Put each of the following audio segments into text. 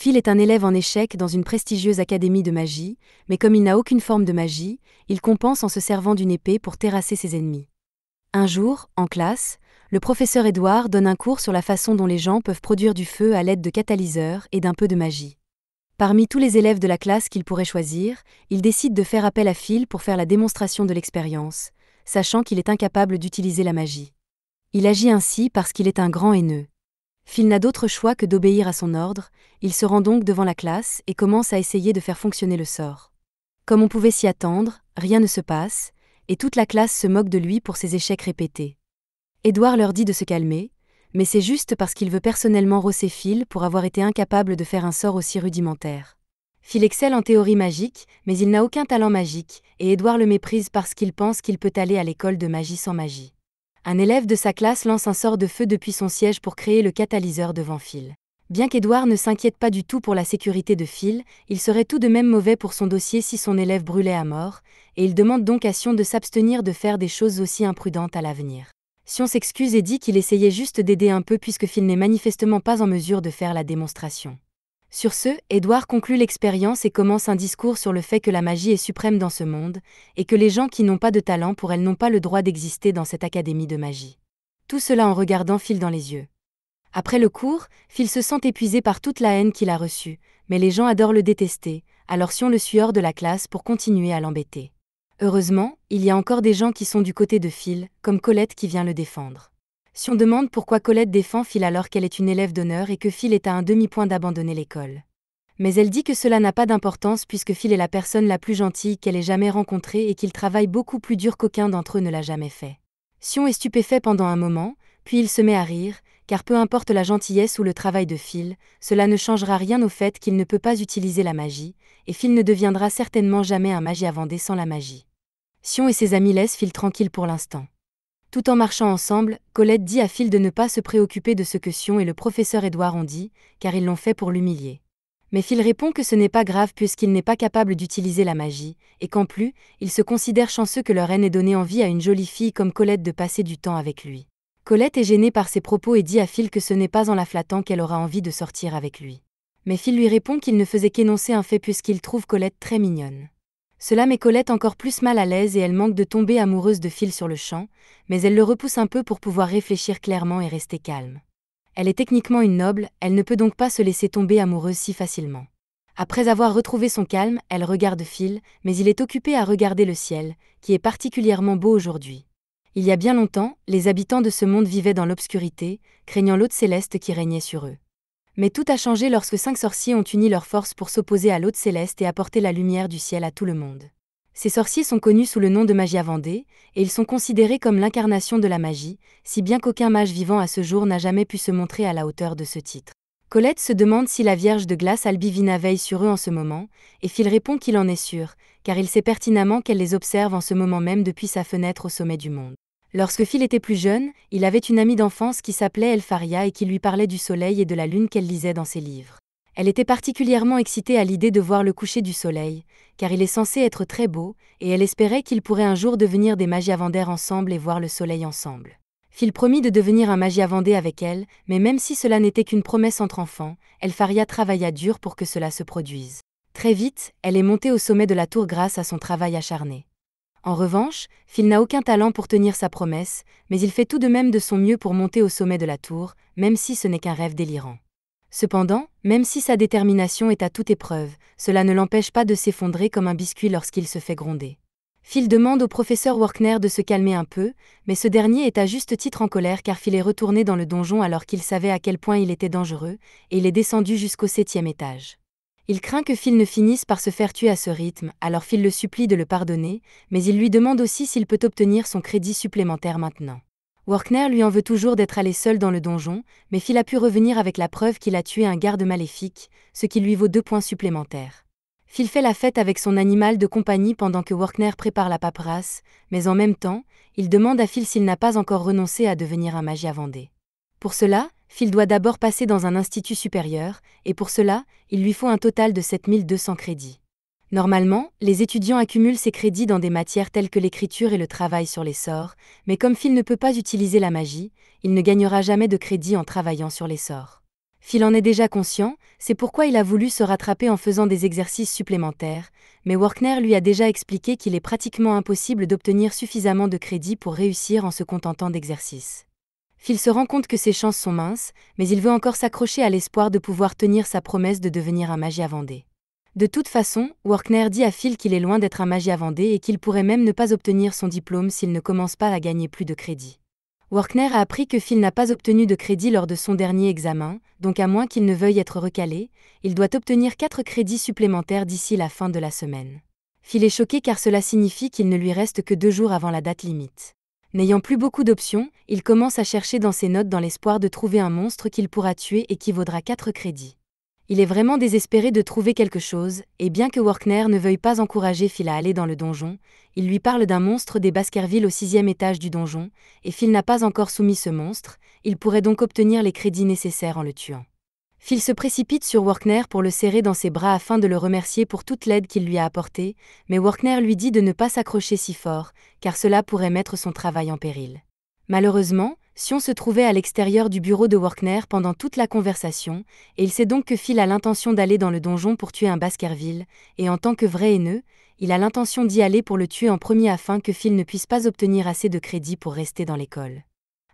Phil est un élève en échec dans une prestigieuse académie de magie, mais comme il n'a aucune forme de magie, il compense en se servant d'une épée pour terrasser ses ennemis. Un jour, en classe, le professeur Edward donne un cours sur la façon dont les gens peuvent produire du feu à l'aide de catalyseurs et d'un peu de magie. Parmi tous les élèves de la classe qu'il pourrait choisir, il décide de faire appel à Phil pour faire la démonstration de l'expérience, sachant qu'il est incapable d'utiliser la magie. Il agit ainsi parce qu'il est un grand haineux. Phil n'a d'autre choix que d'obéir à son ordre, il se rend donc devant la classe et commence à essayer de faire fonctionner le sort. Comme on pouvait s'y attendre, rien ne se passe, et toute la classe se moque de lui pour ses échecs répétés. Edward leur dit de se calmer, mais c'est juste parce qu'il veut personnellement rosser Phil pour avoir été incapable de faire un sort aussi rudimentaire. Phil excelle en théorie magique, mais il n'a aucun talent magique, et Edward le méprise parce qu'il pense qu'il peut aller à l'école de magie sans magie. Un élève de sa classe lance un sort de feu depuis son siège pour créer le catalyseur devant Phil. Bien qu'Edward ne s'inquiète pas du tout pour la sécurité de Phil, il serait tout de même mauvais pour son dossier si son élève brûlait à mort, et il demande donc à Sion de s'abstenir de faire des choses aussi imprudentes à l'avenir. Sion s'excuse et dit qu'il essayait juste d'aider un peu puisque Phil n'est manifestement pas en mesure de faire la démonstration. Sur ce, Edward conclut l'expérience et commence un discours sur le fait que la magie est suprême dans ce monde, et que les gens qui n'ont pas de talent pour elle n'ont pas le droit d'exister dans cette académie de magie. Tout cela en regardant Phil dans les yeux. Après le cours, Phil se sent épuisé par toute la haine qu'il a reçue, mais les gens adorent le détester, alors Sion le suit hors de la classe pour continuer à l'embêter. Heureusement, il y a encore des gens qui sont du côté de Phil, comme Colette qui vient le défendre. Sion demande pourquoi Colette défend Phil alors qu'elle est une élève d'honneur et que Phil est à un demi-point d'abandonner l'école. Mais elle dit que cela n'a pas d'importance puisque Phil est la personne la plus gentille qu'elle ait jamais rencontrée et qu'il travaille beaucoup plus dur qu'aucun d'entre eux ne l'a jamais fait. Sion est stupéfait pendant un moment, puis il se met à rire, car peu importe la gentillesse ou le travail de Phil, cela ne changera rien au fait qu'il ne peut pas utiliser la magie, et Phil ne deviendra certainement jamais un magiavandé sans la magie. Sion et ses amis laissent Phil tranquille pour l'instant. Tout en marchant ensemble, Colette dit à Phil de ne pas se préoccuper de ce que Sion et le professeur Edward ont dit, car ils l'ont fait pour l'humilier. Mais Phil répond que ce n'est pas grave puisqu'il n'est pas capable d'utiliser la magie, et qu'en plus, il se considère chanceux que leur haine ait donné envie à une jolie fille comme Colette de passer du temps avec lui. Colette est gênée par ses propos et dit à Phil que ce n'est pas en la flattant qu'elle aura envie de sortir avec lui. Mais Phil lui répond qu'il ne faisait qu'énoncer un fait puisqu'il trouve Colette très mignonne. Cela met Colette encore plus mal à l'aise et elle manque de tomber amoureuse de Phil sur le champ, mais elle le repousse un peu pour pouvoir réfléchir clairement et rester calme. Elle est techniquement une noble, elle ne peut donc pas se laisser tomber amoureuse si facilement. Après avoir retrouvé son calme, elle regarde Phil, mais il est occupé à regarder le ciel, qui est particulièrement beau aujourd'hui. Il y a bien longtemps, les habitants de ce monde vivaient dans l'obscurité, craignant l'hôte céleste qui régnait sur eux. Mais tout a changé lorsque 5 sorciers ont uni leurs forces pour s'opposer à l'hôte céleste et apporter la lumière du ciel à tout le monde. Ces sorciers sont connus sous le nom de magiavandés, et ils sont considérés comme l'incarnation de la magie, si bien qu'aucun mage vivant à ce jour n'a jamais pu se montrer à la hauteur de ce titre. Colette se demande si la Vierge de glace Albivina veille sur eux en ce moment, et Phil répond qu'il en est sûr, car il sait pertinemment qu'elle les observe en ce moment même depuis sa fenêtre au sommet du monde. Lorsque Phil était plus jeune, il avait une amie d'enfance qui s'appelait Elfaria et qui lui parlait du soleil et de la lune qu'elle lisait dans ses livres. Elle était particulièrement excitée à l'idée de voir le coucher du soleil, car il est censé être très beau, et elle espérait qu'ils pourraient un jour devenir des magiavandaires ensemble et voir le soleil ensemble. Phil promit de devenir un magiavandé avec elle, mais même si cela n'était qu'une promesse entre enfants, Elfaria travailla dur pour que cela se produise. Très vite, elle est montée au sommet de la tour grâce à son travail acharné. En revanche, Phil n'a aucun talent pour tenir sa promesse, mais il fait tout de même de son mieux pour monter au sommet de la tour, même si ce n'est qu'un rêve délirant. Cependant, même si sa détermination est à toute épreuve, cela ne l'empêche pas de s'effondrer comme un biscuit lorsqu'il se fait gronder. Phil demande au professeur Workner de se calmer un peu, mais ce dernier est à juste titre en colère car Phil est retourné dans le donjon alors qu'il savait à quel point il était dangereux, et il est descendu jusqu'au 7e étage. Il craint que Phil ne finisse par se faire tuer à ce rythme, alors Phil le supplie de le pardonner, mais il lui demande aussi s'il peut obtenir son crédit supplémentaire maintenant. Workner lui en veut toujours d'être allé seul dans le donjon, mais Phil a pu revenir avec la preuve qu'il a tué un garde maléfique, ce qui lui vaut 2 points supplémentaires. Phil fait la fête avec son animal de compagnie pendant que Workner prépare la paperasse, mais en même temps, il demande à Phil s'il n'a pas encore renoncé à devenir un magiavandé. Pour cela, Phil doit d'abord passer dans un institut supérieur, et pour cela, il lui faut un total de 7200 crédits. Normalement, les étudiants accumulent ces crédits dans des matières telles que l'écriture et le travail sur les sorts, mais comme Phil ne peut pas utiliser la magie, il ne gagnera jamais de crédit en travaillant sur les sorts. Phil en est déjà conscient, c'est pourquoi il a voulu se rattraper en faisant des exercices supplémentaires, mais Workner lui a déjà expliqué qu'il est pratiquement impossible d'obtenir suffisamment de crédit pour réussir en se contentant d'exercices. Phil se rend compte que ses chances sont minces, mais il veut encore s'accrocher à l'espoir de pouvoir tenir sa promesse de devenir un magia vendé. De toute façon, Workner dit à Phil qu'il est loin d'être un magia vendé et qu'il pourrait même ne pas obtenir son diplôme s'il ne commence pas à gagner plus de crédit. Workner a appris que Phil n'a pas obtenu de crédit lors de son dernier examen, donc à moins qu'il ne veuille être recalé, il doit obtenir 4 crédits supplémentaires d'ici la fin de la semaine. Phil est choqué car cela signifie qu'il ne lui reste que 2 jours avant la date limite. N'ayant plus beaucoup d'options, il commence à chercher dans ses notes dans l'espoir de trouver un monstre qu'il pourra tuer et qui vaudra 4 crédits. Il est vraiment désespéré de trouver quelque chose, et bien que Workner ne veuille pas encourager Phil à aller dans le donjon, il lui parle d'un monstre des Baskerville au 6e étage du donjon, et Phil n'a pas encore soumis ce monstre, il pourrait donc obtenir les crédits nécessaires en le tuant. Phil se précipite sur Workner pour le serrer dans ses bras afin de le remercier pour toute l'aide qu'il lui a apportée, mais Workner lui dit de ne pas s'accrocher si fort, car cela pourrait mettre son travail en péril. Malheureusement, Sion se trouvait à l'extérieur du bureau de Workner pendant toute la conversation, et il sait donc que Phil a l'intention d'aller dans le donjon pour tuer un Baskerville, et en tant que vrai haineux, il a l'intention d'y aller pour le tuer en premier afin que Phil ne puisse pas obtenir assez de crédit pour rester dans l'école.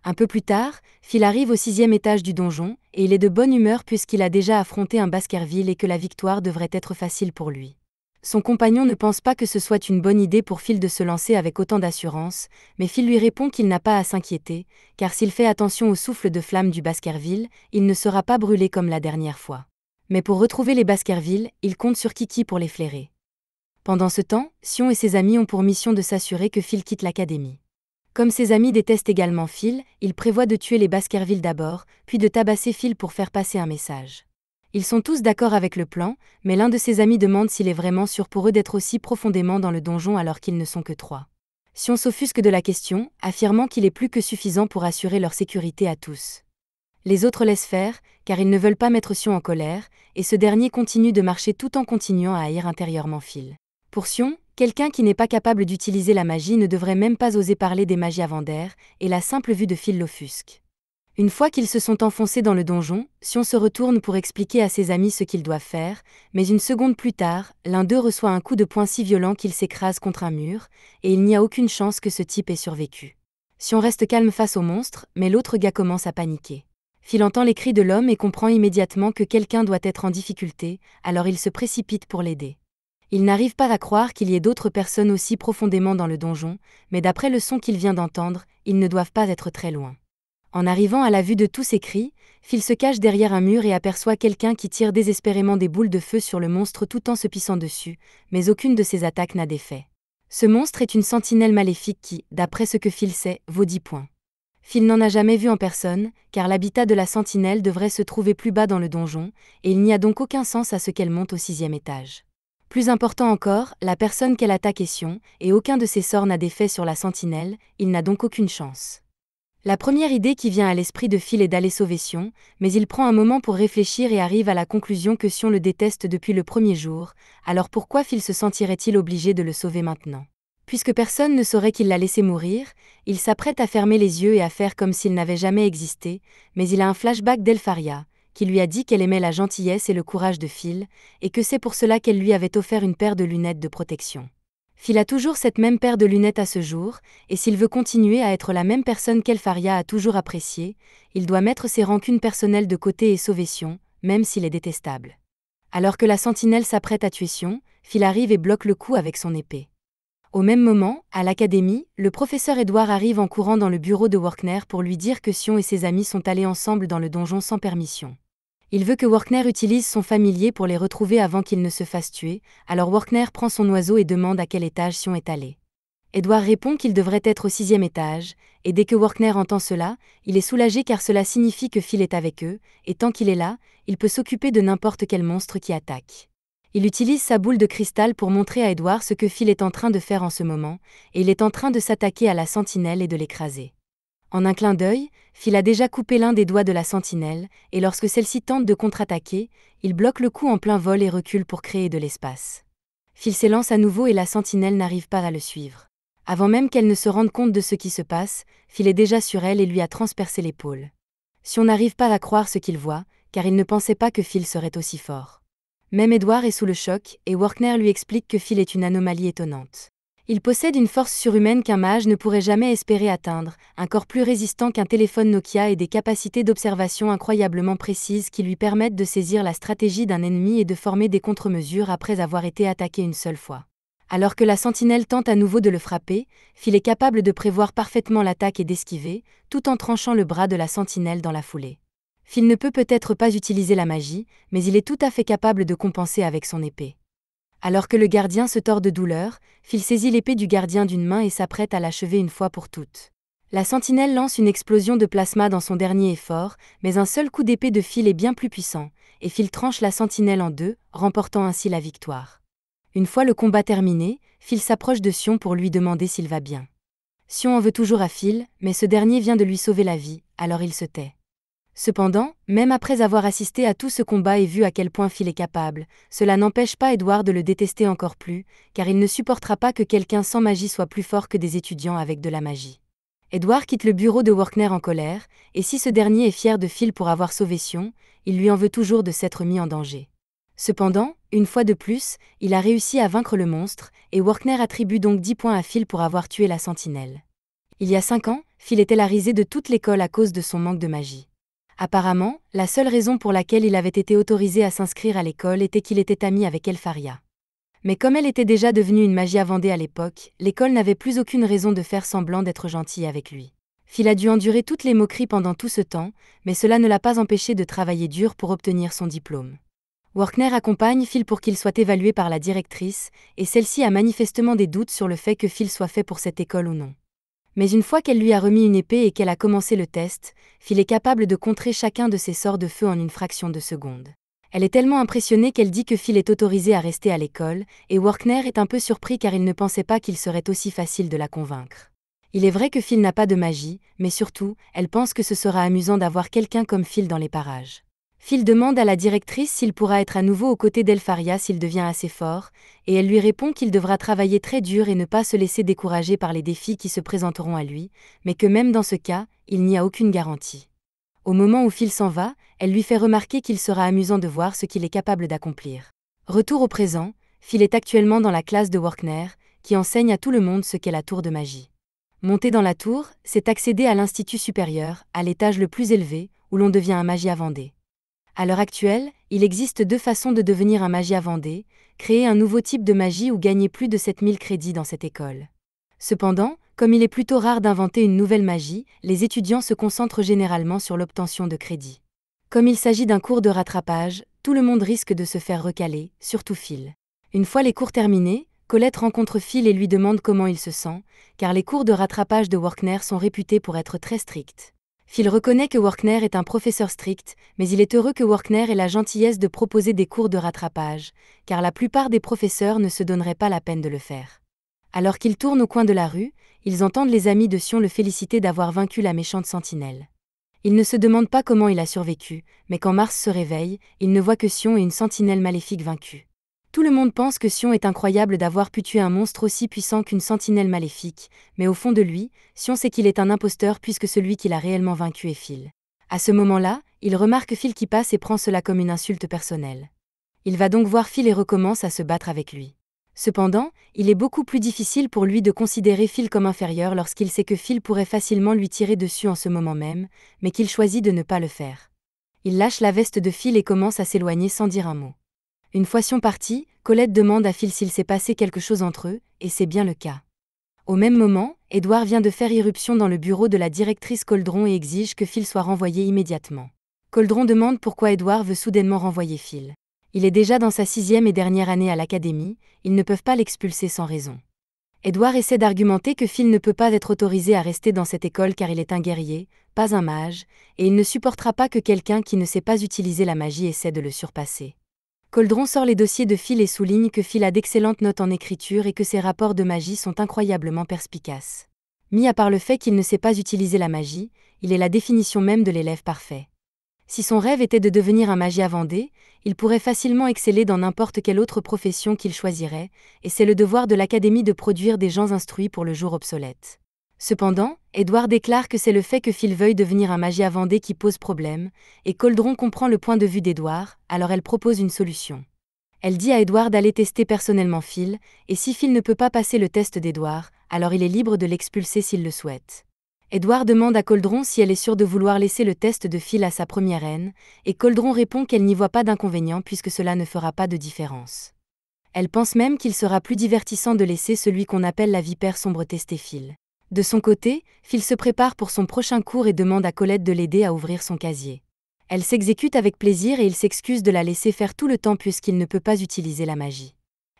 Un peu plus tard, Phil arrive au 6e étage du donjon, et il est de bonne humeur puisqu'il a déjà affronté un Baskerville et que la victoire devrait être facile pour lui. Son compagnon ne pense pas que ce soit une bonne idée pour Phil de se lancer avec autant d'assurance, mais Phil lui répond qu'il n'a pas à s'inquiéter, car s'il fait attention au souffle de flamme du Baskerville, il ne sera pas brûlé comme la dernière fois. Mais pour retrouver les Baskerville, il compte sur Kiki pour les flairer. Pendant ce temps, Sion et ses amis ont pour mission de s'assurer que Phil quitte l'académie. Comme ses amis détestent également Phil, ils prévoient de tuer les Baskerville d'abord, puis de tabasser Phil pour faire passer un message. Ils sont tous d'accord avec le plan, mais l'un de ses amis demande s'il est vraiment sûr pour eux d'être aussi profondément dans le donjon alors qu'ils ne sont que 3. Sion s'offusque de la question, affirmant qu'il est plus que suffisant pour assurer leur sécurité à tous. Les autres laissent faire, car ils ne veulent pas mettre Sion en colère, et ce dernier continue de marcher tout en continuant à haïr intérieurement Phil. Pour Sion, quelqu'un qui n'est pas capable d'utiliser la magie ne devrait même pas oser parler des magies avandaires, et la simple vue de Phil l'offusque. Une fois qu'ils se sont enfoncés dans le donjon, Sion se retourne pour expliquer à ses amis ce qu'ils doivent faire, mais une seconde plus tard, l'un d'eux reçoit un coup de poing si violent qu'il s'écrase contre un mur, et il n'y a aucune chance que ce type ait survécu. Sion reste calme face au monstre, mais l'autre gars commence à paniquer. Phil entend les cris de l'homme et comprend immédiatement que quelqu'un doit être en difficulté, alors il se précipite pour l'aider. Il n'arrive pas à croire qu'il y ait d'autres personnes aussi profondément dans le donjon, mais d'après le son qu'il vient d'entendre, ils ne doivent pas être très loin. En arrivant à la vue de tous ces cris, Phil se cache derrière un mur et aperçoit quelqu'un qui tire désespérément des boules de feu sur le monstre tout en se pissant dessus, mais aucune de ses attaques n'a d'effet. Ce monstre est une sentinelle maléfique qui, d'après ce que Phil sait, vaut 10 points. Phil n'en a jamais vu en personne, car l'habitat de la sentinelle devrait se trouver plus bas dans le donjon, et il n'y a donc aucun sens à ce qu'elle monte au 6e étage. Plus important encore, la personne qu'elle attaque est Sion, et aucun de ses sorts n'a d'effet sur la sentinelle, il n'a donc aucune chance. La première idée qui vient à l'esprit de Phil est d'aller sauver Sion, mais il prend un moment pour réfléchir et arrive à la conclusion que Sion le déteste depuis le premier jour, alors pourquoi Phil se sentirait-il obligé de le sauver maintenant ? Puisque personne ne saurait qu'il l'a laissé mourir, il s'apprête à fermer les yeux et à faire comme s'il n'avait jamais existé, mais il a un flashback d'Elfaria, qui lui a dit qu'elle aimait la gentillesse et le courage de Phil, et que c'est pour cela qu'elle lui avait offert une paire de lunettes de protection. Phil a toujours cette même paire de lunettes à ce jour, et s'il veut continuer à être la même personne qu'Elfaria a toujours appréciée, il doit mettre ses rancunes personnelles de côté et sauver Sion, même s'il est détestable. Alors que la sentinelle s'apprête à tuer Sion, Phil arrive et bloque le coup avec son épée. Au même moment, à l'académie, le professeur Edward arrive en courant dans le bureau de Workner pour lui dire que Sion et ses amis sont allés ensemble dans le donjon sans permission. Il veut que Workner utilise son familier pour les retrouver avant qu'ils ne se fassent tuer, alors Workner prend son oiseau et demande à quel étage Sion est allé. Edward répond qu'il devrait être au 6e étage, et dès que Workner entend cela, il est soulagé car cela signifie que Phil est avec eux, et tant qu'il est là, il peut s'occuper de n'importe quel monstre qui attaque. Il utilise sa boule de cristal pour montrer à Edward ce que Phil est en train de faire en ce moment, et il est en train de s'attaquer à la sentinelle et de l'écraser. En un clin d'œil, Phil a déjà coupé l'un des doigts de la sentinelle, et lorsque celle-ci tente de contre-attaquer, il bloque le coup en plein vol et recule pour créer de l'espace. Phil s'élance à nouveau et la sentinelle n'arrive pas à le suivre. Avant même qu'elle ne se rende compte de ce qui se passe, Phil est déjà sur elle et lui a transpercé l'épaule. Sion n'arrive pas à croire ce qu'il voit, car il ne pensait pas que Phil serait aussi fort. Même Edward est sous le choc, et Workner lui explique que Phil est une anomalie étonnante. Il possède une force surhumaine qu'un mage ne pourrait jamais espérer atteindre, un corps plus résistant qu'un téléphone Nokia et des capacités d'observation incroyablement précises qui lui permettent de saisir la stratégie d'un ennemi et de former des contre-mesures après avoir été attaqué une seule fois. Alors que la sentinelle tente à nouveau de le frapper, Phil est capable de prévoir parfaitement l'attaque et d'esquiver, tout en tranchant le bras de la sentinelle dans la foulée. Phil ne peut peut-être pas utiliser la magie, mais il est tout à fait capable de compenser avec son épée. Alors que le gardien se tord de douleur, Phil saisit l'épée du gardien d'une main et s'apprête à l'achever une fois pour toutes. La sentinelle lance une explosion de plasma dans son dernier effort, mais un seul coup d'épée de Phil est bien plus puissant, et Phil tranche la sentinelle en deux, remportant ainsi la victoire. Une fois le combat terminé, Phil s'approche de Sion pour lui demander s'il va bien. Sion en veut toujours à Phil, mais ce dernier vient de lui sauver la vie, alors il se tait. Cependant, même après avoir assisté à tout ce combat et vu à quel point Phil est capable, cela n'empêche pas Edward de le détester encore plus, car il ne supportera pas que quelqu'un sans magie soit plus fort que des étudiants avec de la magie. Edward quitte le bureau de Workner en colère, et si ce dernier est fier de Phil pour avoir sauvé Sion, il lui en veut toujours de s'être mis en danger. Cependant, une fois de plus, il a réussi à vaincre le monstre, et Workner attribue donc 10 points à Phil pour avoir tué la sentinelle. Il y a 5 ans, Phil était la risée de toute l'école à cause de son manque de magie. Apparemment, la seule raison pour laquelle il avait été autorisé à s'inscrire à l'école était qu'il était ami avec Elfaria. Mais comme elle était déjà devenue une magie Vendée à l'époque, l'école n'avait plus aucune raison de faire semblant d'être gentille avec lui. Phil a dû endurer toutes les moqueries pendant tout ce temps, mais cela ne l'a pas empêché de travailler dur pour obtenir son diplôme. Workner accompagne Phil pour qu'il soit évalué par la directrice, et celle-ci a manifestement des doutes sur le fait que Phil soit fait pour cette école ou non. Mais une fois qu'elle lui a remis une épée et qu'elle a commencé le test, Phil est capable de contrer chacun de ses sorts de feu en une fraction de seconde. Elle est tellement impressionnée qu'elle dit que Phil est autorisé à rester à l'école, et Workner est un peu surpris car il ne pensait pas qu'il serait aussi facile de la convaincre. Il est vrai que Phil n'a pas de magie, mais surtout, elle pense que ce sera amusant d'avoir quelqu'un comme Phil dans les parages. Phil demande à la directrice s'il pourra être à nouveau aux côtés d'Elfaria s'il devient assez fort, et elle lui répond qu'il devra travailler très dur et ne pas se laisser décourager par les défis qui se présenteront à lui, mais que même dans ce cas, il n'y a aucune garantie. Au moment où Phil s'en va, elle lui fait remarquer qu'il sera amusant de voir ce qu'il est capable d'accomplir. Retour au présent, Phil est actuellement dans la classe de Workner, qui enseigne à tout le monde ce qu'est la tour de magie. Monter dans la tour, c'est accéder à l'institut supérieur, à l'étage le plus élevé, où l'on devient un magie Vendée. À l'heure actuelle, il existe 2 façons de devenir un magie Vendée, créer un nouveau type de magie ou gagner plus de 7000 crédits dans cette école. Cependant, comme il est plutôt rare d'inventer une nouvelle magie, les étudiants se concentrent généralement sur l'obtention de crédits. Comme il s'agit d'un cours de rattrapage, tout le monde risque de se faire recaler, surtout Phil. Une fois les cours terminés, Colette rencontre Phil et lui demande comment il se sent, car les cours de rattrapage de Workner sont réputés pour être très stricts. Phil reconnaît que Workner est un professeur strict, mais il est heureux que Workner ait la gentillesse de proposer des cours de rattrapage, car la plupart des professeurs ne se donneraient pas la peine de le faire. Alors qu'ils tournent au coin de la rue, ils entendent les amis de Sion le féliciter d'avoir vaincu la méchante sentinelle. Ils ne se demandent pas comment il a survécu, mais quand Mars se réveille, il ne voit que Sion et une sentinelle maléfique vaincue. Tout le monde pense que Sion est incroyable d'avoir pu tuer un monstre aussi puissant qu'une sentinelle maléfique, mais au fond de lui, Sion sait qu'il est un imposteur puisque celui qu'il a réellement vaincu est Phil. À ce moment-là, il remarque Phil qui passe et prend cela comme une insulte personnelle. Il va donc voir Phil et recommence à se battre avec lui. Cependant, il est beaucoup plus difficile pour lui de considérer Phil comme inférieur lorsqu'il sait que Phil pourrait facilement lui tirer dessus en ce moment même, mais qu'il choisit de ne pas le faire. Il lâche la veste de Phil et commence à s'éloigner sans dire un mot. Une fois Sion parti, Colette demande à Phil s'il s'est passé quelque chose entre eux, et c'est bien le cas. Au même moment, Edward vient de faire irruption dans le bureau de la directrice Coldron et exige que Phil soit renvoyé immédiatement. Coldron demande pourquoi Edward veut soudainement renvoyer Phil. Il est déjà dans sa 6e et dernière année à l'académie, ils ne peuvent pas l'expulser sans raison. Edward essaie d'argumenter que Phil ne peut pas être autorisé à rester dans cette école car il est un guerrier, pas un mage, et il ne supportera pas que quelqu'un qui ne sait pas utiliser la magie essaie de le surpasser. Coldron sort les dossiers de Phil et souligne que Phil a d'excellentes notes en écriture et que ses rapports de magie sont incroyablement perspicaces. Mis à part le fait qu'il ne sait pas utiliser la magie, il est la définition même de l'élève parfait. Si son rêve était de devenir un magie Vendée, il pourrait facilement exceller dans n'importe quelle autre profession qu'il choisirait, et c'est le devoir de l'académie de produire des gens instruits pour le jour obsolète. Cependant, Édouard déclare que c'est le fait que Phil veuille devenir un magie à Vendée qui pose problème, et Coldron comprend le point de vue d'Édouard, alors elle propose une solution. Elle dit à Édouard d'aller tester personnellement Phil, et si Phil ne peut pas passer le test d'Édouard, alors il est libre de l'expulser s'il le souhaite. Édouard demande à Coldron si elle est sûre de vouloir laisser le test de Phil à sa première reine, et Coldron répond qu'elle n'y voit pas d'inconvénient puisque cela ne fera pas de différence. Elle pense même qu'il sera plus divertissant de laisser celui qu'on appelle la vipère sombre tester Phil. De son côté, Phil se prépare pour son prochain cours et demande à Colette de l'aider à ouvrir son casier. Elle s'exécute avec plaisir et il s'excuse de la laisser faire tout le temps puisqu'il ne peut pas utiliser la magie.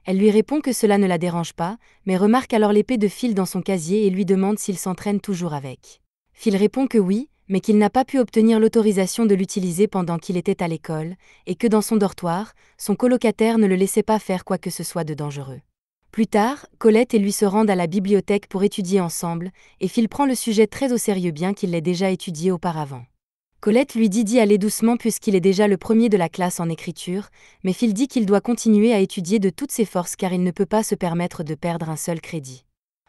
Elle lui répond que cela ne la dérange pas, mais remarque alors l'épée de Phil dans son casier et lui demande s'il s'entraîne toujours avec. Phil répond que oui, mais qu'il n'a pas pu obtenir l'autorisation de l'utiliser pendant qu'il était à l'école, et que dans son dortoir, son colocataire ne le laissait pas faire quoi que ce soit de dangereux. Plus tard, Colette et lui se rendent à la bibliothèque pour étudier ensemble, et Phil prend le sujet très au sérieux bien qu'il l'ait déjà étudié auparavant. Colette lui dit d'y aller doucement puisqu'il est déjà le premier de la classe en écriture, mais Phil dit qu'il doit continuer à étudier de toutes ses forces car il ne peut pas se permettre de perdre un seul crédit.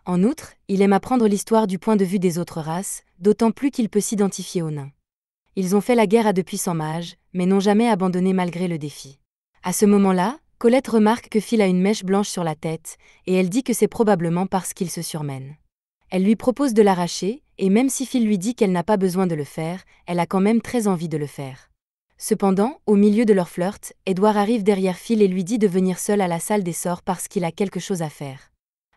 En outre, il aime apprendre l'histoire du point de vue des autres races, d'autant plus qu'il peut s'identifier aux nains. Ils ont fait la guerre à de puissants mages, mais n'ont jamais abandonné malgré le défi. À ce moment-là, Colette remarque que Phil a une mèche blanche sur la tête, et elle dit que c'est probablement parce qu'il se surmène. Elle lui propose de l'arracher, et même si Phil lui dit qu'elle n'a pas besoin de le faire, elle a quand même très envie de le faire. Cependant, au milieu de leur flirt, Édouard arrive derrière Phil et lui dit de venir seul à la salle des sorts parce qu'il a quelque chose à faire.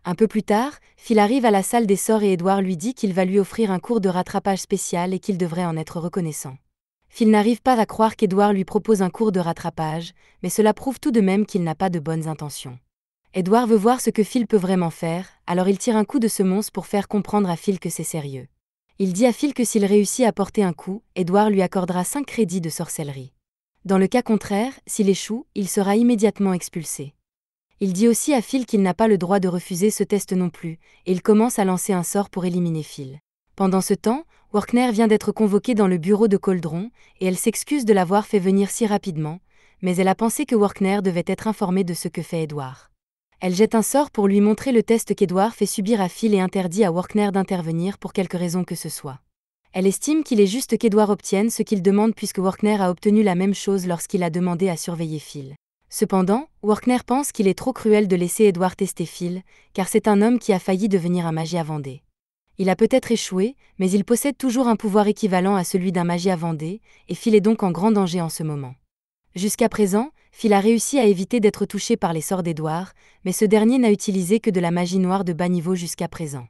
Un peu plus tard, Phil arrive à la salle des sorts et Édouard lui dit qu'il va lui offrir un cours de rattrapage spécial et qu'il devrait en être reconnaissant. Phil n'arrive pas à croire qu'Édouard lui propose un cours de rattrapage, mais cela prouve tout de même qu'il n'a pas de bonnes intentions. Édouard veut voir ce que Phil peut vraiment faire, alors il tire un coup de semonce pour faire comprendre à Phil que c'est sérieux. Il dit à Phil que s'il réussit à porter un coup, Édouard lui accordera 5 crédits de sorcellerie. Dans le cas contraire, s'il échoue, il sera immédiatement expulsé. Il dit aussi à Phil qu'il n'a pas le droit de refuser ce test non plus, et il commence à lancer un sort pour éliminer Phil. Pendant ce temps, Workner vient d'être convoqué dans le bureau de Coldron, et elle s'excuse de l'avoir fait venir si rapidement, mais elle a pensé que Workner devait être informé de ce que fait Édouard. Elle jette un sort pour lui montrer le test qu'Édouard fait subir à Phil et interdit à Workner d'intervenir pour quelque raison que ce soit. Elle estime qu'il est juste qu'Édouard obtienne ce qu'il demande puisque Workner a obtenu la même chose lorsqu'il a demandé à surveiller Phil. Cependant, Workner pense qu'il est trop cruel de laisser Édouard tester Phil, car c'est un homme qui a failli devenir un magie à Vendée. Il a peut-être échoué, mais il possède toujours un pouvoir équivalent à celui d'un magie à Vendée, et Phil est donc en grand danger en ce moment. Jusqu'à présent, Phil a réussi à éviter d'être touché par les sorts d'Édouard, mais ce dernier n'a utilisé que de la magie noire de bas niveau jusqu'à présent.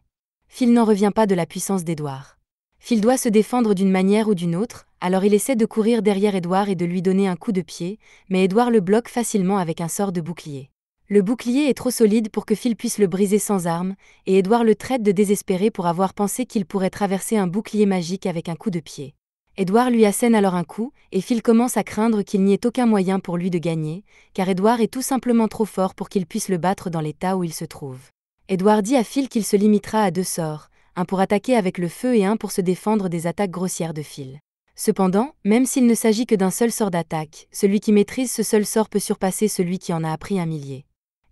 Phil n'en revient pas de la puissance d'Édouard. Phil doit se défendre d'une manière ou d'une autre, alors il essaie de courir derrière Édouard et de lui donner un coup de pied, mais Édouard le bloque facilement avec un sort de bouclier. Le bouclier est trop solide pour que Phil puisse le briser sans arme, et Édouard le traite de désespéré pour avoir pensé qu'il pourrait traverser un bouclier magique avec un coup de pied. Édouard lui assène alors un coup, et Phil commence à craindre qu'il n'y ait aucun moyen pour lui de gagner, car Édouard est tout simplement trop fort pour qu'il puisse le battre dans l'état où il se trouve. Édouard dit à Phil qu'il se limitera à 2 sorts, un pour attaquer avec le feu et un pour se défendre des attaques grossières de Phil. Cependant, même s'il ne s'agit que d'un seul sort d'attaque, celui qui maîtrise ce seul sort peut surpasser celui qui en a appris 1 000.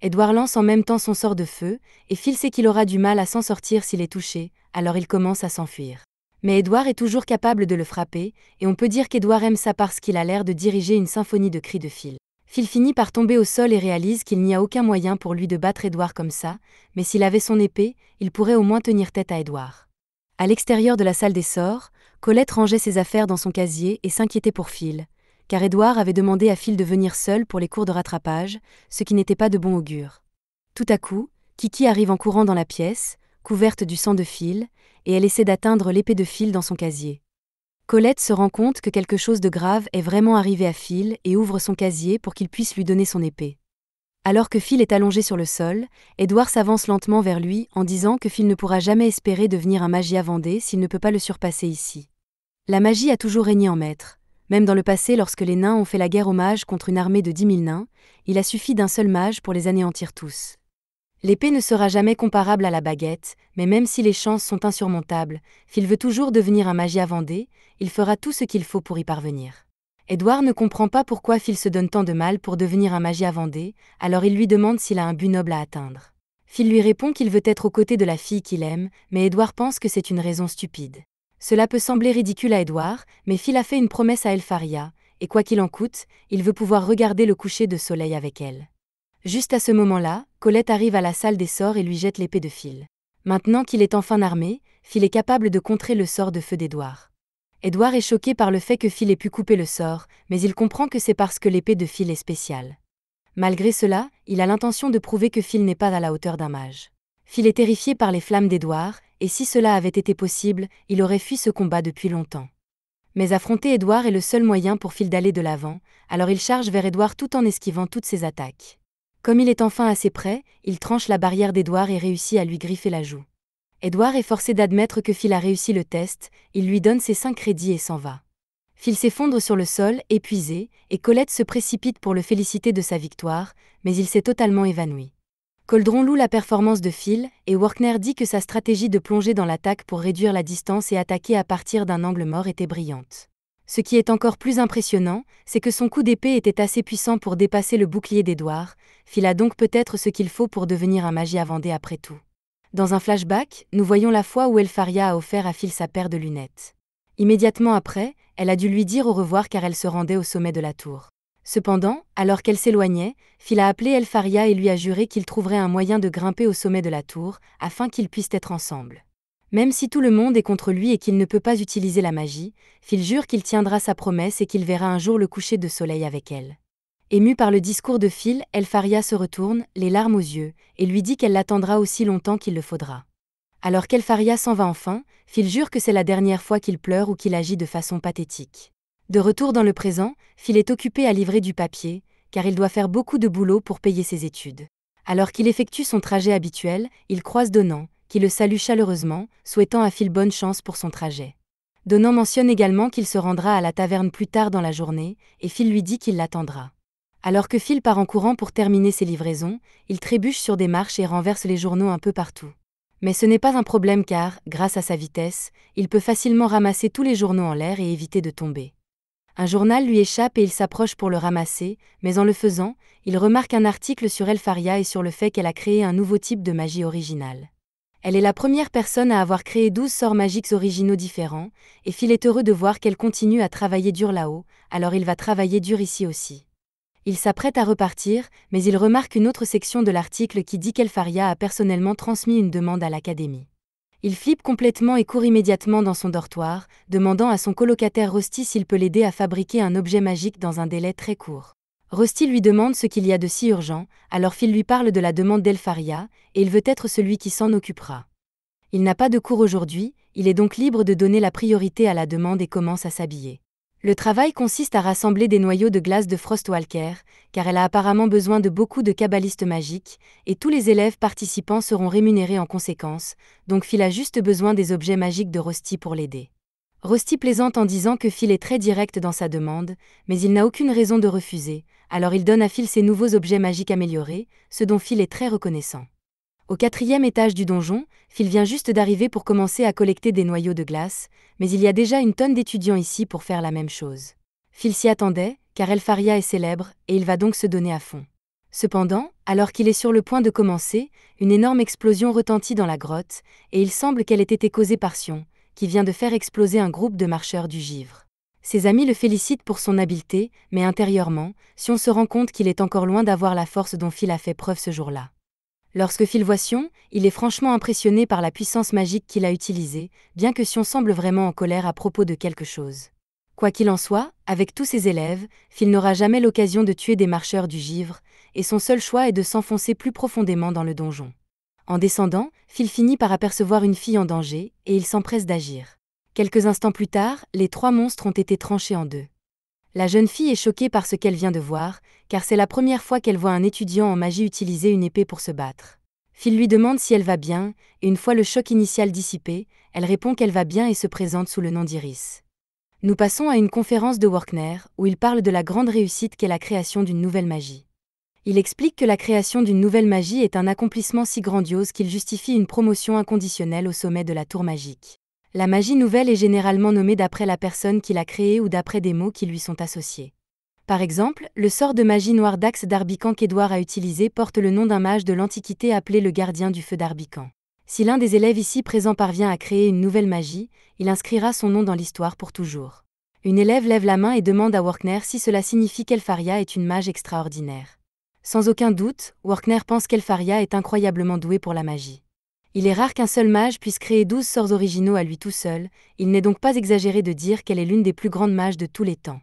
Édouard lance en même temps son sort de feu, et Phil sait qu'il aura du mal à s'en sortir s'il est touché, alors il commence à s'enfuir. Mais Édouard est toujours capable de le frapper, et on peut dire qu'Édouard aime ça parce qu'il a l'air de diriger une symphonie de cris de Phil. Phil finit par tomber au sol et réalise qu'il n'y a aucun moyen pour lui de battre Édouard comme ça, mais s'il avait son épée, il pourrait au moins tenir tête à Édouard. À l'extérieur de la salle des sorts, Colette rangeait ses affaires dans son casier et s'inquiétait pour Phil, car Édouard avait demandé à Phil de venir seul pour les cours de rattrapage, ce qui n'était pas de bon augure. Tout à coup, Kiki arrive en courant dans la pièce, couverte du sang de Phil, et elle essaie d'atteindre l'épée de Phil dans son casier. Colette se rend compte que quelque chose de grave est vraiment arrivé à Phil et ouvre son casier pour qu'il puisse lui donner son épée. Alors que Phil est allongé sur le sol, Édouard s'avance lentement vers lui en disant que Phil ne pourra jamais espérer devenir un magie à Vendée s'il ne peut pas le surpasser ici. La magie a toujours régné en maître. Même dans le passé, lorsque les nains ont fait la guerre aux mages contre une armée de 10 000 nains, il a suffi d'un seul mage pour les anéantir tous. L'épée ne sera jamais comparable à la baguette, mais même si les chances sont insurmontables, Phil veut toujours devenir un magie à Vendée, il fera tout ce qu'il faut pour y parvenir. Édouard ne comprend pas pourquoi Phil se donne tant de mal pour devenir un magie à Vendée, alors il lui demande s'il a un but noble à atteindre. Phil lui répond qu'il veut être aux côtés de la fille qu'il aime, mais Edward pense que c'est une raison stupide. Cela peut sembler ridicule à Edward, mais Phil a fait une promesse à Elfaria, et quoi qu'il en coûte, il veut pouvoir regarder le coucher de soleil avec elle. Juste à ce moment-là, Colette arrive à la salle des sorts et lui jette l'épée de Phil. Maintenant qu'il est enfin armé, Phil est capable de contrer le sort de feu d'Edward. Edward est choqué par le fait que Phil ait pu couper le sort, mais il comprend que c'est parce que l'épée de Phil est spéciale. Malgré cela, il a l'intention de prouver que Phil n'est pas à la hauteur d'un mage. Phil est terrifié par les flammes d'Edward, et si cela avait été possible, il aurait fui ce combat depuis longtemps. Mais affronter Edward est le seul moyen pour Phil d'aller de l'avant, alors il charge vers Edward tout en esquivant toutes ses attaques. Comme il est enfin assez près, il tranche la barrière d'Edward et réussit à lui griffer la joue. Edward est forcé d'admettre que Phil a réussi le test, il lui donne ses 5 crédits et s'en va. Phil s'effondre sur le sol, épuisé, et Colette se précipite pour le féliciter de sa victoire, mais il s'est totalement évanoui. Coldron loue la performance de Phil, et Workner dit que sa stratégie de plonger dans l'attaque pour réduire la distance et attaquer à partir d'un angle mort était brillante. Ce qui est encore plus impressionnant, c'est que son coup d'épée était assez puissant pour dépasser le bouclier d'Edward. Phil a donc peut-être ce qu'il faut pour devenir un magie Vendée après tout. Dans un flashback, nous voyons la fois où Elfaria a offert à Phil sa paire de lunettes. Immédiatement après, elle a dû lui dire au revoir car elle se rendait au sommet de la tour. Cependant, alors qu'elle s'éloignait, Phil a appelé Elfaria et lui a juré qu'il trouverait un moyen de grimper au sommet de la tour, afin qu'ils puissent être ensemble. Même si tout le monde est contre lui et qu'il ne peut pas utiliser la magie, Phil jure qu'il tiendra sa promesse et qu'il verra un jour le coucher de soleil avec elle. Émue par le discours de Phil, Elfaria se retourne, les larmes aux yeux, et lui dit qu'elle l'attendra aussi longtemps qu'il le faudra. Alors qu'Elfaria s'en va enfin, Phil jure que c'est la dernière fois qu'il pleure ou qu'il agit de façon pathétique. De retour dans le présent, Phil est occupé à livrer du papier, car il doit faire beaucoup de boulot pour payer ses études. Alors qu'il effectue son trajet habituel, il croise Donnan, qui le salue chaleureusement, souhaitant à Phil bonne chance pour son trajet. Donnan mentionne également qu'il se rendra à la taverne plus tard dans la journée, et Phil lui dit qu'il l'attendra. Alors que Phil part en courant pour terminer ses livraisons, il trébuche sur des marches et renverse les journaux un peu partout. Mais ce n'est pas un problème car, grâce à sa vitesse, il peut facilement ramasser tous les journaux en l'air et éviter de tomber. Un journal lui échappe et il s'approche pour le ramasser, mais en le faisant, il remarque un article sur Elfaria et sur le fait qu'elle a créé un nouveau type de magie originale. Elle est la première personne à avoir créé 12 sorts magiques originaux différents, et Phil est heureux de voir qu'elle continue à travailler dur là-haut, alors il va travailler dur ici aussi. Il s'apprête à repartir, mais il remarque une autre section de l'article qui dit qu'Elfaria a personnellement transmis une demande à l'académie. Il flippe complètement et court immédiatement dans son dortoir, demandant à son colocataire Rusty s'il peut l'aider à fabriquer un objet magique dans un délai très court. Rusty lui demande ce qu'il y a de si urgent, alors Phil lui parle de la demande d'Elfaria, et il veut être celui qui s'en occupera. Il n'a pas de cours aujourd'hui, il est donc libre de donner la priorité à la demande et commence à s'habiller. Le travail consiste à rassembler des noyaux de glace de Frostwalker, car elle a apparemment besoin de beaucoup de kabbalistes magiques, et tous les élèves participants seront rémunérés en conséquence, donc Phil a juste besoin des objets magiques de Rusty pour l'aider. Rusty plaisante en disant que Phil est très direct dans sa demande, mais il n'a aucune raison de refuser, alors il donne à Phil ses nouveaux objets magiques améliorés, ce dont Phil est très reconnaissant. Au 4e étage du donjon, Phil vient juste d'arriver pour commencer à collecter des noyaux de glace, mais il y a déjà une tonne d'étudiants ici pour faire la même chose. Phil s'y attendait, car Elfaria est célèbre, et il va donc se donner à fond. Cependant, alors qu'il est sur le point de commencer, une énorme explosion retentit dans la grotte, et il semble qu'elle ait été causée par Sion, qui vient de faire exploser un groupe de marcheurs du givre. Ses amis le félicitent pour son habileté, mais intérieurement, Sion se rend compte qu'il est encore loin d'avoir la force dont Phil a fait preuve ce jour-là. Lorsque Phil voit Sion, il est franchement impressionné par la puissance magique qu'il a utilisée, bien que Sion semble vraiment en colère à propos de quelque chose. Quoi qu'il en soit, avec tous ses élèves, Phil n'aura jamais l'occasion de tuer des marcheurs du givre, et son seul choix est de s'enfoncer plus profondément dans le donjon. En descendant, Phil finit par apercevoir une fille en danger, et il s'empresse d'agir. Quelques instants plus tard, les 3 monstres ont été tranchés en 2. La jeune fille est choquée par ce qu'elle vient de voir, car c'est la première fois qu'elle voit un étudiant en magie utiliser une épée pour se battre. Phil lui demande si elle va bien, et une fois le choc initial dissipé, elle répond qu'elle va bien et se présente sous le nom d'Iris. Nous passons à une conférence de Workner, où il parle de la grande réussite qu'est la création d'une nouvelle magie. Il explique que la création d'une nouvelle magie est un accomplissement si grandiose qu'il justifie une promotion inconditionnelle au sommet de la tour magique. La magie nouvelle est généralement nommée d'après la personne qui l'a créée ou d'après des mots qui lui sont associés. Par exemple, le sort de magie noire d'Axe d'Arbican qu'Édouard a utilisé porte le nom d'un mage de l'Antiquité appelé le gardien du feu d'Arbican. Si l'un des élèves ici présents parvient à créer une nouvelle magie, il inscrira son nom dans l'histoire pour toujours. Une élève lève la main et demande à Workner si cela signifie qu'Elfaria est une mage extraordinaire. Sans aucun doute, Workner pense qu'Elfaria est incroyablement douée pour la magie. Il est rare qu'un seul mage puisse créer 12 sorts originaux à lui tout seul, il n'est donc pas exagéré de dire qu'elle est l'une des plus grandes mages de tous les temps.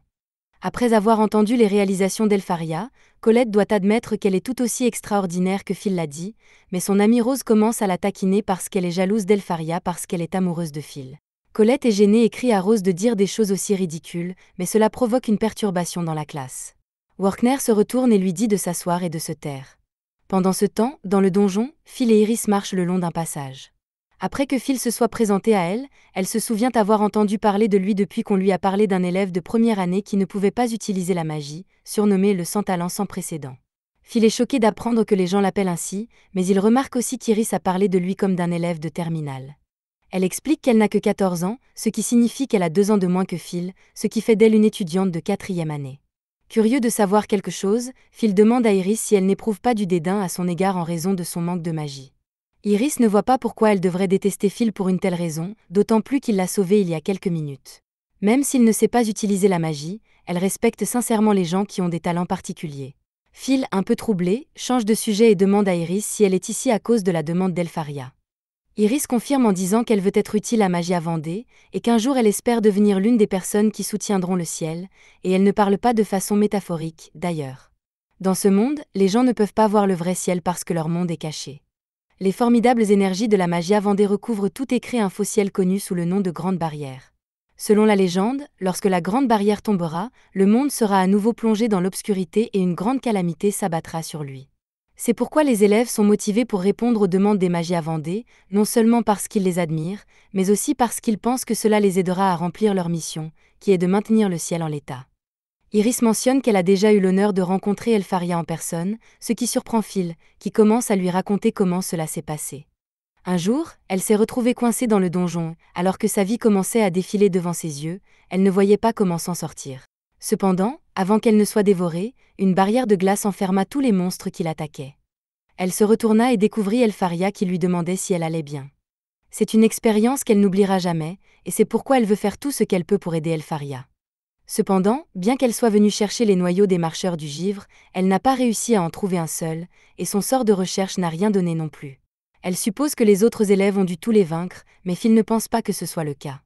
Après avoir entendu les réalisations d'Elfaria, Colette doit admettre qu'elle est tout aussi extraordinaire que Phil l'a dit, mais son amie Rose commence à la taquiner parce qu'elle est jalouse d'Elfaria parce qu'elle est amoureuse de Phil. Colette est gênée et crie à Rose de dire des choses aussi ridicules, mais cela provoque une perturbation dans la classe. Workner se retourne et lui dit de s'asseoir et de se taire. Pendant ce temps, dans le donjon, Phil et Iris marchent le long d'un passage. Après que Phil se soit présenté à elle, elle se souvient avoir entendu parler de lui depuis qu'on lui a parlé d'un élève de première année qui ne pouvait pas utiliser la magie, surnommé le sans-talent sans précédent. Phil est choqué d'apprendre que les gens l'appellent ainsi, mais il remarque aussi qu'Iris a parlé de lui comme d'un élève de terminale. Elle explique qu'elle n'a que 14 ans, ce qui signifie qu'elle a 2 ans de moins que Phil, ce qui fait d'elle une étudiante de 4e année. Curieux de savoir quelque chose, Phil demande à Iris si elle n'éprouve pas du dédain à son égard en raison de son manque de magie. Iris ne voit pas pourquoi elle devrait détester Phil pour une telle raison, d'autant plus qu'il l'a sauvée il y a quelques minutes. Même s'il ne sait pas utiliser la magie, elle respecte sincèrement les gens qui ont des talents particuliers. Phil, un peu troublé, change de sujet et demande à Iris si elle est ici à cause de la demande d'Elfaria. Iris confirme en disant qu'elle veut être utile à Magia Vendée, et qu'un jour elle espère devenir l'une des personnes qui soutiendront le ciel, et elle ne parle pas de façon métaphorique, d'ailleurs. Dans ce monde, les gens ne peuvent pas voir le vrai ciel parce que leur monde est caché. Les formidables énergies de la Magia Vendée recouvrent tout et créent un faux ciel connu sous le nom de Grande Barrière. Selon la légende, lorsque la Grande Barrière tombera, le monde sera à nouveau plongé dans l'obscurité et une grande calamité s'abattra sur lui. C'est pourquoi les élèves sont motivés pour répondre aux demandes des Magia Vendée, non seulement parce qu'ils les admirent, mais aussi parce qu'ils pensent que cela les aidera à remplir leur mission, qui est de maintenir le ciel en l'état. Iris mentionne qu'elle a déjà eu l'honneur de rencontrer Elfaria en personne, ce qui surprend Phil, qui commence à lui raconter comment cela s'est passé. Un jour, elle s'est retrouvée coincée dans le donjon, alors que sa vie commençait à défiler devant ses yeux, elle ne voyait pas comment s'en sortir. Cependant, avant qu'elle ne soit dévorée, une barrière de glace enferma tous les monstres qui l'attaquaient. Elle se retourna et découvrit Elfaria qui lui demandait si elle allait bien. C'est une expérience qu'elle n'oubliera jamais, et c'est pourquoi elle veut faire tout ce qu'elle peut pour aider Elfaria. Cependant, bien qu'elle soit venue chercher les noyaux des marcheurs du givre, elle n'a pas réussi à en trouver un seul, et son sort de recherche n'a rien donné non plus. Elle suppose que les autres élèves ont dû tous les vaincre, mais Phil ne pense pas que ce soit le cas.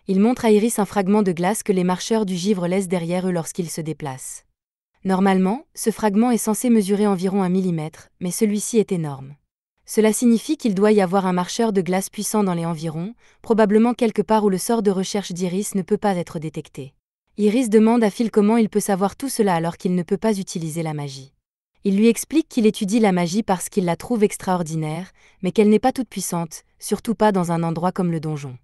Il montre à Iris un fragment de glace que les marcheurs du givre laissent derrière eux lorsqu'ils se déplacent. Normalement, ce fragment est censé mesurer environ 1 millimètre, mais celui-ci est énorme. Cela signifie qu'il doit y avoir un marcheur de glace puissant dans les environs, probablement quelque part où le sort de recherche d'Iris ne peut pas être détecté. Iris demande à Phil comment il peut savoir tout cela alors qu'il ne peut pas utiliser la magie. Il lui explique qu'il étudie la magie parce qu'il la trouve extraordinaire, mais qu'elle n'est pas toute puissante, surtout pas dans un endroit comme le donjon.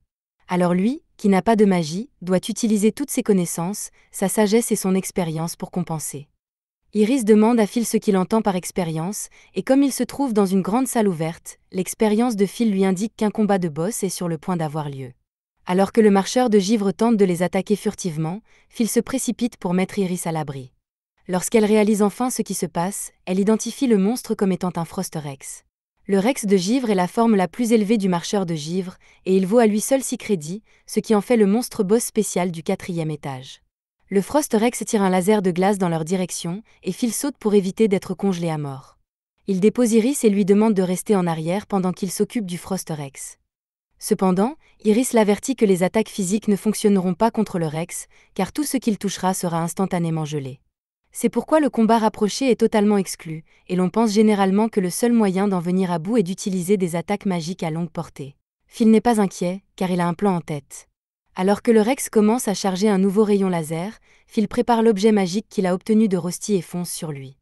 Alors lui, qui n'a pas de magie, doit utiliser toutes ses connaissances, sa sagesse et son expérience pour compenser. Iris demande à Phil ce qu'il entend par expérience, et comme il se trouve dans une grande salle ouverte, l'expérience de Phil lui indique qu'un combat de boss est sur le point d'avoir lieu. Alors que le marcheur de givre tente de les attaquer furtivement, Phil se précipite pour mettre Iris à l'abri. Lorsqu'elle réalise enfin ce qui se passe, elle identifie le monstre comme étant un Frost Rex. Le Rex de givre est la forme la plus élevée du marcheur de givre, et il vaut à lui seul 6 crédits, ce qui en fait le monstre boss spécial du 4e étage. Le Frost Rex tire un laser de glace dans leur direction, et Phil saute pour éviter d'être congelé à mort. Il dépose Iris et lui demande de rester en arrière pendant qu'il s'occupe du Frost Rex. Cependant, Iris l'avertit que les attaques physiques ne fonctionneront pas contre le Rex, car tout ce qu'il touchera sera instantanément gelé. C'est pourquoi le combat rapproché est totalement exclu, et l'on pense généralement que le seul moyen d'en venir à bout est d'utiliser des attaques magiques à longue portée. Phil n'est pas inquiet, car il a un plan en tête. Alors que le Rex commence à charger un nouveau rayon laser, Phil prépare l'objet magique qu'il a obtenu de Rusty et fonce sur lui.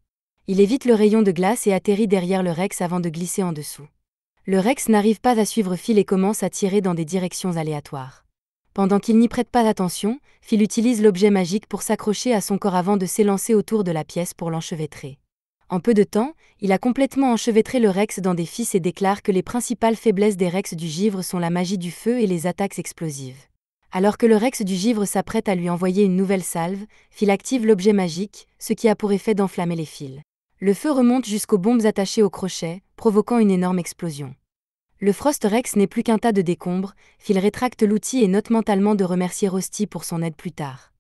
Il évite le rayon de glace et atterrit derrière le Rex avant de glisser en dessous. Le Rex n'arrive pas à suivre Phil et commence à tirer dans des directions aléatoires. Pendant qu'il n'y prête pas attention, Phil utilise l'objet magique pour s'accrocher à son corps avant de s'élancer autour de la pièce pour l'enchevêtrer. En peu de temps, il a complètement enchevêtré le Rex dans des fils et déclare que les principales faiblesses des Rex du givre sont la magie du feu et les attaques explosives. Alors que le Rex du givre s'apprête à lui envoyer une nouvelle salve, Phil active l'objet magique, ce qui a pour effet d'enflammer les fils. Le feu remonte jusqu'aux bombes attachées au crochet, provoquant une énorme explosion. Le Frost Rex n'est plus qu'un tas de décombres, Phil rétracte l'outil et note mentalement de remercier Rusty pour son aide plus tard.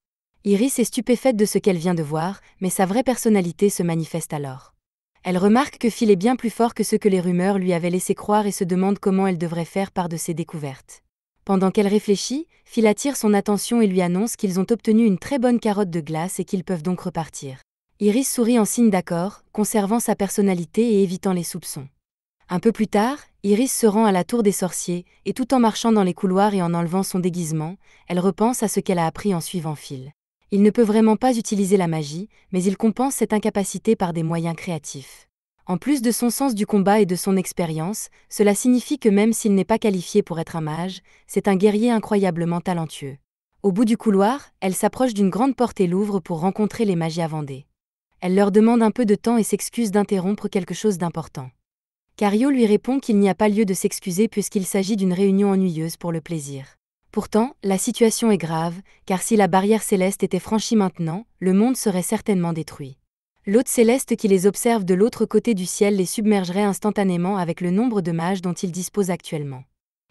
Iris est stupéfaite de ce qu'elle vient de voir, mais sa vraie personnalité se manifeste alors. Elle remarque que Phil est bien plus fort que ce que les rumeurs lui avaient laissé croire et se demande comment elle devrait faire part de ses découvertes. Pendant qu'elle réfléchit, Phil attire son attention et lui annonce qu'ils ont obtenu une très bonne carotte de glace et qu'ils peuvent donc repartir. Iris sourit en signe d'accord, conservant sa personnalité et évitant les soupçons. Un peu plus tard, Iris se rend à la tour des sorciers, et tout en marchant dans les couloirs et en enlevant son déguisement, elle repense à ce qu'elle a appris en suivant Phil. Il ne peut vraiment pas utiliser la magie, mais il compense cette incapacité par des moyens créatifs. En plus de son sens du combat et de son expérience, cela signifie que même s'il n'est pas qualifié pour être un mage, c'est un guerrier incroyablement talentueux. Au bout du couloir, elle s'approche d'une grande porte et l'ouvre pour rencontrer les magies Vendée. Elle leur demande un peu de temps et s'excuse d'interrompre quelque chose d'important. Cario lui répond qu'il n'y a pas lieu de s'excuser puisqu'il s'agit d'une réunion ennuyeuse pour le plaisir. Pourtant, la situation est grave, car si la barrière céleste était franchie maintenant, le monde serait certainement détruit. L'hôte céleste qui les observe de l'autre côté du ciel les submergerait instantanément avec le nombre de mages dont il dispose actuellement.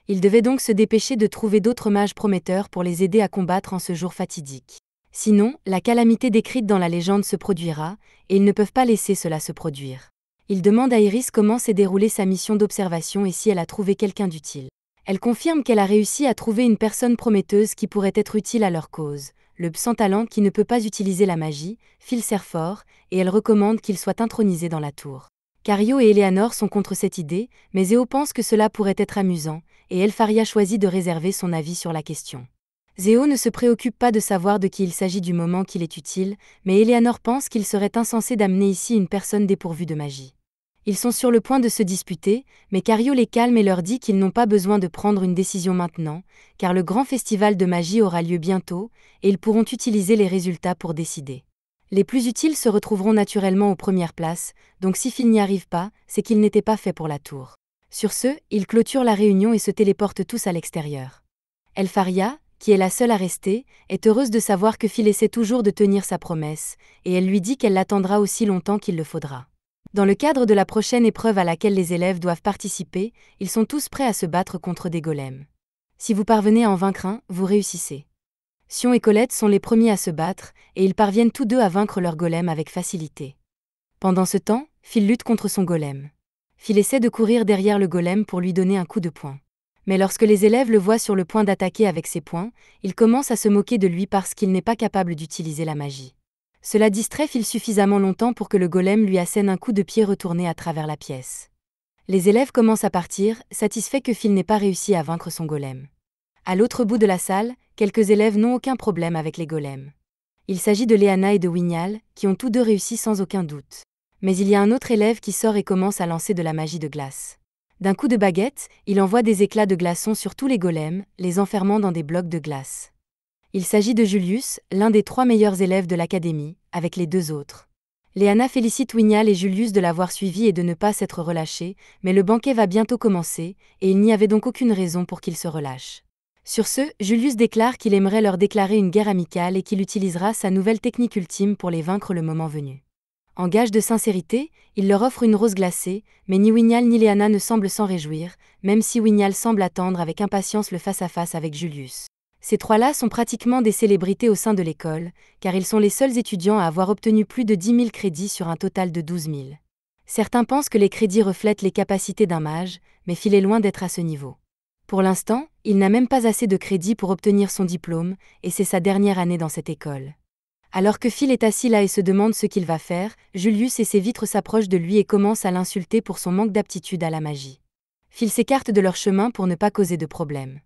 Il devait donc se dépêcher de trouver d'autres mages prometteurs pour les aider à combattre en ce jour fatidique. Sinon, la calamité décrite dans la légende se produira, et ils ne peuvent pas laisser cela se produire. Il demande à Iris comment s'est déroulée sa mission d'observation et si elle a trouvé quelqu'un d'utile. Elle confirme qu'elle a réussi à trouver une personne prometteuse qui pourrait être utile à leur cause, le sans talent qui ne peut pas utiliser la magie, Phil Serfort, et elle recommande qu'il soit intronisé dans la tour. Cario et Eleanor sont contre cette idée, mais Zéo pense que cela pourrait être amusant, et Elfaria choisit de réserver son avis sur la question. Zéo ne se préoccupe pas de savoir de qui il s'agit du moment qu'il est utile, mais Eleanor pense qu'il serait insensé d'amener ici une personne dépourvue de magie. Ils sont sur le point de se disputer, mais Cario les calme et leur dit qu'ils n'ont pas besoin de prendre une décision maintenant, car le grand festival de magie aura lieu bientôt, et ils pourront utiliser les résultats pour décider. Les plus utiles se retrouveront naturellement aux premières places, donc si Phil n'y arrive pas, c'est qu'il n'était pas fait pour la tour. Sur ce, ils clôturent la réunion et se téléportent tous à l'extérieur. Elfaria, qui est la seule à rester, est heureuse de savoir que Phil essaie toujours de tenir sa promesse, et elle lui dit qu'elle l'attendra aussi longtemps qu'il le faudra. Dans le cadre de la prochaine épreuve à laquelle les élèves doivent participer, ils sont tous prêts à se battre contre des golems. Si vous parvenez à en vaincre un, vous réussissez. Sion et Colette sont les premiers à se battre, et ils parviennent tous deux à vaincre leur golem avec facilité. Pendant ce temps, Phil lutte contre son golem. Phil essaie de courir derrière le golem pour lui donner un coup de poing. Mais lorsque les élèves le voient sur le point d'attaquer avec ses poings, ils commencent à se moquer de lui parce qu'il n'est pas capable d'utiliser la magie. Cela distrait Phil suffisamment longtemps pour que le golem lui assène un coup de pied retourné à travers la pièce. Les élèves commencent à partir, satisfaits que Phil n'ait pas réussi à vaincre son golem. À l'autre bout de la salle, quelques élèves n'ont aucun problème avec les golems. Il s'agit de Léana et de Wignal, qui ont tous deux réussi sans aucun doute. Mais il y a un autre élève qui sort et commence à lancer de la magie de glace. D'un coup de baguette, il envoie des éclats de glaçons sur tous les golems, les enfermant dans des blocs de glace. Il s'agit de Julius, l'un des 3 meilleurs élèves de l'académie, avec les 2 autres. Léana félicite Wignal et Julius de l'avoir suivi et de ne pas s'être relâchés, mais le banquet va bientôt commencer, et il n'y avait donc aucune raison pour qu'ils se relâchent. Sur ce, Julius déclare qu'il aimerait leur déclarer une guerre amicale et qu'il utilisera sa nouvelle technique ultime pour les vaincre le moment venu. En gage de sincérité, il leur offre une rose glacée, mais ni Wignal ni Léana ne semblent s'en réjouir, même si Wignal semble attendre avec impatience le face-à-face avec Julius. Ces 3-là sont pratiquement des célébrités au sein de l'école, car ils sont les seuls étudiants à avoir obtenu plus de 10 000 crédits sur un total de 12 000. Certains pensent que les crédits reflètent les capacités d'un mage, mais Phil est loin d'être à ce niveau. Pour l'instant, il n'a même pas assez de crédits pour obtenir son diplôme, et c'est sa dernière année dans cette école. Alors que Phil est assis là et se demande ce qu'il va faire, Julius et ses vitres s'approchent de lui et commencent à l'insulter pour son manque d'aptitude à la magie. Phil s'écarte de leur chemin pour ne pas causer de problème.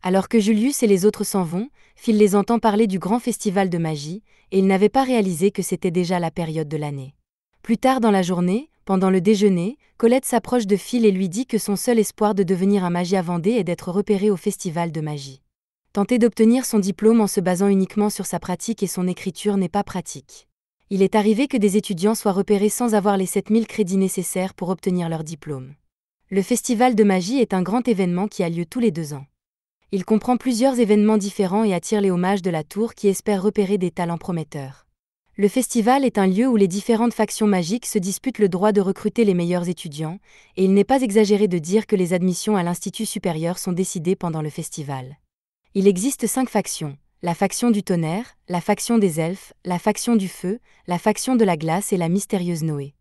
Alors que Julius et les autres s'en vont, Phil les entend parler du grand festival de magie, et il n'avait pas réalisé que c'était déjà la période de l'année. Plus tard dans la journée, pendant le déjeuner, Colette s'approche de Phil et lui dit que son seul espoir de devenir un magie Vendée est d'être repéré au festival de magie. Tenter d'obtenir son diplôme en se basant uniquement sur sa pratique et son écriture n'est pas pratique. Il est arrivé que des étudiants soient repérés sans avoir les 7000 crédits nécessaires pour obtenir leur diplôme. Le festival de magie est un grand événement qui a lieu tous les 2 ans. Il comprend plusieurs événements différents et attire les hommages de la tour qui espèrent repérer des talents prometteurs. Le festival est un lieu où les différentes factions magiques se disputent le droit de recruter les meilleurs étudiants, et il n'est pas exagéré de dire que les admissions à l'Institut supérieur sont décidées pendant le festival. Il existe 5 factions: la faction du tonnerre, la faction des elfes, la faction du feu, la faction de la glace et la mystérieuse Noé.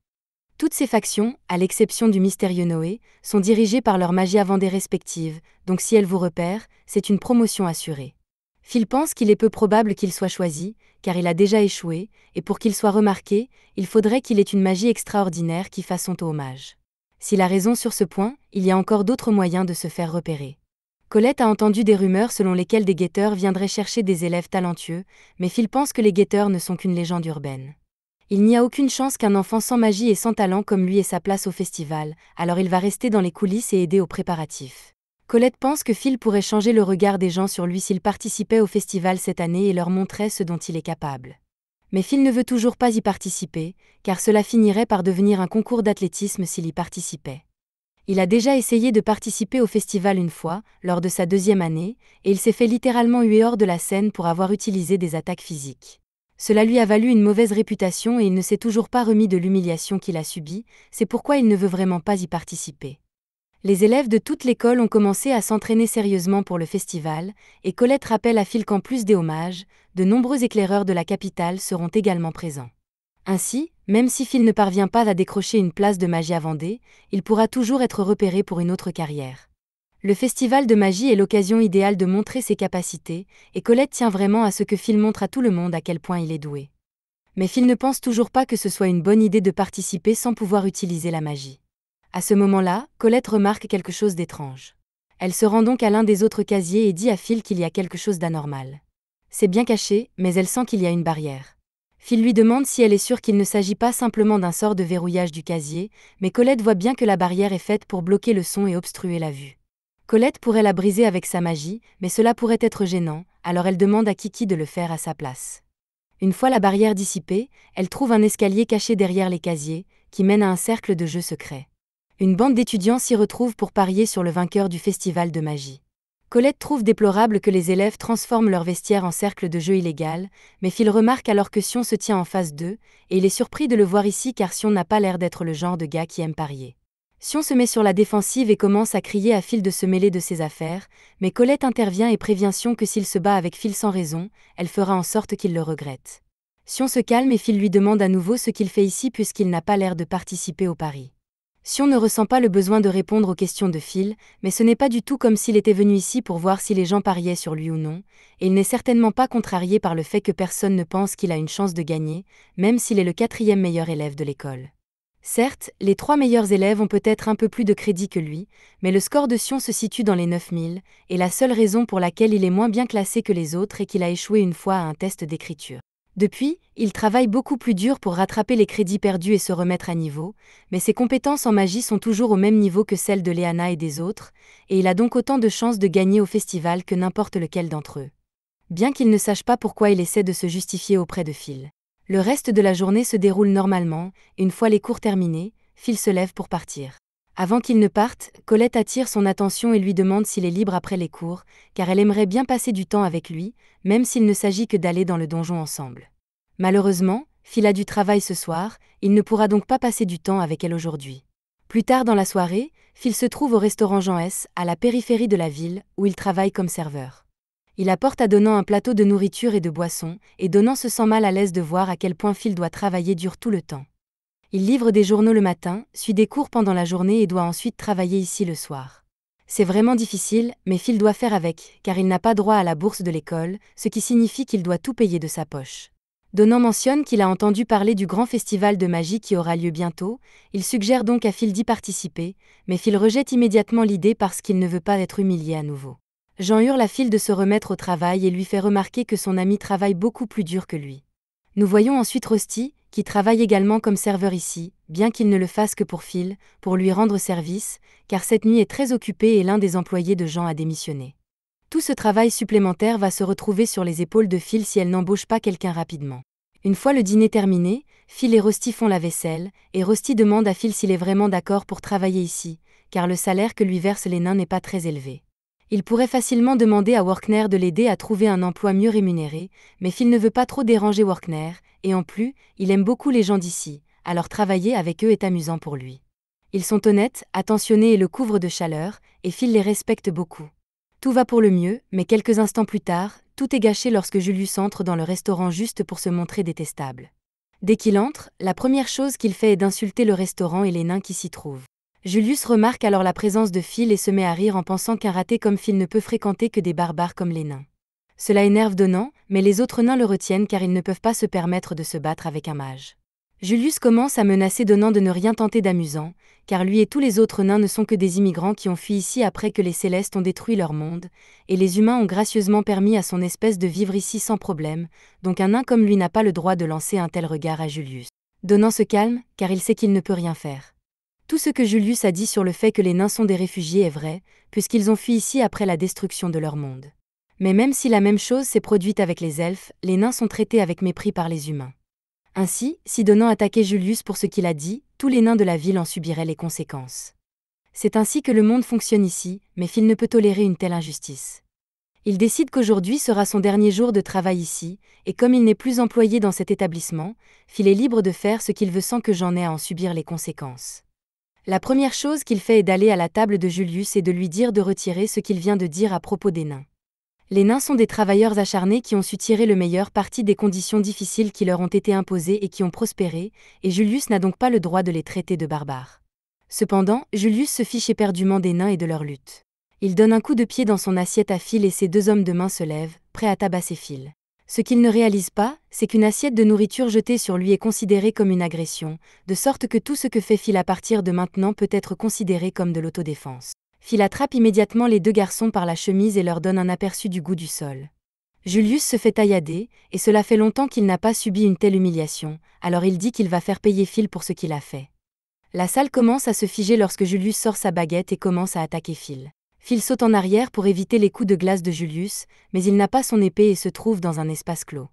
Toutes ces factions, à l'exception du mystérieux Noé, sont dirigées par leur magie Avendée respective, donc si elles vous repèrent, c'est une promotion assurée. Phil pense qu'il est peu probable qu'il soit choisi, car il a déjà échoué, et pour qu'il soit remarqué, il faudrait qu'il ait une magie extraordinaire qui fasse son hommage. S'il a raison sur ce point, il y a encore d'autres moyens de se faire repérer. Colette a entendu des rumeurs selon lesquelles des guetteurs viendraient chercher des élèves talentueux, mais Phil pense que les guetteurs ne sont qu'une légende urbaine. Il n'y a aucune chance qu'un enfant sans magie et sans talent comme lui ait sa place au festival, alors il va rester dans les coulisses et aider aux préparatifs. Colette pense que Phil pourrait changer le regard des gens sur lui s'il participait au festival cette année et leur montrait ce dont il est capable. Mais Phil ne veut toujours pas y participer, car cela finirait par devenir un concours d'athlétisme s'il y participait. Il a déjà essayé de participer au festival une fois, lors de sa 2e année, et il s'est fait littéralement huer hors de la scène pour avoir utilisé des attaques physiques. Cela lui a valu une mauvaise réputation et il ne s'est toujours pas remis de l'humiliation qu'il a subie, c'est pourquoi il ne veut vraiment pas y participer. Les élèves de toute l'école ont commencé à s'entraîner sérieusement pour le festival, et Colette rappelle à Phil qu'en plus des hommages, de nombreux éclaireurs de la capitale seront également présents. Ainsi, même si Phil ne parvient pas à décrocher une place de magie à Vendée, il pourra toujours être repéré pour une autre carrière. Le festival de magie est l'occasion idéale de montrer ses capacités, et Colette tient vraiment à ce que Phil montre à tout le monde à quel point il est doué. Mais Phil ne pense toujours pas que ce soit une bonne idée de participer sans pouvoir utiliser la magie. À ce moment-là, Colette remarque quelque chose d'étrange. Elle se rend donc à l'un des autres casiers et dit à Phil qu'il y a quelque chose d'anormal. C'est bien caché, mais elle sent qu'il y a une barrière. Phil lui demande si elle est sûre qu'il ne s'agit pas simplement d'un sort de verrouillage du casier, mais Colette voit bien que la barrière est faite pour bloquer le son et obstruer la vue. Colette pourrait la briser avec sa magie, mais cela pourrait être gênant, alors elle demande à Kiki de le faire à sa place. Une fois la barrière dissipée, elle trouve un escalier caché derrière les casiers, qui mène à un cercle de jeux secret. Une bande d'étudiants s'y retrouve pour parier sur le vainqueur du festival de magie. Colette trouve déplorable que les élèves transforment leur vestiaire en cercle de jeu illégal, mais Phil remarque alors que Sion se tient en face d'eux, et il est surpris de le voir ici car Sion n'a pas l'air d'être le genre de gars qui aime parier. Sion se met sur la défensive et commence à crier à Phil de se mêler de ses affaires, mais Colette intervient et prévient Sion que s'il se bat avec Phil sans raison, elle fera en sorte qu'il le regrette. Sion se calme et Phil lui demande à nouveau ce qu'il fait ici puisqu'il n'a pas l'air de participer au pari. Sion ne ressent pas le besoin de répondre aux questions de Phil, mais ce n'est pas du tout comme s'il était venu ici pour voir si les gens pariaient sur lui ou non, et il n'est certainement pas contrarié par le fait que personne ne pense qu'il a une chance de gagner, même s'il est le 4e meilleur élève de l'école. Certes, les 3 meilleurs élèves ont peut-être un peu plus de crédit que lui, mais le score de Sion se situe dans les 9000, et la seule raison pour laquelle il est moins bien classé que les autres est qu'il a échoué une fois à un test d'écriture. Depuis, il travaille beaucoup plus dur pour rattraper les crédits perdus et se remettre à niveau, mais ses compétences en magie sont toujours au même niveau que celles de Léana et des autres, et il a donc autant de chances de gagner au festival que n'importe lequel d'entre eux. Bien qu'il ne sache pas pourquoi il essaie de se justifier auprès de Phil. Le reste de la journée se déroule normalement, et une fois les cours terminés, Phil se lève pour partir. Avant qu'il ne parte, Colette attire son attention et lui demande s'il est libre après les cours, car elle aimerait bien passer du temps avec lui, même s'il ne s'agit que d'aller dans le donjon ensemble. Malheureusement, Phil a du travail ce soir, il ne pourra donc pas passer du temps avec elle aujourd'hui. Plus tard dans la soirée, Phil se trouve au restaurant Jean S, à la périphérie de la ville, où il travaille comme serveur. Il apporte à Donnant un plateau de nourriture et de boissons, et Donnant se sent mal à l'aise de voir à quel point Phil doit travailler dur tout le temps. Il livre des journaux le matin, suit des cours pendant la journée et doit ensuite travailler ici le soir. C'est vraiment difficile, mais Phil doit faire avec, car il n'a pas droit à la bourse de l'école, ce qui signifie qu'il doit tout payer de sa poche. Donnant mentionne qu'il a entendu parler du grand festival de magie qui aura lieu bientôt, il suggère donc à Phil d'y participer, mais Phil rejette immédiatement l'idée parce qu'il ne veut pas être humilié à nouveau. Jean hurle à Phil de se remettre au travail et lui fait remarquer que son ami travaille beaucoup plus dur que lui. Nous voyons ensuite Rusty, qui travaille également comme serveur ici, bien qu'il ne le fasse que pour Phil, pour lui rendre service, car cette nuit est très occupée et l'un des employés de Jean a démissionné. Tout ce travail supplémentaire va se retrouver sur les épaules de Phil si elle n'embauche pas quelqu'un rapidement. Une fois le dîner terminé, Phil et Rusty font la vaisselle, et Rusty demande à Phil s'il est vraiment d'accord pour travailler ici, car le salaire que lui versent les nains n'est pas très élevé. Il pourrait facilement demander à Workner de l'aider à trouver un emploi mieux rémunéré, mais Phil ne veut pas trop déranger Workner, et en plus, il aime beaucoup les gens d'ici, alors travailler avec eux est amusant pour lui. Ils sont honnêtes, attentionnés et le couvrent de chaleur, et Phil les respecte beaucoup. Tout va pour le mieux, mais quelques instants plus tard, tout est gâché lorsque Julius entre dans le restaurant juste pour se montrer détestable. Dès qu'il entre, la première chose qu'il fait est d'insulter le restaurant et les nains qui s'y trouvent. Julius remarque alors la présence de Phil et se met à rire en pensant qu'un raté comme Phil ne peut fréquenter que des barbares comme les nains. Cela énerve Donnan, mais les autres nains le retiennent car ils ne peuvent pas se permettre de se battre avec un mage. Julius commence à menacer Donnan de ne rien tenter d'amusant, car lui et tous les autres nains ne sont que des immigrants qui ont fui ici après que les Célestes ont détruit leur monde, et les humains ont gracieusement permis à son espèce de vivre ici sans problème, donc un nain comme lui n'a pas le droit de lancer un tel regard à Julius. Donnan se calme, car il sait qu'il ne peut rien faire. Tout ce que Julius a dit sur le fait que les nains sont des réfugiés est vrai, puisqu'ils ont fui ici après la destruction de leur monde. Mais même si la même chose s'est produite avec les elfes, les nains sont traités avec mépris par les humains. Ainsi, si Donnan attaquait Julius pour ce qu'il a dit, tous les nains de la ville en subiraient les conséquences. C'est ainsi que le monde fonctionne ici, mais Phil ne peut tolérer une telle injustice. Il décide qu'aujourd'hui sera son dernier jour de travail ici, et comme il n'est plus employé dans cet établissement, Phil est libre de faire ce qu'il veut sans que j'en ai à en subir les conséquences. La première chose qu'il fait est d'aller à la table de Julius et de lui dire de retirer ce qu'il vient de dire à propos des nains. Les nains sont des travailleurs acharnés qui ont su tirer le meilleur parti des conditions difficiles qui leur ont été imposées et qui ont prospéré, et Julius n'a donc pas le droit de les traiter de barbares. Cependant, Julius se fiche éperdument des nains et de leur lutte. Il donne un coup de pied dans son assiette à Phil et ses deux hommes de main se lèvent, prêts à tabasser Phil. Ce qu'il ne réalise pas, c'est qu'une assiette de nourriture jetée sur lui est considérée comme une agression, de sorte que tout ce que fait Phil à partir de maintenant peut être considéré comme de l'autodéfense. Phil attrape immédiatement les deux garçons par la chemise et leur donne un aperçu du goût du sol. Julius se fait taillader, et cela fait longtemps qu'il n'a pas subi une telle humiliation, alors il dit qu'il va faire payer Phil pour ce qu'il a fait. La salle commence à se figer lorsque Julius sort sa baguette et commence à attaquer Phil. Phil saute en arrière pour éviter les coups de glace de Julius, mais il n'a pas son épée et se trouve dans un espace clos.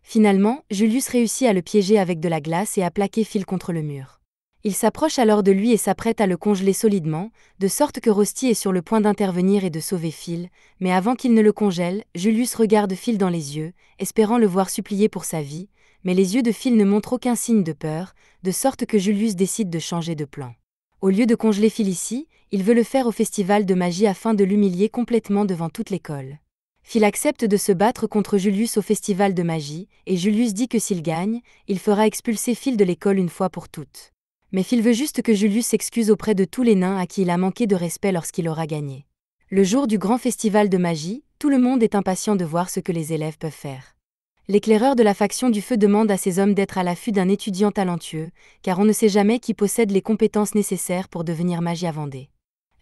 Finalement, Julius réussit à le piéger avec de la glace et à plaquer Phil contre le mur. Il s'approche alors de lui et s'apprête à le congeler solidement, de sorte que Rusty est sur le point d'intervenir et de sauver Phil, mais avant qu'il ne le congèle, Julius regarde Phil dans les yeux, espérant le voir supplier pour sa vie, mais les yeux de Phil ne montrent aucun signe de peur, de sorte que Julius décide de changer de plan. Au lieu de congeler Phil ici, il veut le faire au festival de magie afin de l'humilier complètement devant toute l'école. Phil accepte de se battre contre Julius au festival de magie, et Julius dit que s'il gagne, il fera expulser Phil de l'école une fois pour toutes. Mais Phil veut juste que Julius s'excuse auprès de tous les nains à qui il a manqué de respect lorsqu'il aura gagné. Le jour du grand festival de magie, tout le monde est impatient de voir ce que les élèves peuvent faire. L'éclaireur de la faction du feu demande à ses hommes d'être à l'affût d'un étudiant talentueux, car on ne sait jamais qui possède les compétences nécessaires pour devenir magia Vendée.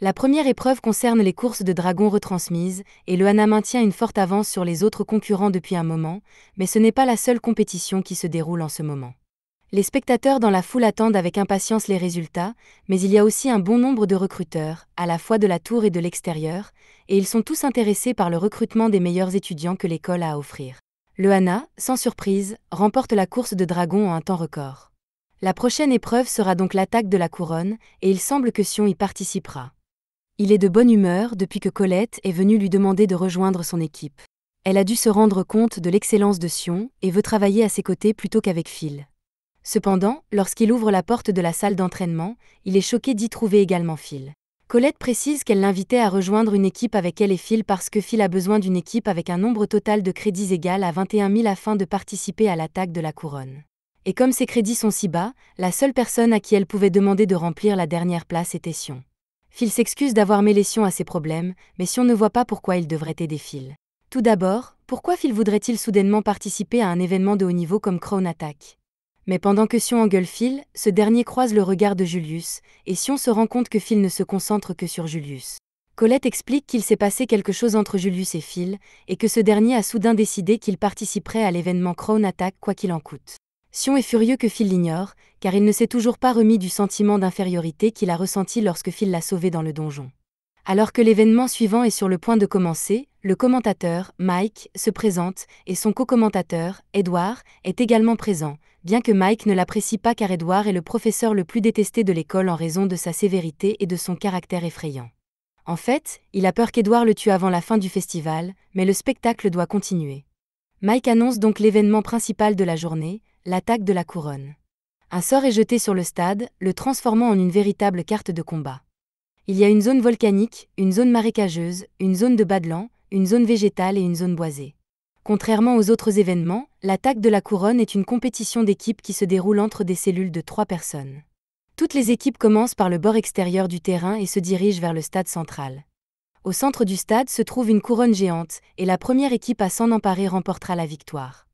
La première épreuve concerne les courses de dragons retransmises, et le Hana maintient une forte avance sur les autres concurrents depuis un moment, mais ce n'est pas la seule compétition qui se déroule en ce moment. Les spectateurs dans la foule attendent avec impatience les résultats, mais il y a aussi un bon nombre de recruteurs, à la fois de la tour et de l'extérieur, et ils sont tous intéressés par le recrutement des meilleurs étudiants que l'école a à offrir. Le Hana, sans surprise, remporte la course de dragons en un temps record. La prochaine épreuve sera donc l'attaque de la couronne, et il semble que Sion y participera. Il est de bonne humeur depuis que Colette est venue lui demander de rejoindre son équipe. Elle a dû se rendre compte de l'excellence de Sion et veut travailler à ses côtés plutôt qu'avec Phil. Cependant, lorsqu'il ouvre la porte de la salle d'entraînement, il est choqué d'y trouver également Phil. Colette précise qu'elle l'invitait à rejoindre une équipe avec elle et Phil parce que Phil a besoin d'une équipe avec un nombre total de crédits égal à 21 000 afin de participer à l'attaque de la couronne. Et comme ses crédits sont si bas, la seule personne à qui elle pouvait demander de remplir la dernière place était Sion. Phil s'excuse d'avoir mêlé Sion à ses problèmes, mais Sion ne voit pas pourquoi il devrait aider Phil. Tout d'abord, pourquoi Phil voudrait-il soudainement participer à un événement de haut niveau comme Crown Attack ? Mais pendant que Sion engueule Phil, ce dernier croise le regard de Julius, et Sion se rend compte que Phil ne se concentre que sur Julius. Colette explique qu'il s'est passé quelque chose entre Julius et Phil, et que ce dernier a soudain décidé qu'il participerait à l'événement Crown Attack quoi qu'il en coûte. Sion est furieux que Phil l'ignore, car il ne s'est toujours pas remis du sentiment d'infériorité qu'il a ressenti lorsque Phil l'a sauvé dans le donjon. Alors que l'événement suivant est sur le point de commencer, le commentateur, Mike, se présente, et son co-commentateur, Edward, est également présent, bien que Mike ne l'apprécie pas car Edward est le professeur le plus détesté de l'école en raison de sa sévérité et de son caractère effrayant. En fait, il a peur qu'Edward le tue avant la fin du festival, mais le spectacle doit continuer. Mike annonce donc l'événement principal de la journée, l'attaque de la couronne. Un sort est jeté sur le stade, le transformant en une véritable carte de combat. Il y a une zone volcanique, une zone marécageuse, une zone de badlands, une zone végétale et une zone boisée. Contrairement aux autres événements, l'attaque de la couronne est une compétition d'équipes qui se déroule entre des cellules de 3 personnes. Toutes les équipes commencent par le bord extérieur du terrain et se dirigent vers le stade central. Au centre du stade se trouve une couronne géante, et la première équipe à s'en emparer remportera la victoire.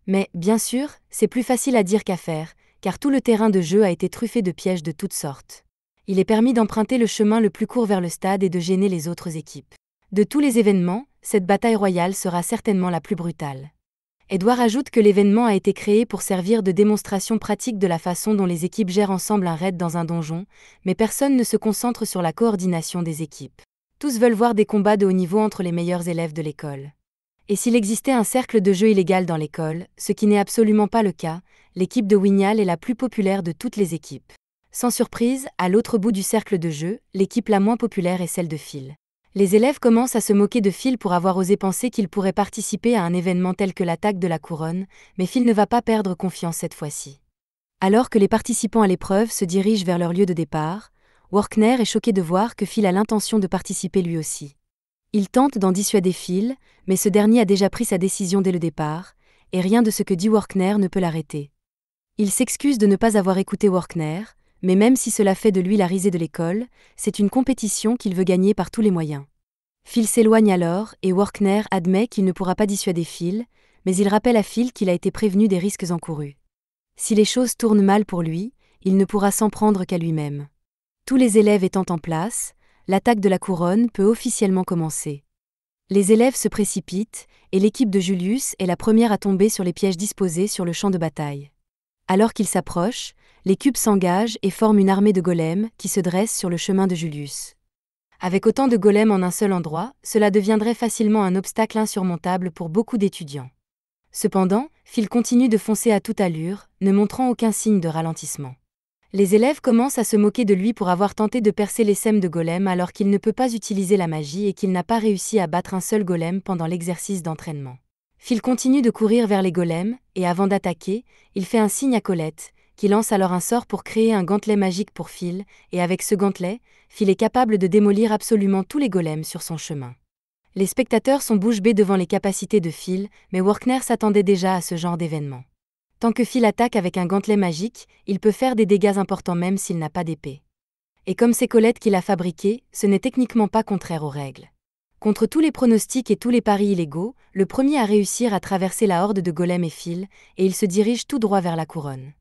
Mais, bien sûr, c'est plus facile à dire qu'à faire, car tout le terrain de jeu a été truffé de pièges de toutes sortes. Il est permis d'emprunter le chemin le plus court vers le stade et de gêner les autres équipes. De tous les événements, cette bataille royale sera certainement la plus brutale. Edward ajoute que l'événement a été créé pour servir de démonstration pratique de la façon dont les équipes gèrent ensemble un raid dans un donjon, mais personne ne se concentre sur la coordination des équipes. Tous veulent voir des combats de haut niveau entre les meilleurs élèves de l'école. Et s'il existait un cercle de jeu illégal dans l'école, ce qui n'est absolument pas le cas, l'équipe de Wignall est la plus populaire de toutes les équipes. Sans surprise, à l'autre bout du cercle de jeu, l'équipe la moins populaire est celle de Phil. Les élèves commencent à se moquer de Phil pour avoir osé penser qu'il pourrait participer à un événement tel que l'attaque de la couronne, mais Phil ne va pas perdre confiance cette fois-ci. Alors que les participants à l'épreuve se dirigent vers leur lieu de départ, Workner est choqué de voir que Phil a l'intention de participer lui aussi. Il tente d'en dissuader Phil, mais ce dernier a déjà pris sa décision dès le départ, et rien de ce que dit Workner ne peut l'arrêter. Il s'excuse de ne pas avoir écouté Workner, mais même si cela fait de lui la risée de l'école, c'est une compétition qu'il veut gagner par tous les moyens. Phil s'éloigne alors, et Workner admet qu'il ne pourra pas dissuader Phil, mais il rappelle à Phil qu'il a été prévenu des risques encourus. Si les choses tournent mal pour lui, il ne pourra s'en prendre qu'à lui-même. Tous les élèves étant en place, l'attaque de la couronne peut officiellement commencer. Les élèves se précipitent, et l'équipe de Julius est la première à tomber sur les pièges disposés sur le champ de bataille. Alors qu'ils s'approchent, les cubes s'engagent et forment une armée de golems qui se dresse sur le chemin de Julius. Avec autant de golems en un seul endroit, cela deviendrait facilement un obstacle insurmontable pour beaucoup d'étudiants. Cependant, Phil continue de foncer à toute allure, ne montrant aucun signe de ralentissement. Les élèves commencent à se moquer de lui pour avoir tenté de percer les sèmes de golem alors qu'il ne peut pas utiliser la magie et qu'il n'a pas réussi à battre un seul golem pendant l'exercice d'entraînement. Phil continue de courir vers les golems, et avant d'attaquer, il fait un signe à Colette, qui lance alors un sort pour créer un gantelet magique pour Phil, et avec ce gantelet, Phil est capable de démolir absolument tous les golems sur son chemin. Les spectateurs sont bouche bée devant les capacités de Phil, mais Workner s'attendait déjà à ce genre d'événement. Tant que Phil attaque avec un gantelet magique, il peut faire des dégâts importants même s'il n'a pas d'épée. Et comme c'est Colette qui l'a fabriqué, ce n'est techniquement pas contraire aux règles. Contre tous les pronostics et tous les paris illégaux, le premier à réussir à traverser la horde de golems est Phil, et il se dirige tout droit vers la couronne.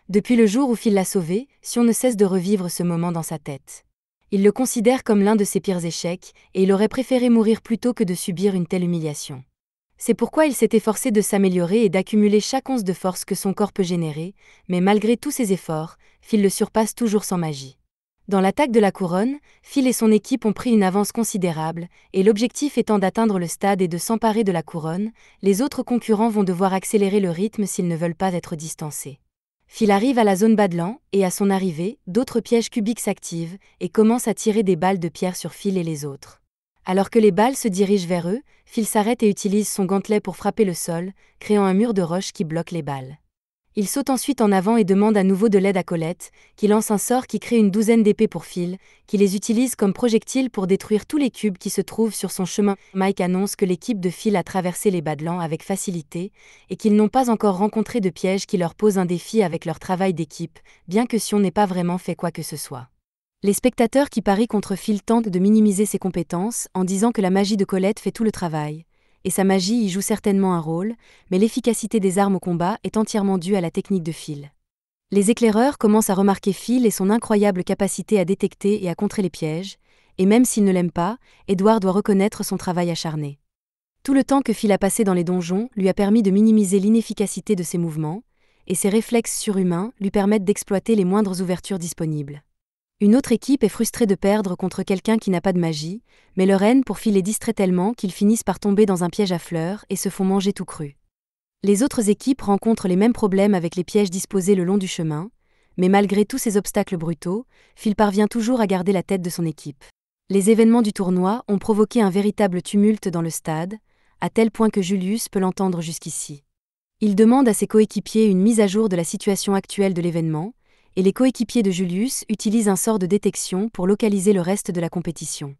Depuis le jour où Phil l'a sauvé, Sion ne cesse de revivre ce moment dans sa tête. Il le considère comme l'un de ses pires échecs, et il aurait préféré mourir plutôt que de subir une telle humiliation. C'est pourquoi il s'est efforcé de s'améliorer et d'accumuler chaque once de force que son corps peut générer, mais malgré tous ses efforts, Phil le surpasse toujours sans magie. Dans l'attaque de la couronne, Phil et son équipe ont pris une avance considérable, et l'objectif étant d'atteindre le stade et de s'emparer de la couronne, les autres concurrents vont devoir accélérer le rythme s'ils ne veulent pas être distancés. Phil arrive à la zone Badlands, et à son arrivée, d'autres pièges cubiques s'activent, et commence à tirer des balles de pierre sur Phil et les autres. Alors que les balles se dirigent vers eux, Phil s'arrête et utilise son gantelet pour frapper le sol, créant un mur de roche qui bloque les balles. Il saute ensuite en avant et demande à nouveau de l'aide à Colette, qui lance un sort qui crée une douzaine d'épées pour Phil, qui les utilise comme projectiles pour détruire tous les cubes qui se trouvent sur son chemin. Mike annonce que l'équipe de Phil a traversé les Badlands avec facilité, et qu'ils n'ont pas encore rencontré de piège qui leur pose un défi avec leur travail d'équipe, bien que Sion n'ait pas vraiment fait quoi que ce soit. Les spectateurs qui parient contre Phil tentent de minimiser ses compétences en disant que la magie de Colette fait tout le travail. Et sa magie y joue certainement un rôle, mais l'efficacité des armes au combat est entièrement due à la technique de Phil. Les éclaireurs commencent à remarquer Phil et son incroyable capacité à détecter et à contrer les pièges, et même s'ils ne l'aiment pas, Edward doit reconnaître son travail acharné. Tout le temps que Phil a passé dans les donjons lui a permis de minimiser l'inefficacité de ses mouvements, et ses réflexes surhumains lui permettent d'exploiter les moindres ouvertures disponibles. Une autre équipe est frustrée de perdre contre quelqu'un qui n'a pas de magie, mais leur haine pour Phil est distrait tellement qu'ils finissent par tomber dans un piège à fleurs et se font manger tout cru. Les autres équipes rencontrent les mêmes problèmes avec les pièges disposés le long du chemin, mais malgré tous ces obstacles brutaux, Phil parvient toujours à garder la tête de son équipe. Les événements du tournoi ont provoqué un véritable tumulte dans le stade, à tel point que Julius peut l'entendre jusqu'ici. Il demande à ses coéquipiers une mise à jour de la situation actuelle de l'événement, et les coéquipiers de Julius utilisent un sort de détection pour localiser le reste de la compétition.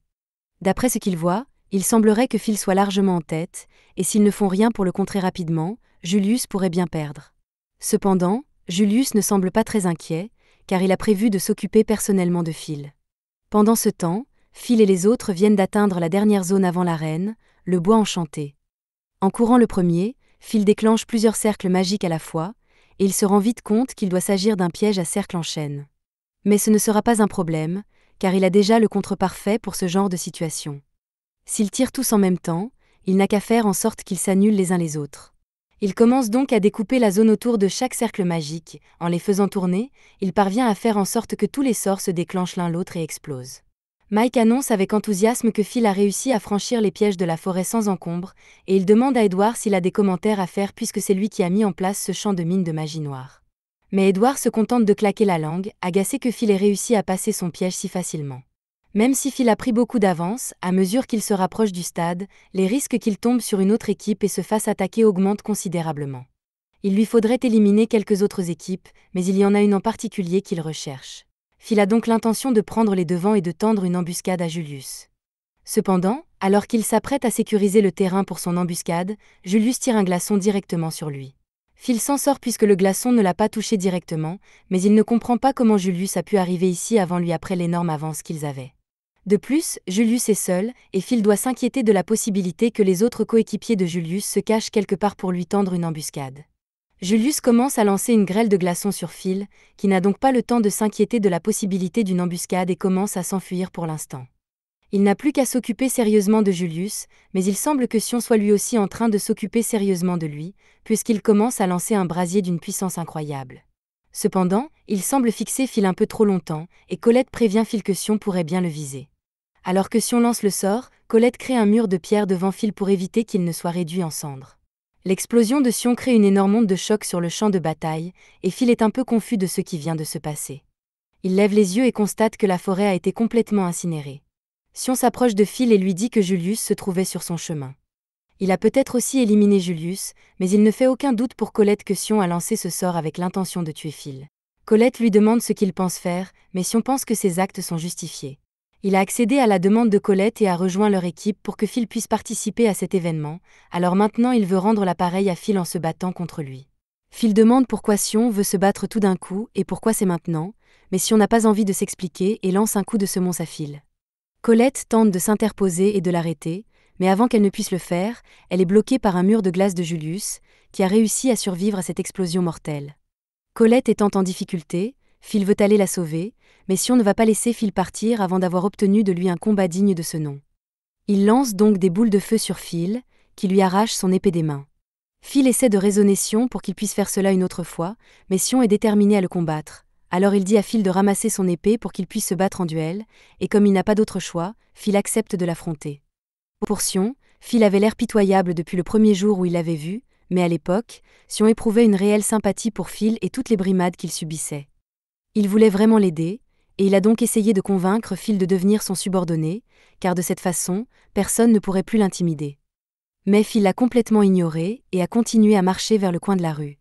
D'après ce qu'il voit, il semblerait que Phil soit largement en tête, et s'ils ne font rien pour le contrer rapidement, Julius pourrait bien perdre. Cependant, Julius ne semble pas très inquiet, car il a prévu de s'occuper personnellement de Phil. Pendant ce temps, Phil et les autres viennent d'atteindre la dernière zone avant l'arène, le bois enchanté. En courant le premier, Phil déclenche plusieurs cercles magiques à la fois, et il se rend vite compte qu'il doit s'agir d'un piège à cercle en chaîne. Mais ce ne sera pas un problème, car il a déjà le contre parfait pour ce genre de situation. S'ils tirent tous en même temps, il n'a qu'à faire en sorte qu'ils s'annulent les uns les autres. Il commence donc à découper la zone autour de chaque cercle magique. En les faisant tourner, il parvient à faire en sorte que tous les sorts se déclenchent l'un l'autre et explosent. Mike annonce avec enthousiasme que Phil a réussi à franchir les pièges de la forêt sans encombre, et il demande à Edward s'il a des commentaires à faire puisque c'est lui qui a mis en place ce champ de mine de magie noire. Mais Edward se contente de claquer la langue, agacé que Phil ait réussi à passer son piège si facilement. Même si Phil a pris beaucoup d'avance, à mesure qu'il se rapproche du stade, les risques qu'il tombe sur une autre équipe et se fasse attaquer augmentent considérablement. Il lui faudrait éliminer quelques autres équipes, mais il y en a une en particulier qu'il recherche. Phil a donc l'intention de prendre les devants et de tendre une embuscade à Julius. Cependant, alors qu'il s'apprête à sécuriser le terrain pour son embuscade, Julius tire un glaçon directement sur lui. Phil s'en sort puisque le glaçon ne l'a pas touché directement, mais il ne comprend pas comment Julius a pu arriver ici avant lui après l'énorme avance qu'ils avaient. De plus, Julius est seul, et Phil doit s'inquiéter de la possibilité que les autres coéquipiers de Julius se cachent quelque part pour lui tendre une embuscade. Julius commence à lancer une grêle de glaçons sur Phil, qui n'a donc pas le temps de s'inquiéter de la possibilité d'une embuscade et commence à s'enfuir pour l'instant. Il n'a plus qu'à s'occuper sérieusement de Julius, mais il semble que Sion soit lui aussi en train de s'occuper sérieusement de lui, puisqu'il commence à lancer un brasier d'une puissance incroyable. Cependant, il semble fixer Phil un peu trop longtemps, et Colette prévient Phil que Sion pourrait bien le viser. Alors que Sion lance le sort, Colette crée un mur de pierre devant Phil pour éviter qu'il ne soit réduit en cendres. L'explosion de Sion crée une énorme onde de choc sur le champ de bataille, et Phil est un peu confus de ce qui vient de se passer. Il lève les yeux et constate que la forêt a été complètement incinérée. Sion s'approche de Phil et lui dit que Julius se trouvait sur son chemin. Il a peut-être aussi éliminé Julius, mais il ne fait aucun doute pour Colette que Sion a lancé ce sort avec l'intention de tuer Phil. Colette lui demande ce qu'il pense faire, mais Sion pense que ses actes sont justifiés. Il a accédé à la demande de Colette et a rejoint leur équipe pour que Phil puisse participer à cet événement, alors maintenant il veut rendre l'appareil à Phil en se battant contre lui. Phil demande pourquoi Sion veut se battre tout d'un coup et pourquoi c'est maintenant, mais Sion n'a pas envie de s'expliquer et lance un coup de semonce à Phil. Colette tente de s'interposer et de l'arrêter, mais avant qu'elle ne puisse le faire, elle est bloquée par un mur de glace de Julius, qui a réussi à survivre à cette explosion mortelle. Colette étant en difficulté, Phil veut aller la sauver, mais Sion ne va pas laisser Phil partir avant d'avoir obtenu de lui un combat digne de ce nom. Il lance donc des boules de feu sur Phil, qui lui arrache son épée des mains. Phil essaie de raisonner Sion pour qu'il puisse faire cela une autre fois, mais Sion est déterminé à le combattre. Alors il dit à Phil de ramasser son épée pour qu'il puisse se battre en duel, et comme il n'a pas d'autre choix, Phil accepte de l'affronter. Pour Sion, Phil avait l'air pitoyable depuis le premier jour où il l'avait vu, mais à l'époque, Sion éprouvait une réelle sympathie pour Phil et toutes les brimades qu'il subissait. Il voulait vraiment l'aider, et il a donc essayé de convaincre Phil de devenir son subordonné, car de cette façon, personne ne pourrait plus l'intimider. Mais Phil l'a complètement ignoré et a continué à marcher vers le coin de la rue.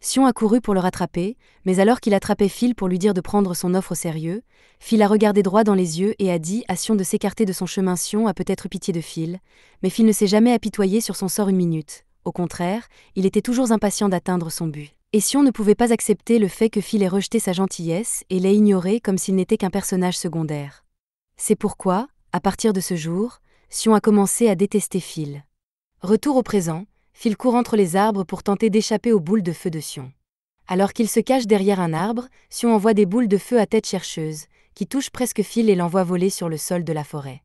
Sion a couru pour le rattraper, mais alors qu'il attrapait Phil pour lui dire de prendre son offre au sérieux, Phil a regardé droit dans les yeux et a dit à Sion de s'écarter de son chemin. Sion a peut-être eu pitié de Phil, mais Phil ne s'est jamais apitoyé sur son sort une minute. Au contraire, il était toujours impatient d'atteindre son but. Et Sion ne pouvait pas accepter le fait que Phil ait rejeté sa gentillesse et l'ait ignoré comme s'il n'était qu'un personnage secondaire. C'est pourquoi, à partir de ce jour, Sion a commencé à détester Phil. Retour au présent, Phil court entre les arbres pour tenter d'échapper aux boules de feu de Sion. Alors qu'il se cache derrière un arbre, Sion envoie des boules de feu à tête chercheuse, qui touchent presque Phil et l'envoie voler sur le sol de la forêt.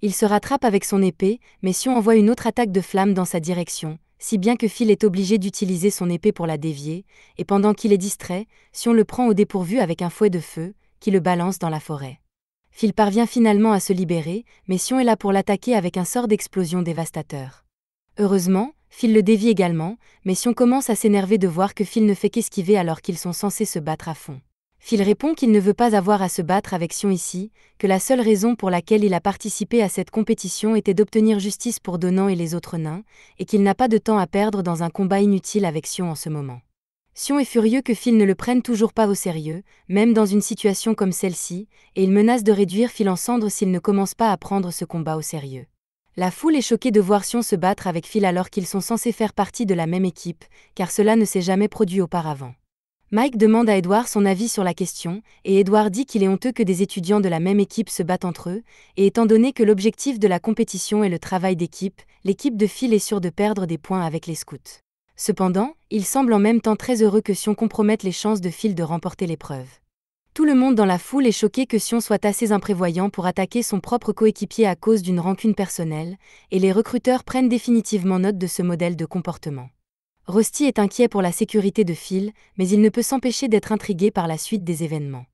Il se rattrape avec son épée, mais Sion envoie une autre attaque de flamme dans sa direction, si bien que Phil est obligé d'utiliser son épée pour la dévier, et pendant qu'il est distrait, Sion le prend au dépourvu avec un fouet de feu, qui le balance dans la forêt. Phil parvient finalement à se libérer, mais Sion est là pour l'attaquer avec un sort d'explosion dévastateur. Heureusement, Phil le dévie également, mais Sion commence à s'énerver de voir que Phil ne fait qu'esquiver alors qu'ils sont censés se battre à fond. Phil répond qu'il ne veut pas avoir à se battre avec Sion ici, que la seule raison pour laquelle il a participé à cette compétition était d'obtenir justice pour Donan et les autres nains, et qu'il n'a pas de temps à perdre dans un combat inutile avec Sion en ce moment. Sion est furieux que Phil ne le prenne toujours pas au sérieux, même dans une situation comme celle-ci, et il menace de réduire Phil en cendres s'il ne commence pas à prendre ce combat au sérieux. La foule est choquée de voir Sion se battre avec Phil alors qu'ils sont censés faire partie de la même équipe, car cela ne s'est jamais produit auparavant. Mike demande à Edward son avis sur la question, et Edward dit qu'il est honteux que des étudiants de la même équipe se battent entre eux, et étant donné que l'objectif de la compétition est le travail d'équipe, l'équipe de Phil est sûre de perdre des points avec les scouts. Cependant, il semble en même temps très heureux que Sion compromette les chances de Phil de remporter l'épreuve. Tout le monde dans la foule est choqué que Sion soit assez imprévoyant pour attaquer son propre coéquipier à cause d'une rancune personnelle, et les recruteurs prennent définitivement note de ce modèle de comportement. Rusty est inquiet pour la sécurité de Phil, mais il ne peut s'empêcher d'être intrigué par la suite des événements.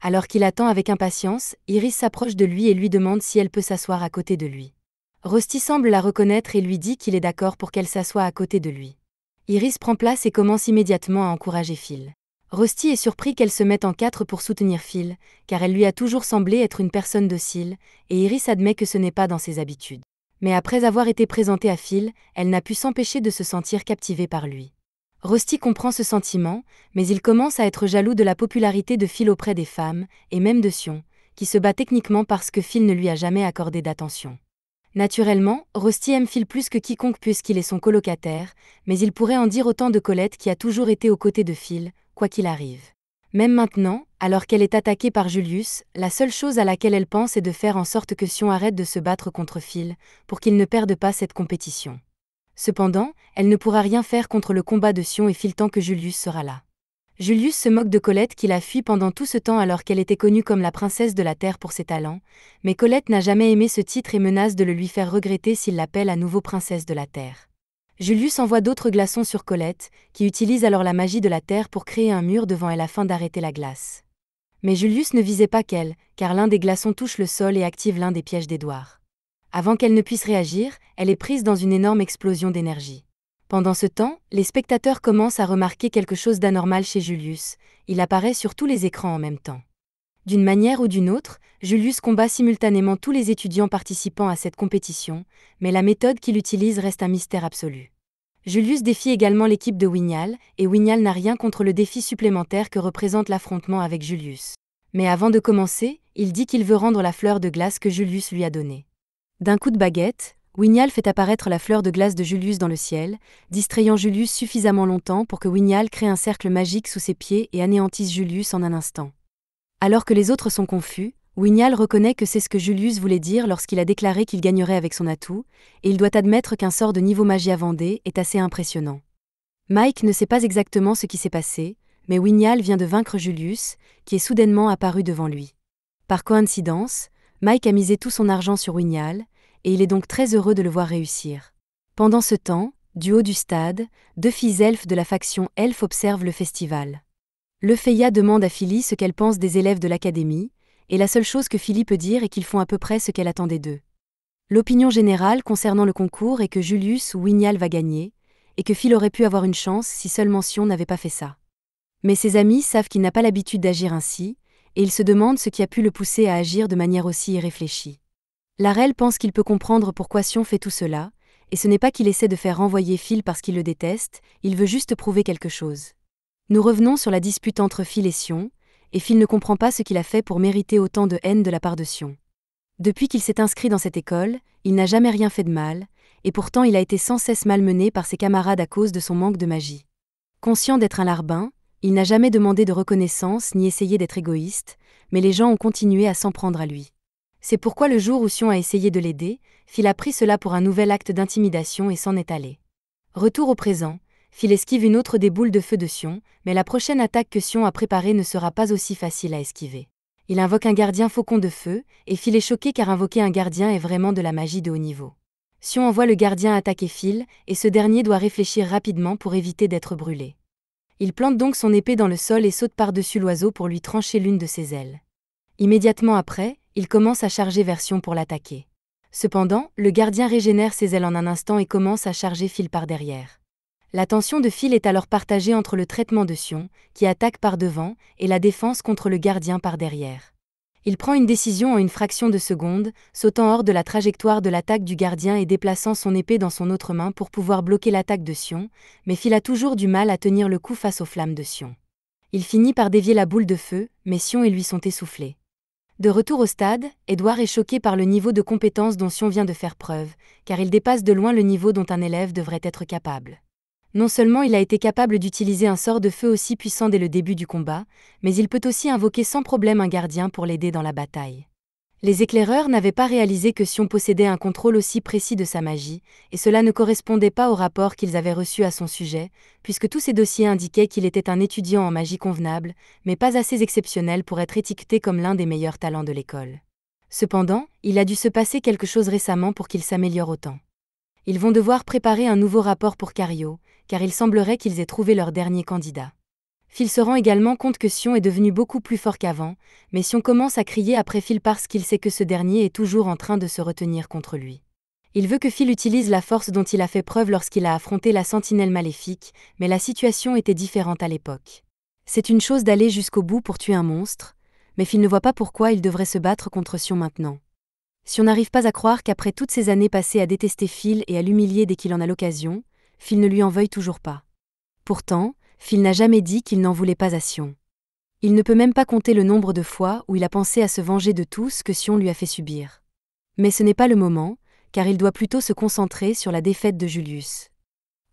Alors qu'il attend avec impatience, Iris s'approche de lui et lui demande si elle peut s'asseoir à côté de lui. Rusty semble la reconnaître et lui dit qu'il est d'accord pour qu'elle s'assoie à côté de lui. Iris prend place et commence immédiatement à encourager Phil. Rusty est surpris qu'elle se mette en quatre pour soutenir Phil, car elle lui a toujours semblé être une personne docile, et Iris admet que ce n'est pas dans ses habitudes. Mais après avoir été présentée à Phil, elle n'a pu s'empêcher de se sentir captivée par lui. Rusty comprend ce sentiment, mais il commence à être jaloux de la popularité de Phil auprès des femmes, et même de Sion, qui se bat techniquement parce que Phil ne lui a jamais accordé d'attention. Naturellement, Rusty aime Phil plus que quiconque puisqu'il est son colocataire, mais il pourrait en dire autant de Colette qui a toujours été aux côtés de Phil, quoi qu'il arrive. Même maintenant, alors qu'elle est attaquée par Julius, la seule chose à laquelle elle pense est de faire en sorte que Sion arrête de se battre contre Phil, pour qu'il ne perde pas cette compétition. Cependant, elle ne pourra rien faire contre le combat de Sion et Phil tant que Julius sera là. Julius se moque de Colette qui l'a fui pendant tout ce temps alors qu'elle était connue comme la princesse de la Terre pour ses talents, mais Colette n'a jamais aimé ce titre et menace de le lui faire regretter s'il l'appelle à nouveau princesse de la Terre. Julius envoie d'autres glaçons sur Colette, qui utilise alors la magie de la Terre pour créer un mur devant elle afin d'arrêter la glace. Mais Julius ne visait pas qu'elle, car l'un des glaçons touche le sol et active l'un des pièges d'Edward. Avant qu'elle ne puisse réagir, elle est prise dans une énorme explosion d'énergie. Pendant ce temps, les spectateurs commencent à remarquer quelque chose d'anormal chez Julius, il apparaît sur tous les écrans en même temps. D'une manière ou d'une autre, Julius combat simultanément tous les étudiants participant à cette compétition, mais la méthode qu'il utilise reste un mystère absolu. Julius défie également l'équipe de Wignall, et Wignall n'a rien contre le défi supplémentaire que représente l'affrontement avec Julius. Mais avant de commencer, il dit qu'il veut rendre la fleur de glace que Julius lui a donnée. D'un coup de baguette, Wignall fait apparaître la fleur de glace de Julius dans le ciel, distrayant Julius suffisamment longtemps pour que Wignall crée un cercle magique sous ses pieds et anéantisse Julius en un instant. Alors que les autres sont confus, Wignall reconnaît que c'est ce que Julius voulait dire lorsqu'il a déclaré qu'il gagnerait avec son atout, et il doit admettre qu'un sort de niveau magie à Vendée est assez impressionnant. Mike ne sait pas exactement ce qui s'est passé, mais Wignall vient de vaincre Julius, qui est soudainement apparu devant lui. Par coïncidence, Mike a misé tout son argent sur Wignall, et il est donc très heureux de le voir réussir. Pendant ce temps, du haut du stade, deux filles elfes de la faction elfe observent le festival. Lefeya demande à Philly ce qu'elle pense des élèves de l'académie, et la seule chose que Philly peut dire est qu'ils font à peu près ce qu'elle attendait d'eux. L'opinion générale concernant le concours est que Julius ou Wignall va gagner, et que Phil aurait pu avoir une chance si seulement Sion n'avait pas fait ça. Mais ses amis savent qu'il n'a pas l'habitude d'agir ainsi, et ils se demandent ce qui a pu le pousser à agir de manière aussi irréfléchie. Larel pense qu'il peut comprendre pourquoi Sion fait tout cela, et ce n'est pas qu'il essaie de faire renvoyer Phil parce qu'il le déteste, il veut juste prouver quelque chose. Nous revenons sur la dispute entre Phil et Sion, et Phil ne comprend pas ce qu'il a fait pour mériter autant de haine de la part de Sion. Depuis qu'il s'est inscrit dans cette école, il n'a jamais rien fait de mal, et pourtant il a été sans cesse malmené par ses camarades à cause de son manque de magie. Conscient d'être un larbin, il n'a jamais demandé de reconnaissance ni essayé d'être égoïste, mais les gens ont continué à s'en prendre à lui. C'est pourquoi le jour où Sion a essayé de l'aider, Phil a pris cela pour un nouvel acte d'intimidation et s'en est allé. Retour au présent, Phil esquive une autre des boules de feu de Sion, mais la prochaine attaque que Sion a préparée ne sera pas aussi facile à esquiver. Il invoque un gardien faucon de feu, et Phil est choqué car invoquer un gardien est vraiment de la magie de haut niveau. Sion envoie le gardien attaquer Phil, et ce dernier doit réfléchir rapidement pour éviter d'être brûlé. Il plante donc son épée dans le sol et saute par-dessus l'oiseau pour lui trancher l'une de ses ailes. Immédiatement après, il commence à charger vers Sion pour l'attaquer. Cependant, le gardien régénère ses ailes en un instant et commence à charger Phil par derrière. L'attention de Phil est alors partagée entre le traitement de Sion, qui attaque par devant, et la défense contre le gardien par derrière. Il prend une décision en une fraction de seconde, sautant hors de la trajectoire de l'attaque du gardien et déplaçant son épée dans son autre main pour pouvoir bloquer l'attaque de Sion, mais Phil a toujours du mal à tenir le coup face aux flammes de Sion. Il finit par dévier la boule de feu, mais Sion et lui sont essoufflés. De retour au stade, Edouard est choqué par le niveau de compétence dont Sion vient de faire preuve, car il dépasse de loin le niveau dont un élève devrait être capable. Non seulement il a été capable d'utiliser un sort de feu aussi puissant dès le début du combat, mais il peut aussi invoquer sans problème un gardien pour l'aider dans la bataille. Les éclaireurs n'avaient pas réalisé que Sion possédait un contrôle aussi précis de sa magie, et cela ne correspondait pas au rapport qu'ils avaient reçu à son sujet, puisque tous ces dossiers indiquaient qu'il était un étudiant en magie convenable, mais pas assez exceptionnel pour être étiqueté comme l'un des meilleurs talents de l'école. Cependant, il a dû se passer quelque chose récemment pour qu'il s'améliore autant. Ils vont devoir préparer un nouveau rapport pour Cario, car il semblerait qu'ils aient trouvé leur dernier candidat. Phil se rend également compte que Sion est devenu beaucoup plus fort qu'avant, mais Sion commence à crier après Phil parce qu'il sait que ce dernier est toujours en train de se retenir contre lui. Il veut que Phil utilise la force dont il a fait preuve lorsqu'il a affronté la sentinelle maléfique, mais la situation était différente à l'époque. C'est une chose d'aller jusqu'au bout pour tuer un monstre, mais Phil ne voit pas pourquoi il devrait se battre contre Sion maintenant. Sion n'arrive pas à croire qu'après toutes ces années passées à détester Phil et à l'humilier dès qu'il en a l'occasion, Phil ne lui en veuille toujours pas. Pourtant, Phil n'a jamais dit qu'il n'en voulait pas à Sion. Il ne peut même pas compter le nombre de fois où il a pensé à se venger de tout ce que Sion lui a fait subir. Mais ce n'est pas le moment, car il doit plutôt se concentrer sur la défaite de Julius.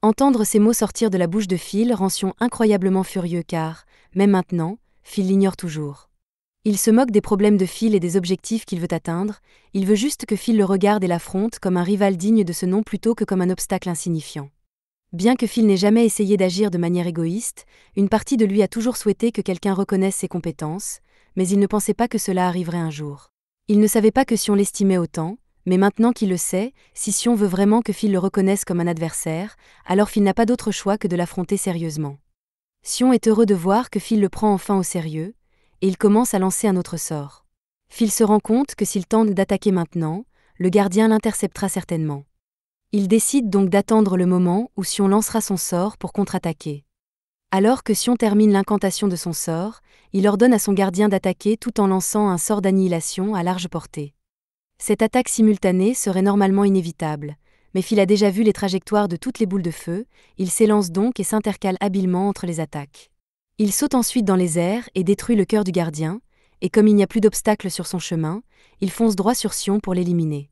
Entendre ces mots sortir de la bouche de Phil rend Sion incroyablement furieux car, même maintenant, Phil l'ignore toujours. Il se moque des problèmes de Phil et des objectifs qu'il veut atteindre, il veut juste que Phil le regarde et l'affronte comme un rival digne de ce nom plutôt que comme un obstacle insignifiant. Bien que Phil n'ait jamais essayé d'agir de manière égoïste, une partie de lui a toujours souhaité que quelqu'un reconnaisse ses compétences, mais il ne pensait pas que cela arriverait un jour. Il ne savait pas que Sion l'estimait autant, mais maintenant qu'il le sait, si Sion veut vraiment que Phil le reconnaisse comme un adversaire, alors Phil n'a pas d'autre choix que de l'affronter sérieusement. Sion est heureux de voir que Phil le prend enfin au sérieux, et il commence à lancer un autre sort. Phil se rend compte que s'il tente d'attaquer maintenant, le gardien l'interceptera certainement. Il décide donc d'attendre le moment où Sion lancera son sort pour contre-attaquer. Alors que Sion termine l'incantation de son sort, il ordonne à son gardien d'attaquer tout en lançant un sort d'annihilation à large portée. Cette attaque simultanée serait normalement inévitable, mais Phil a déjà vu les trajectoires de toutes les boules de feu, il s'élance donc et s'intercale habilement entre les attaques. Il saute ensuite dans les airs et détruit le cœur du gardien, et comme il n'y a plus d'obstacle sur son chemin, il fonce droit sur Sion pour l'éliminer.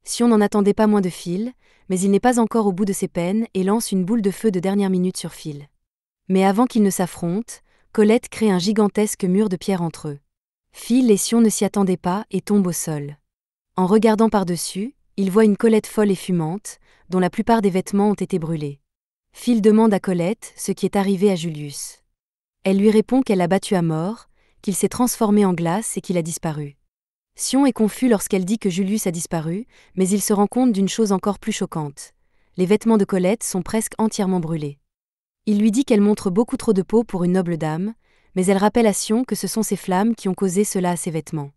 Sion n'en attendait pas moins de Phil, mais il n'est pas encore au bout de ses peines et lance une boule de feu de dernière minute sur Phil. Mais avant qu'ils ne s'affrontent, Colette crée un gigantesque mur de pierre entre eux. Phil et Sion ne s'y attendaient pas et tombent au sol. En regardant par-dessus, il voit une Colette folle et fumante, dont la plupart des vêtements ont été brûlés. Phil demande à Colette ce qui est arrivé à Julius. Elle lui répond qu'elle l'a battu à mort, qu'il s'est transformé en glace et qu'il a disparu. Sion est confus lorsqu'elle dit que Julius a disparu, mais il se rend compte d'une chose encore plus choquante. Les vêtements de Colette sont presque entièrement brûlés. Il lui dit qu'elle montre beaucoup trop de peau pour une noble dame, mais elle rappelle à Sion que ce sont ces flammes qui ont causé cela à ses vêtements.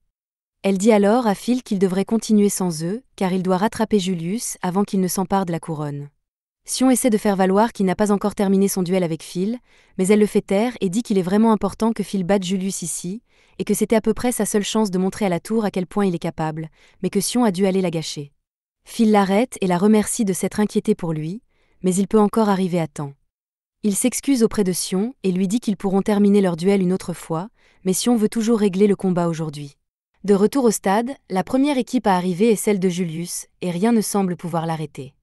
Elle dit alors à Phil qu'il devrait continuer sans eux, car il doit rattraper Julius avant qu'il ne s'empare de la couronne. Sion essaie de faire valoir qu'il n'a pas encore terminé son duel avec Phil, mais elle le fait taire et dit qu'il est vraiment important que Phil batte Julius ici, et que c'était à peu près sa seule chance de montrer à la tour à quel point il est capable, mais que Sion a dû aller la gâcher. Phil l'arrête et la remercie de s'être inquiété pour lui, mais il peut encore arriver à temps. Il s'excuse auprès de Sion et lui dit qu'ils pourront terminer leur duel une autre fois, mais Sion veut toujours régler le combat aujourd'hui. De retour au stade, la première équipe à arriver est celle de Julius, et rien ne semble pouvoir l'arrêter.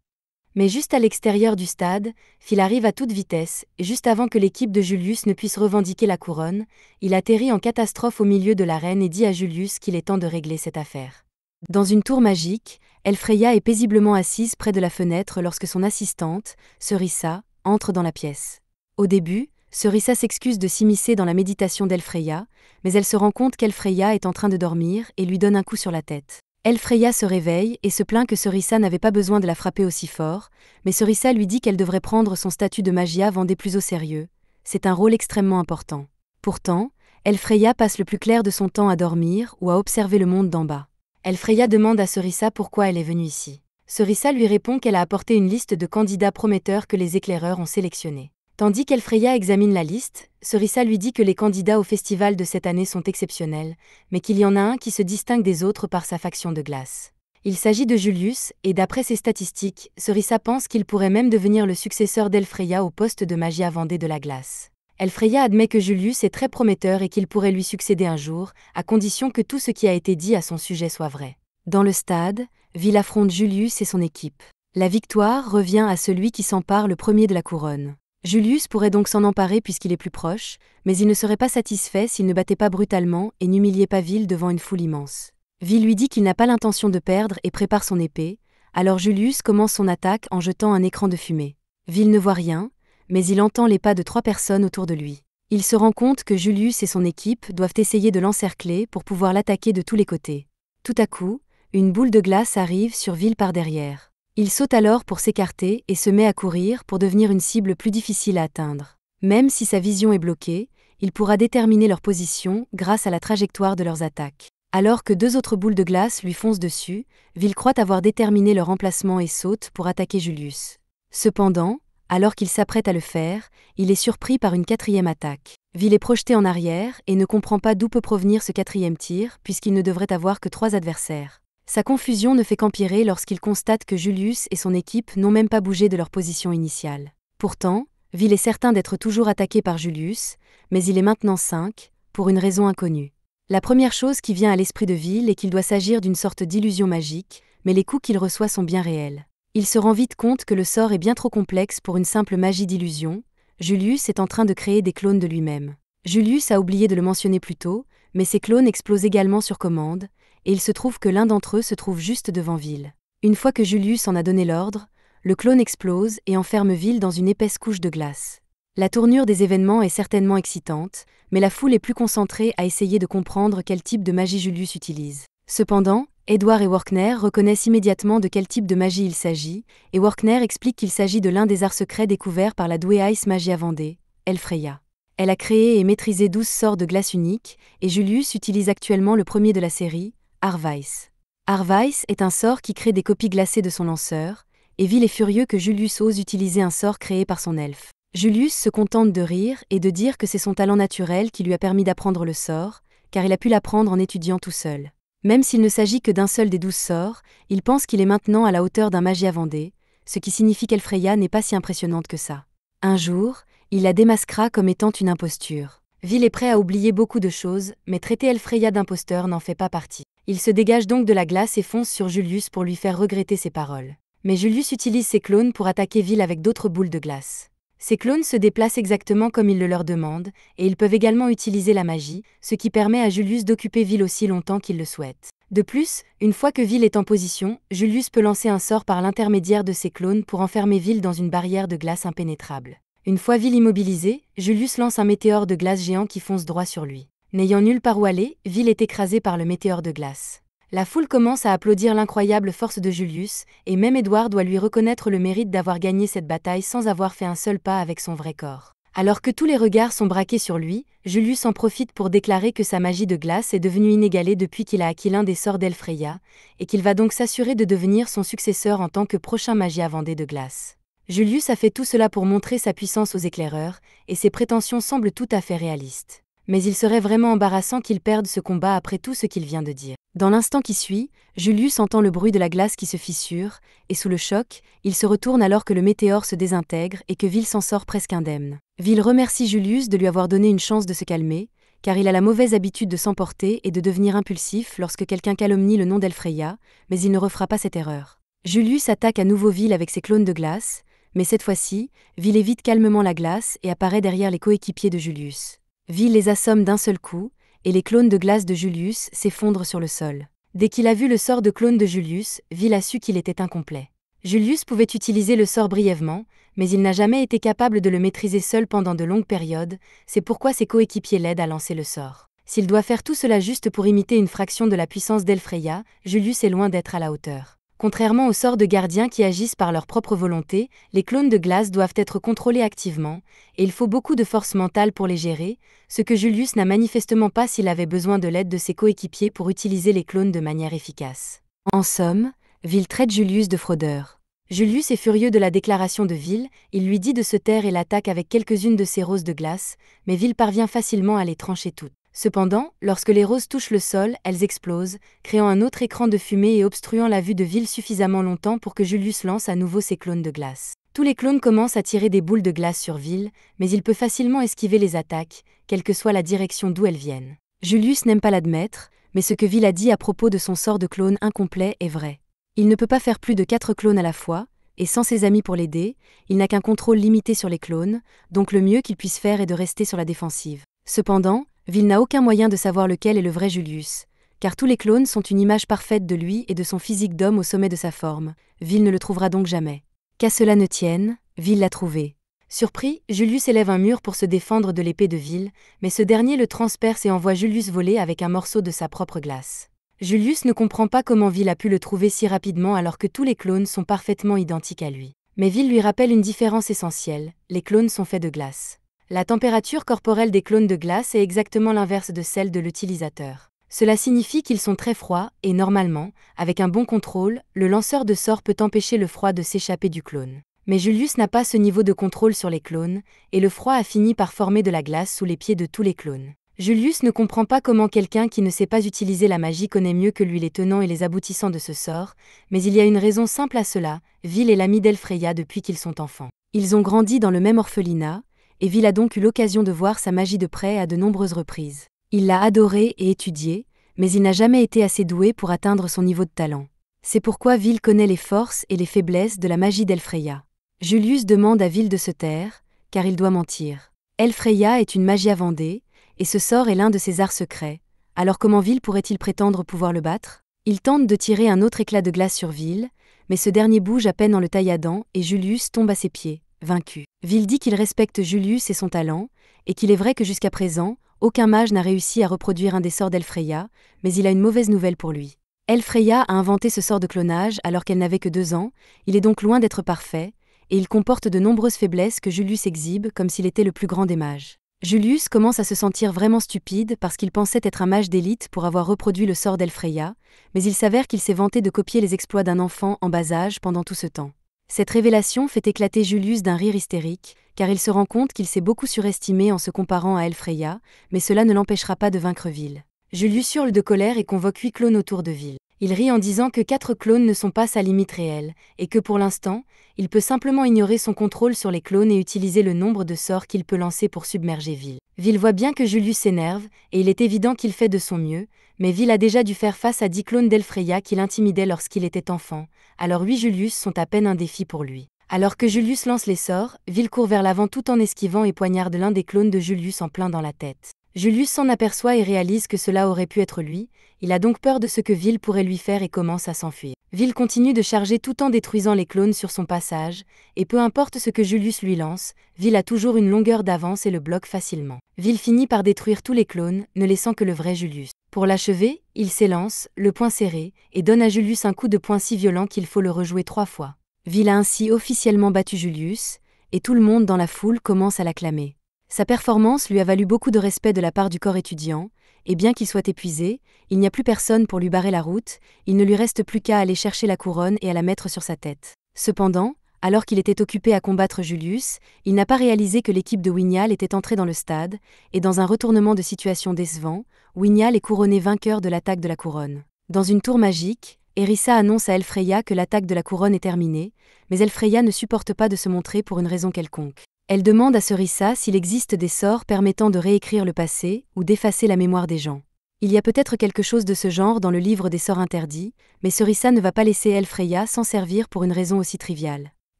Mais juste à l'extérieur du stade, Phil arrive à toute vitesse, et juste avant que l'équipe de Julius ne puisse revendiquer la couronne, il atterrit en catastrophe au milieu de l'arène et dit à Julius qu'il est temps de régler cette affaire. Dans une tour magique, Elfreya est paisiblement assise près de la fenêtre lorsque son assistante, Serissa, entre dans la pièce. Au début, Serissa s'excuse de s'immiscer dans la méditation d'Elfreya, mais elle se rend compte qu'Elfreya est en train de dormir et lui donne un coup sur la tête. Elfreya se réveille et se plaint que Serissa n'avait pas besoin de la frapper aussi fort, mais Serissa lui dit qu'elle devrait prendre son statut de magia vendée plus au sérieux. C'est un rôle extrêmement important. Pourtant, Elfreya passe le plus clair de son temps à dormir ou à observer le monde d'en bas. Elfreya demande à Serissa pourquoi elle est venue ici. Serissa lui répond qu'elle a apporté une liste de candidats prometteurs que les éclaireurs ont sélectionnés. Tandis qu'Elfreya examine la liste, Serissa lui dit que les candidats au festival de cette année sont exceptionnels, mais qu'il y en a un qui se distingue des autres par sa faction de glace. Il s'agit de Julius, et d'après ses statistiques, Serissa pense qu'il pourrait même devenir le successeur d'Elfreya au poste de magie à Vendée de la glace. Elfreya admet que Julius est très prometteur et qu'il pourrait lui succéder un jour, à condition que tout ce qui a été dit à son sujet soit vrai. Dans le stade, Vil affronte Julius et son équipe. La victoire revient à celui qui s'empare le premier de la couronne. Julius pourrait donc s'en emparer puisqu'il est plus proche, mais il ne serait pas satisfait s'il ne battait pas brutalement et n'humiliait pas Vil devant une foule immense. Vil lui dit qu'il n'a pas l'intention de perdre et prépare son épée, alors Julius commence son attaque en jetant un écran de fumée. Vil ne voit rien, mais il entend les pas de 3 personnes autour de lui. Il se rend compte que Julius et son équipe doivent essayer de l'encercler pour pouvoir l'attaquer de tous les côtés. Tout à coup, une boule de glace arrive sur Vil par derrière. Il saute alors pour s'écarter et se met à courir pour devenir une cible plus difficile à atteindre. Même si sa vision est bloquée, il pourra déterminer leur position grâce à la trajectoire de leurs attaques. Alors que 2 autres boules de glace lui foncent dessus, Vil croit avoir déterminé leur emplacement et saute pour attaquer Julius. Cependant, alors qu'il s'apprête à le faire, il est surpris par une 4e attaque. Vil est projeté en arrière et ne comprend pas d'où peut provenir ce 4e tir puisqu'il ne devrait avoir que 3 adversaires. Sa confusion ne fait qu'empirer lorsqu'il constate que Julius et son équipe n'ont même pas bougé de leur position initiale. Pourtant, Vil est certain d'être toujours attaqué par Julius, mais il est maintenant 5, pour une raison inconnue. La première chose qui vient à l'esprit de Vil est qu'il doit s'agir d'une sorte d'illusion magique, mais les coups qu'il reçoit sont bien réels. Il se rend vite compte que le sort est bien trop complexe pour une simple magie d'illusion. Julius est en train de créer des clones de lui-même. Julius a oublié de le mentionner plus tôt, mais ces clones explosent également sur commande, et il se trouve que l'un d'entre eux se trouve juste devant Vil. Une fois que Julius en a donné l'ordre, le clone explose et enferme Vil dans une épaisse couche de glace. La tournure des événements est certainement excitante, mais la foule est plus concentrée à essayer de comprendre quel type de magie Julius utilise. Cependant, Edward et Workner reconnaissent immédiatement de quel type de magie il s'agit, et Workner explique qu'il s'agit de l'un des arts secrets découverts par la douée Ice Magie à Vendée, Elfreya. Elle a créé et maîtrisé 12 sorts de glace uniques, et Julius utilise actuellement le premier de la série, Arvice. Arvice est un sort qui crée des copies glacées de son lanceur, et Vil est furieux que Julius ose utiliser un sort créé par son elfe. Julius se contente de rire et de dire que c'est son talent naturel qui lui a permis d'apprendre le sort, car il a pu l'apprendre en étudiant tout seul. Même s'il ne s'agit que d'un seul des 12 sorts, il pense qu'il est maintenant à la hauteur d'un magie à Vendée, ce qui signifie qu'Elfreya n'est pas si impressionnante que ça. Un jour, il la démasquera comme étant une imposture. Vil est prêt à oublier beaucoup de choses, mais traiter Elfreya d'imposteur n'en fait pas partie. Il se dégage donc de la glace et fonce sur Julius pour lui faire regretter ses paroles. Mais Julius utilise ses clones pour attaquer Vil avec d'autres boules de glace. Ces clones se déplacent exactement comme il le leur demande, et ils peuvent également utiliser la magie, ce qui permet à Julius d'occuper Vil aussi longtemps qu'il le souhaite. De plus, une fois que Vil est en position, Julius peut lancer un sort par l'intermédiaire de ses clones pour enfermer Vil dans une barrière de glace impénétrable. Une fois Vil immobilisé, Julius lance un météore de glace géant qui fonce droit sur lui. N'ayant nulle part où aller, Vil est écrasé par le météore de glace. La foule commence à applaudir l'incroyable force de Julius, et même Edward doit lui reconnaître le mérite d'avoir gagné cette bataille sans avoir fait un seul pas avec son vrai corps. Alors que tous les regards sont braqués sur lui, Julius en profite pour déclarer que sa magie de glace est devenue inégalée depuis qu'il a acquis l'un des sorts d'Elfreya, et qu'il va donc s'assurer de devenir son successeur en tant que prochain magie à Vendée de glace. Julius a fait tout cela pour montrer sa puissance aux éclaireurs, et ses prétentions semblent tout à fait réalistes. Mais il serait vraiment embarrassant qu'il perde ce combat après tout ce qu'il vient de dire. Dans l'instant qui suit, Julius entend le bruit de la glace qui se fissure, et sous le choc, il se retourne alors que le météore se désintègre et que Vil s'en sort presque indemne. Vil remercie Julius de lui avoir donné une chance de se calmer, car il a la mauvaise habitude de s'emporter et de devenir impulsif lorsque quelqu'un calomnie le nom d'Elfreya, mais il ne refera pas cette erreur. Julius attaque à nouveau Vil avec ses clones de glace, mais cette fois-ci, Vil évite calmement la glace et apparaît derrière les coéquipiers de Julius. Vil les assomme d'un seul coup, et les clones de glace de Julius s'effondrent sur le sol. Dès qu'il a vu le sort de clone de Julius, Vil a su qu'il était incomplet. Julius pouvait utiliser le sort brièvement, mais il n'a jamais été capable de le maîtriser seul pendant de longues périodes, c'est pourquoi ses coéquipiers l'aident à lancer le sort. S'il doit faire tout cela juste pour imiter une fraction de la puissance d'Elfreya, Julius est loin d'être à la hauteur. Contrairement aux sorts de gardiens qui agissent par leur propre volonté, les clones de glace doivent être contrôlés activement, et il faut beaucoup de force mentale pour les gérer, ce que Julius n'a manifestement pas s'il avait besoin de l'aide de ses coéquipiers pour utiliser les clones de manière efficace. En somme, Vil traite Julius de fraudeur. Julius est furieux de la déclaration de Vil, il lui dit de se taire et l'attaque avec quelques-unes de ses roses de glace, mais Vil parvient facilement à les trancher toutes. Cependant, lorsque les roses touchent le sol, elles explosent, créant un autre écran de fumée et obstruant la vue de Vil suffisamment longtemps pour que Julius lance à nouveau ses clones de glace. Tous les clones commencent à tirer des boules de glace sur Vil, mais il peut facilement esquiver les attaques, quelle que soit la direction d'où elles viennent. Julius n'aime pas l'admettre, mais ce que Vil a dit à propos de son sort de clone incomplet est vrai. Il ne peut pas faire plus de 4 clones à la fois, et sans ses amis pour l'aider, il n'a qu'un contrôle limité sur les clones, donc le mieux qu'il puisse faire est de rester sur la défensive. Cependant, Vil n'a aucun moyen de savoir lequel est le vrai Julius, car tous les clones sont une image parfaite de lui et de son physique d'homme au sommet de sa forme. Vil ne le trouvera donc jamais. Qu'à cela ne tienne, Vil l'a trouvé. Surpris, Julius élève un mur pour se défendre de l'épée de Vil, mais ce dernier le transperce et envoie Julius voler avec un morceau de sa propre glace. Julius ne comprend pas comment Vil a pu le trouver si rapidement alors que tous les clones sont parfaitement identiques à lui. Mais Vil lui rappelle une différence essentielle, les clones sont faits de glace. La température corporelle des clones de glace est exactement l'inverse de celle de l'utilisateur. Cela signifie qu'ils sont très froids et normalement, avec un bon contrôle, le lanceur de sorts peut empêcher le froid de s'échapper du clone. Mais Julius n'a pas ce niveau de contrôle sur les clones, et le froid a fini par former de la glace sous les pieds de tous les clones. Julius ne comprend pas comment quelqu'un qui ne sait pas utiliser la magie connaît mieux que lui les tenants et les aboutissants de ce sort, mais il y a une raison simple à cela, Vil est l'ami d'Elfreya depuis qu'ils sont enfants. Ils ont grandi dans le même orphelinat, et Vil a donc eu l'occasion de voir sa magie de près à de nombreuses reprises. Il l'a adorée et étudiée, mais il n'a jamais été assez doué pour atteindre son niveau de talent. C'est pourquoi Vil connaît les forces et les faiblesses de la magie d'Elfreya. Julius demande à Vil de se taire, car il doit mentir. Elfreya est une magia vendée, et ce sort est l'un de ses arts secrets, alors comment Vil pourrait-il prétendre pouvoir le battre? Il tente de tirer un autre éclat de glace sur Vil, mais ce dernier bouge à peine en le tailladant et Julius tombe à ses pieds, vaincu. Vil dit qu'il respecte Julius et son talent, et qu'il est vrai que jusqu'à présent, aucun mage n'a réussi à reproduire un des sorts d'Elfreya, mais il a une mauvaise nouvelle pour lui. Elfreya a inventé ce sort de clonage alors qu'elle n'avait que 2 ans, il est donc loin d'être parfait, et il comporte de nombreuses faiblesses que Julius exhibe comme s'il était le plus grand des mages. Julius commence à se sentir vraiment stupide parce qu'il pensait être un mage d'élite pour avoir reproduit le sort d'Elfreya, mais il s'avère qu'il s'est vanté de copier les exploits d'un enfant en bas âge pendant tout ce temps. Cette révélation fait éclater Julius d'un rire hystérique, car il se rend compte qu'il s'est beaucoup surestimé en se comparant à Elfreya, mais cela ne l'empêchera pas de vaincre Vil. Julius hurle de colère et convoque 8 clones autour de Vil. Il rit en disant que 4 clones ne sont pas sa limite réelle, et que pour l'instant, il peut simplement ignorer son contrôle sur les clones et utiliser le nombre de sorts qu'il peut lancer pour submerger Vil. Vil voit bien que Julius s'énerve, et il est évident qu'il fait de son mieux, mais Vil a déjà dû faire face à 10 clones d'Elfreya qui l'intimidaient lorsqu'il était enfant, alors 8 Julius sont à peine un défi pour lui. Alors que Julius lance les sorts, Vil court vers l'avant tout en esquivant et poignarde l'un des clones de Julius en plein dans la tête. Julius s'en aperçoit et réalise que cela aurait pu être lui, il a donc peur de ce que Vil pourrait lui faire et commence à s'enfuir. Vil continue de charger tout en détruisant les clones sur son passage, et peu importe ce que Julius lui lance, Vil a toujours une longueur d'avance et le bloque facilement. Vil finit par détruire tous les clones, ne laissant que le vrai Julius. Pour l'achever, il s'élance, le poing serré, et donne à Julius un coup de poing si violent qu'il faut le rejouer 3 fois. Vil a ainsi officiellement battu Julius, et tout le monde dans la foule commence à l'acclamer. Sa performance lui a valu beaucoup de respect de la part du corps étudiant, et bien qu'il soit épuisé, il n'y a plus personne pour lui barrer la route, il ne lui reste plus qu'à aller chercher la couronne et à la mettre sur sa tête. Cependant, alors qu'il était occupé à combattre Julius, il n'a pas réalisé que l'équipe de Wignall était entrée dans le stade, et dans un retournement de situation décevant, Wignall est couronné vainqueur de l'attaque de la couronne. Dans une tour magique, Erissa annonce à Elfreya que l'attaque de la couronne est terminée, mais Elfreya ne supporte pas de se montrer pour une raison quelconque. Elle demande à Serissa s'il existe des sorts permettant de réécrire le passé ou d'effacer la mémoire des gens. Il y a peut-être quelque chose de ce genre dans le livre des sorts interdits, mais Serissa ne va pas laisser Elfreya s'en servir pour une raison aussi triviale.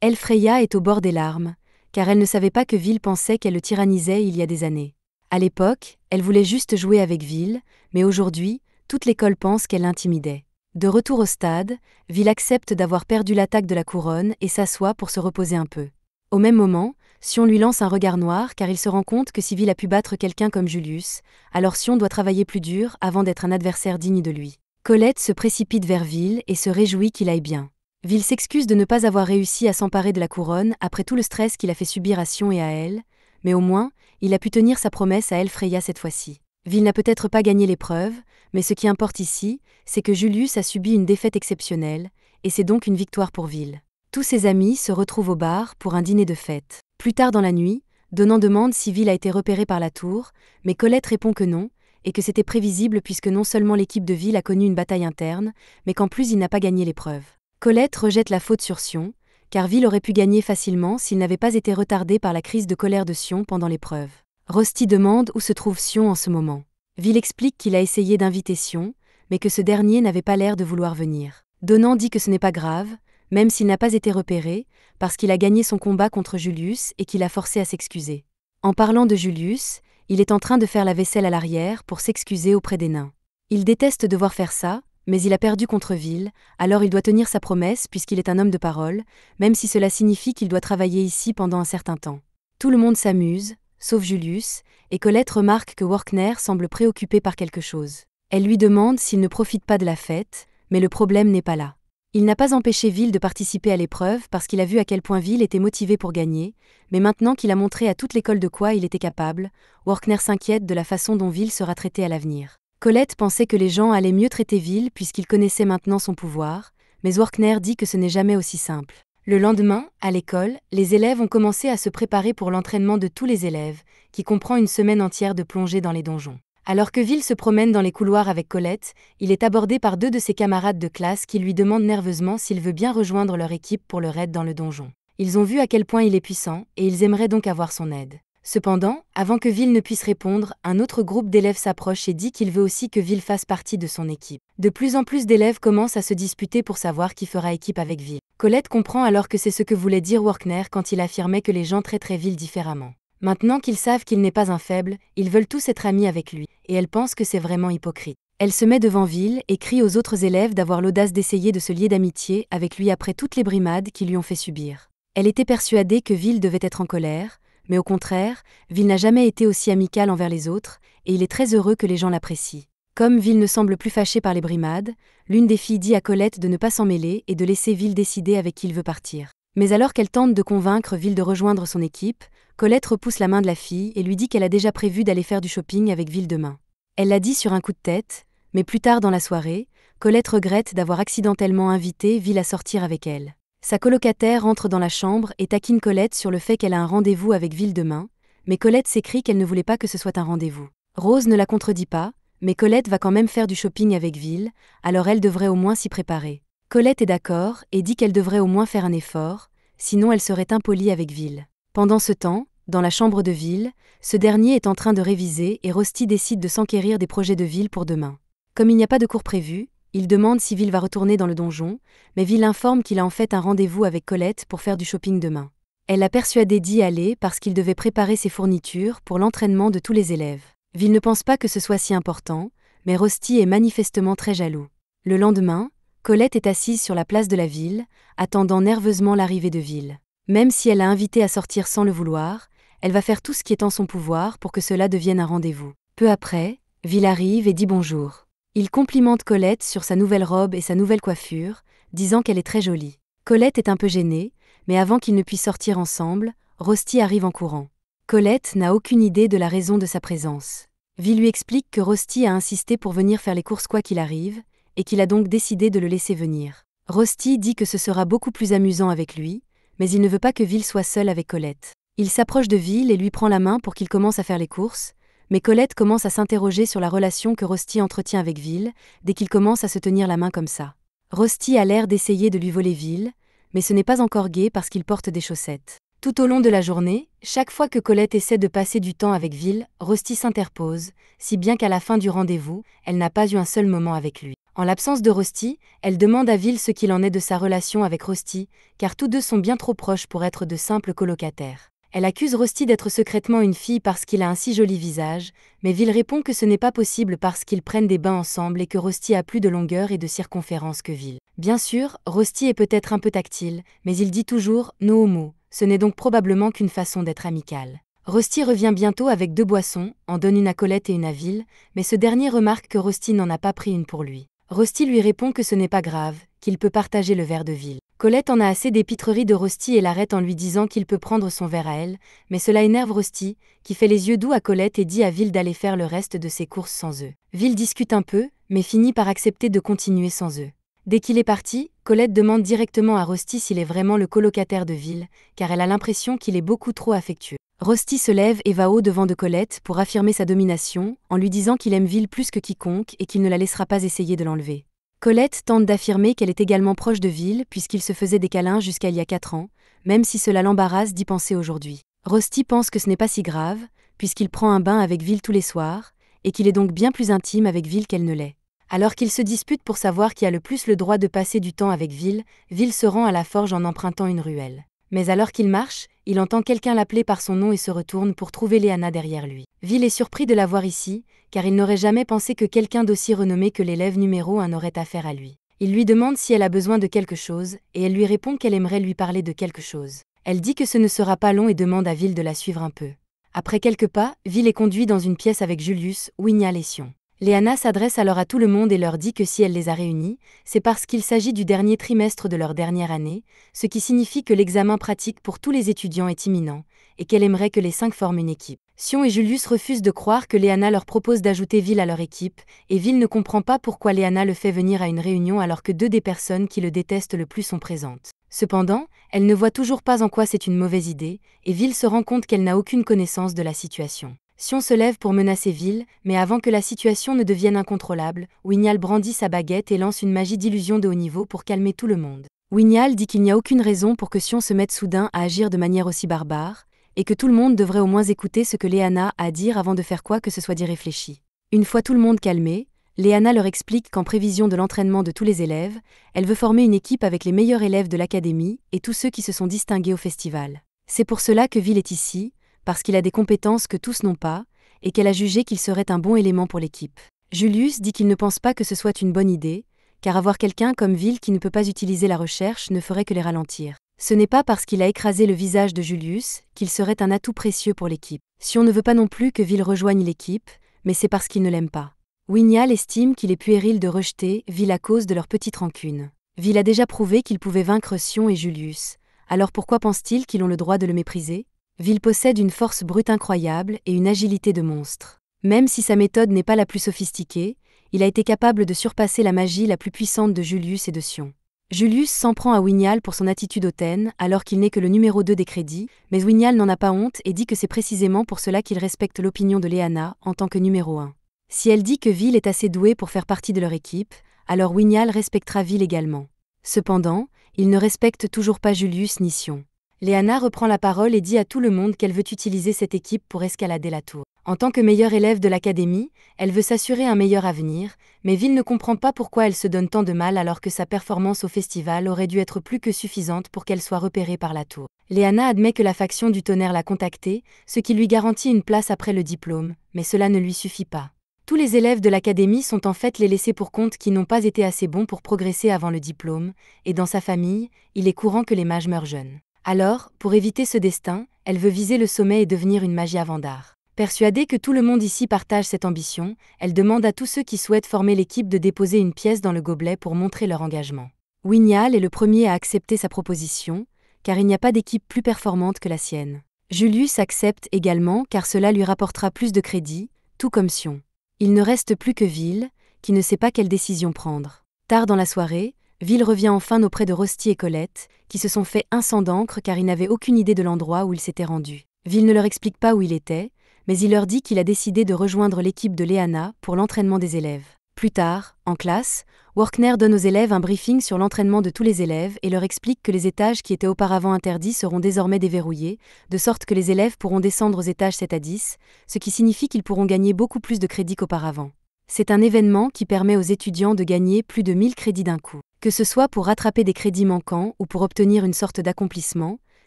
Elfreya est au bord des larmes, car elle ne savait pas que Vil pensait qu'elle le tyrannisait il y a des années. À l'époque, elle voulait juste jouer avec Vil, mais aujourd'hui, toute l'école pense qu'elle l'intimidait. De retour au stade, Vil accepte d'avoir perdu l'attaque de la couronne et s'assoit pour se reposer un peu. Au même moment, Sion lui lance un regard noir car il se rend compte que si Vil a pu battre quelqu'un comme Julius, alors Sion doit travailler plus dur avant d'être un adversaire digne de lui. Colette se précipite vers Vil et se réjouit qu'il aille bien. Vil s'excuse de ne pas avoir réussi à s'emparer de la couronne après tout le stress qu'il a fait subir à Sion et à elle, mais au moins, il a pu tenir sa promesse à Elfreya cette fois-ci. Vil n'a peut-être pas gagné l'épreuve, mais ce qui importe ici, c'est que Julius a subi une défaite exceptionnelle, et c'est donc une victoire pour Will. Tous ses amis se retrouvent au bar pour un dîner de fête. Plus tard dans la nuit, Donald demande si Will a été repéré par la tour, mais Colette répond que non, et que c'était prévisible puisque non seulement l'équipe de Will a connu une bataille interne, mais qu'en plus il n'a pas gagné l'épreuve. Colette rejette la faute sur Sion, car Will aurait pu gagner facilement s'il n'avait pas été retardé par la crise de colère de Sion pendant l'épreuve. Rusty demande où se trouve Sion en ce moment. Will explique qu'il a essayé d'inviter Sion, mais que ce dernier n'avait pas l'air de vouloir venir. Donald dit que ce n'est pas grave, même s'il n'a pas été repéré, parce qu'il a gagné son combat contre Julius et qu'il a forcé à s'excuser. En parlant de Julius, il est en train de faire la vaisselle à l'arrière pour s'excuser auprès des nains. Il déteste devoir faire ça, mais il a perdu contre Will, alors il doit tenir sa promesse puisqu'il est un homme de parole, même si cela signifie qu'il doit travailler ici pendant un certain temps. Tout le monde s'amuse, sauf Julius, et Colette remarque que Workner semble préoccupé par quelque chose. Elle lui demande s'il ne profite pas de la fête, mais le problème n'est pas là. Il n'a pas empêché Will de participer à l'épreuve parce qu'il a vu à quel point Will était motivé pour gagner, mais maintenant qu'il a montré à toute l'école de quoi il était capable, Workner s'inquiète de la façon dont Will sera traité à l'avenir. Colette pensait que les gens allaient mieux traiter Will puisqu'ils connaissaient maintenant son pouvoir, mais Workner dit que ce n'est jamais aussi simple. Le lendemain, à l'école, les élèves ont commencé à se préparer pour l'entraînement de tous les élèves, qui comprend une semaine entière de plongée dans les donjons. Alors que Will se promène dans les couloirs avec Colette, il est abordé par 2 de ses camarades de classe qui lui demandent nerveusement s'il veut bien rejoindre leur équipe pour le raid dans le donjon. Ils ont vu à quel point il est puissant, et ils aimeraient donc avoir son aide. Cependant, avant que Will ne puisse répondre, un autre groupe d'élèves s'approche et dit qu'il veut aussi que Will fasse partie de son équipe. De plus en plus d'élèves commencent à se disputer pour savoir qui fera équipe avec Will. Colette comprend alors que c'est ce que voulait dire Workner quand il affirmait que les gens traiteraient Will différemment. Maintenant qu'ils savent qu'il n'est pas un faible, ils veulent tous être amis avec lui, et elle pense que c'est vraiment hypocrite. Elle se met devant Will et crie aux autres élèves d'avoir l'audace d'essayer de se lier d'amitié avec lui après toutes les brimades qu'ils lui ont fait subir. Elle était persuadée que Will devait être en colère, mais au contraire, Will n'a jamais été aussi amical envers les autres, et il est très heureux que les gens l'apprécient. Comme Will ne semble plus fâché par les brimades, l'une des filles dit à Colette de ne pas s'en mêler et de laisser Will décider avec qui il veut partir. Mais alors qu'elle tente de convaincre Will de rejoindre son équipe, Colette repousse la main de la fille et lui dit qu'elle a déjà prévu d'aller faire du shopping avec Will demain. Elle l'a dit sur un coup de tête, mais plus tard dans la soirée, Colette regrette d'avoir accidentellement invité Will à sortir avec elle. Sa colocataire entre dans la chambre et taquine Colette sur le fait qu'elle a un rendez-vous avec Will demain, mais Colette s'écrie qu'elle ne voulait pas que ce soit un rendez-vous. Rose ne la contredit pas, mais Colette va quand même faire du shopping avec Will, alors elle devrait au moins s'y préparer. Colette est d'accord et dit qu'elle devrait au moins faire un effort, sinon elle serait impolie avec Will. Pendant ce temps, dans la chambre de Will, ce dernier est en train de réviser et Rusty décide de s'enquérir des projets de Will pour demain. Comme il n'y a pas de cours prévu, il demande si Will va retourner dans le donjon, mais Will informe qu'il a en fait un rendez-vous avec Colette pour faire du shopping demain. Elle l'a persuadé d'y aller parce qu'il devait préparer ses fournitures pour l'entraînement de tous les élèves. Will ne pense pas que ce soit si important, mais Rusty est manifestement très jaloux. Le lendemain, Colette est assise sur la place de la ville, attendant nerveusement l'arrivée de Will. Même si elle l'a invité à sortir sans le vouloir, elle va faire tout ce qui est en son pouvoir pour que cela devienne un rendez-vous. Peu après, Will arrive et dit bonjour. Il complimente Colette sur sa nouvelle robe et sa nouvelle coiffure, disant qu'elle est très jolie. Colette est un peu gênée, mais avant qu'ils ne puissent sortir ensemble, Rusty arrive en courant. Colette n'a aucune idée de la raison de sa présence. Will lui explique que Rusty a insisté pour venir faire les courses quoi qu'il arrive, et qu'il a donc décidé de le laisser venir. Rusty dit que ce sera beaucoup plus amusant avec lui, mais il ne veut pas que Will soit seul avec Colette. Il s'approche de Will et lui prend la main pour qu'il commence à faire les courses, mais Colette commence à s'interroger sur la relation que Rusty entretient avec Will, dès qu'il commence à se tenir la main comme ça. Rusty a l'air d'essayer de lui voler Will, mais ce n'est pas encore gai parce qu'il porte des chaussettes. Tout au long de la journée, chaque fois que Colette essaie de passer du temps avec Will, Rusty s'interpose, si bien qu'à la fin du rendez-vous, elle n'a pas eu un seul moment avec lui. En l'absence de Rusty, elle demande à Will ce qu'il en est de sa relation avec Rusty, car tous deux sont bien trop proches pour être de simples colocataires. Elle accuse Rusty d'être secrètement une fille parce qu'il a un si joli visage, mais Will répond que ce n'est pas possible parce qu'ils prennent des bains ensemble et que Rusty a plus de longueur et de circonférence que Will. Bien sûr, Rusty est peut-être un peu tactile, mais il dit toujours « no homo », ce n'est donc probablement qu'une façon d'être amical. Rusty revient bientôt avec 2 boissons, en donne une à Colette et une à Will, mais ce dernier remarque que Rusty n'en a pas pris une pour lui. Rusty lui répond que ce n'est pas grave, qu'il peut partager le verre de Will. Colette en a assez des pitreries de Rusty et l'arrête en lui disant qu'il peut prendre son verre à elle, mais cela énerve Rusty, qui fait les yeux doux à Colette et dit à Will d'aller faire le reste de ses courses sans eux. Will discute un peu, mais finit par accepter de continuer sans eux. Dès qu'il est parti, Colette demande directement à Rusty s'il est vraiment le colocataire de Will, car elle a l'impression qu'il est beaucoup trop affectueux. Rusty se lève et va au-devant de Colette pour affirmer sa domination, en lui disant qu'il aime Will plus que quiconque et qu'il ne la laissera pas essayer de l'enlever. Colette tente d'affirmer qu'elle est également proche de Will puisqu'il se faisait des câlins jusqu'à il y a 4 ans, même si cela l'embarrasse d'y penser aujourd'hui. Rusty pense que ce n'est pas si grave, puisqu'il prend un bain avec Will tous les soirs, et qu'il est donc bien plus intime avec Will qu'elle ne l'est. Alors qu'ils se disputent pour savoir qui a le plus le droit de passer du temps avec Will, Will se rend à la forge en empruntant une ruelle. Mais alors qu'il marche, il entend quelqu'un l'appeler par son nom et se retourne pour trouver Léana derrière lui. Will est surpris de la voir ici, car il n'aurait jamais pensé que quelqu'un d'aussi renommé que l'élève numéro 1 aurait affaire à lui. Il lui demande si elle a besoin de quelque chose, et elle lui répond qu'elle aimerait lui parler de quelque chose. Elle dit que ce ne sera pas long et demande à Will de la suivre un peu. Après quelques pas, Will est conduit dans une pièce avec Julius, Wignall et Sion. Léana s'adresse alors à tout le monde et leur dit que si elle les a réunis, c'est parce qu'il s'agit du dernier trimestre de leur dernière année, ce qui signifie que l'examen pratique pour tous les étudiants est imminent, et qu'elle aimerait que les 5 forment une équipe. Sion et Julius refusent de croire que Léana leur propose d'ajouter Will à leur équipe, et Will ne comprend pas pourquoi Léana le fait venir à une réunion alors que 2 des personnes qui le détestent le plus sont présentes. Cependant, elle ne voit toujours pas en quoi c'est une mauvaise idée, et Will se rend compte qu'elle n'a aucune connaissance de la situation. Sion se lève pour menacer Will, mais avant que la situation ne devienne incontrôlable, Wignall brandit sa baguette et lance une magie d'illusion de haut niveau pour calmer tout le monde. Wignall dit qu'il n'y a aucune raison pour que Sion se mette soudain à agir de manière aussi barbare, et que tout le monde devrait au moins écouter ce que Léana a à dire avant de faire quoi que ce soit d'irréfléchi. Une fois tout le monde calmé, Léana leur explique qu'en prévision de l'entraînement de tous les élèves, elle veut former une équipe avec les meilleurs élèves de l'académie et tous ceux qui se sont distingués au festival. C'est pour cela que Will est ici, parce qu'il a des compétences que tous n'ont pas, et qu'elle a jugé qu'il serait un bon élément pour l'équipe. Julius dit qu'il ne pense pas que ce soit une bonne idée, car avoir quelqu'un comme Will qui ne peut pas utiliser la recherche ne ferait que les ralentir. Ce n'est pas parce qu'il a écrasé le visage de Julius qu'il serait un atout précieux pour l'équipe. Sion ne veut pas non plus que Will rejoigne l'équipe, mais c'est parce qu'il ne l'aime pas. Wignall estime qu'il est puéril de rejeter Will à cause de leur petite rancune. Will a déjà prouvé qu'il pouvait vaincre Sion et Julius, alors pourquoi pense-t-il qu'ils ont le droit de le mépriser ? Will possède une force brute incroyable et une agilité de monstre. Même si sa méthode n'est pas la plus sophistiquée, il a été capable de surpasser la magie la plus puissante de Julius et de Sion. Julius s'en prend à Wignall pour son attitude hautaine alors qu'il n'est que le numéro 2 des crédits, mais Wignall n'en a pas honte et dit que c'est précisément pour cela qu'il respecte l'opinion de Léana en tant que numéro 1. Si elle dit que Will est assez doué pour faire partie de leur équipe, alors Wignall respectera Will également. Cependant, il ne respecte toujours pas Julius ni Sion. Léana reprend la parole et dit à tout le monde qu'elle veut utiliser cette équipe pour escalader la tour. En tant que meilleure élève de l'académie, elle veut s'assurer un meilleur avenir, mais Will ne comprend pas pourquoi elle se donne tant de mal alors que sa performance au festival aurait dû être plus que suffisante pour qu'elle soit repérée par la tour. Léana admet que la faction du tonnerre l'a contactée, ce qui lui garantit une place après le diplôme, mais cela ne lui suffit pas. Tous les élèves de l'académie sont en fait les laissés pour compte qui n'ont pas été assez bons pour progresser avant le diplôme, et dans sa famille, il est courant que les mages meurent jeunes. Alors, pour éviter ce destin, elle veut viser le sommet et devenir une magie Avandar. Persuadée que tout le monde ici partage cette ambition, elle demande à tous ceux qui souhaitent former l'équipe de déposer une pièce dans le gobelet pour montrer leur engagement. Wignall est le premier à accepter sa proposition, car il n'y a pas d'équipe plus performante que la sienne. Julius accepte également car cela lui rapportera plus de crédits, tout comme Sion. Il ne reste plus que Will, qui ne sait pas quelle décision prendre. Tard dans la soirée, Will revient enfin auprès de Rusty et Colette, qui se sont fait un sang d'encre car ils n'avaient aucune idée de l'endroit où ils s'étaient rendus. Will ne leur explique pas où il était, mais il leur dit qu'il a décidé de rejoindre l'équipe de Léana pour l'entraînement des élèves. Plus tard, en classe, Workner donne aux élèves un briefing sur l'entraînement de tous les élèves et leur explique que les étages qui étaient auparavant interdits seront désormais déverrouillés, de sorte que les élèves pourront descendre aux étages 7 à 10, ce qui signifie qu'ils pourront gagner beaucoup plus de crédits qu'auparavant. C'est un événement qui permet aux étudiants de gagner plus de 1000 crédits d'un coup. Que ce soit pour rattraper des crédits manquants ou pour obtenir une sorte d'accomplissement,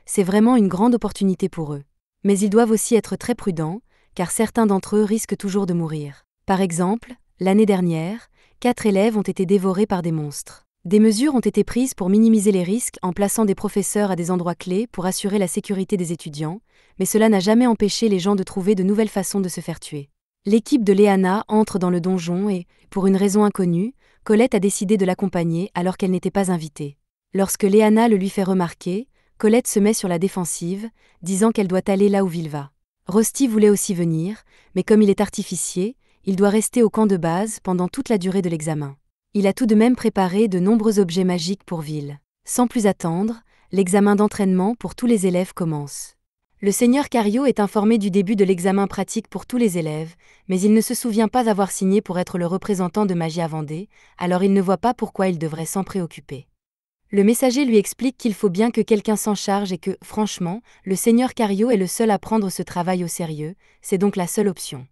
c'est vraiment une grande opportunité pour eux. Mais ils doivent aussi être très prudents, car certains d'entre eux risquent toujours de mourir. Par exemple, l'année dernière, 4 élèves ont été dévorés par des monstres. Des mesures ont été prises pour minimiser les risques en plaçant des professeurs à des endroits clés pour assurer la sécurité des étudiants, mais cela n'a jamais empêché les gens de trouver de nouvelles façons de se faire tuer. L'équipe de Léana entre dans le donjon et, pour une raison inconnue, Colette a décidé de l'accompagner alors qu'elle n'était pas invitée. Lorsque Léana le lui fait remarquer, Colette se met sur la défensive, disant qu'elle doit aller là où Will va. Rusty voulait aussi venir, mais comme il est artificier, il doit rester au camp de base pendant toute la durée de l'examen. Il a tout de même préparé de nombreux objets magiques pour Vil. Sans plus attendre, l'examen d'entraînement pour tous les élèves commence. Le seigneur Cario est informé du début de l'examen pratique pour tous les élèves, mais il ne se souvient pas avoir signé pour être le représentant de Magia Vendée, alors il ne voit pas pourquoi il devrait s'en préoccuper. Le messager lui explique qu'il faut bien que quelqu'un s'en charge et que, franchement, le seigneur Cario est le seul à prendre ce travail au sérieux, c'est donc la seule option.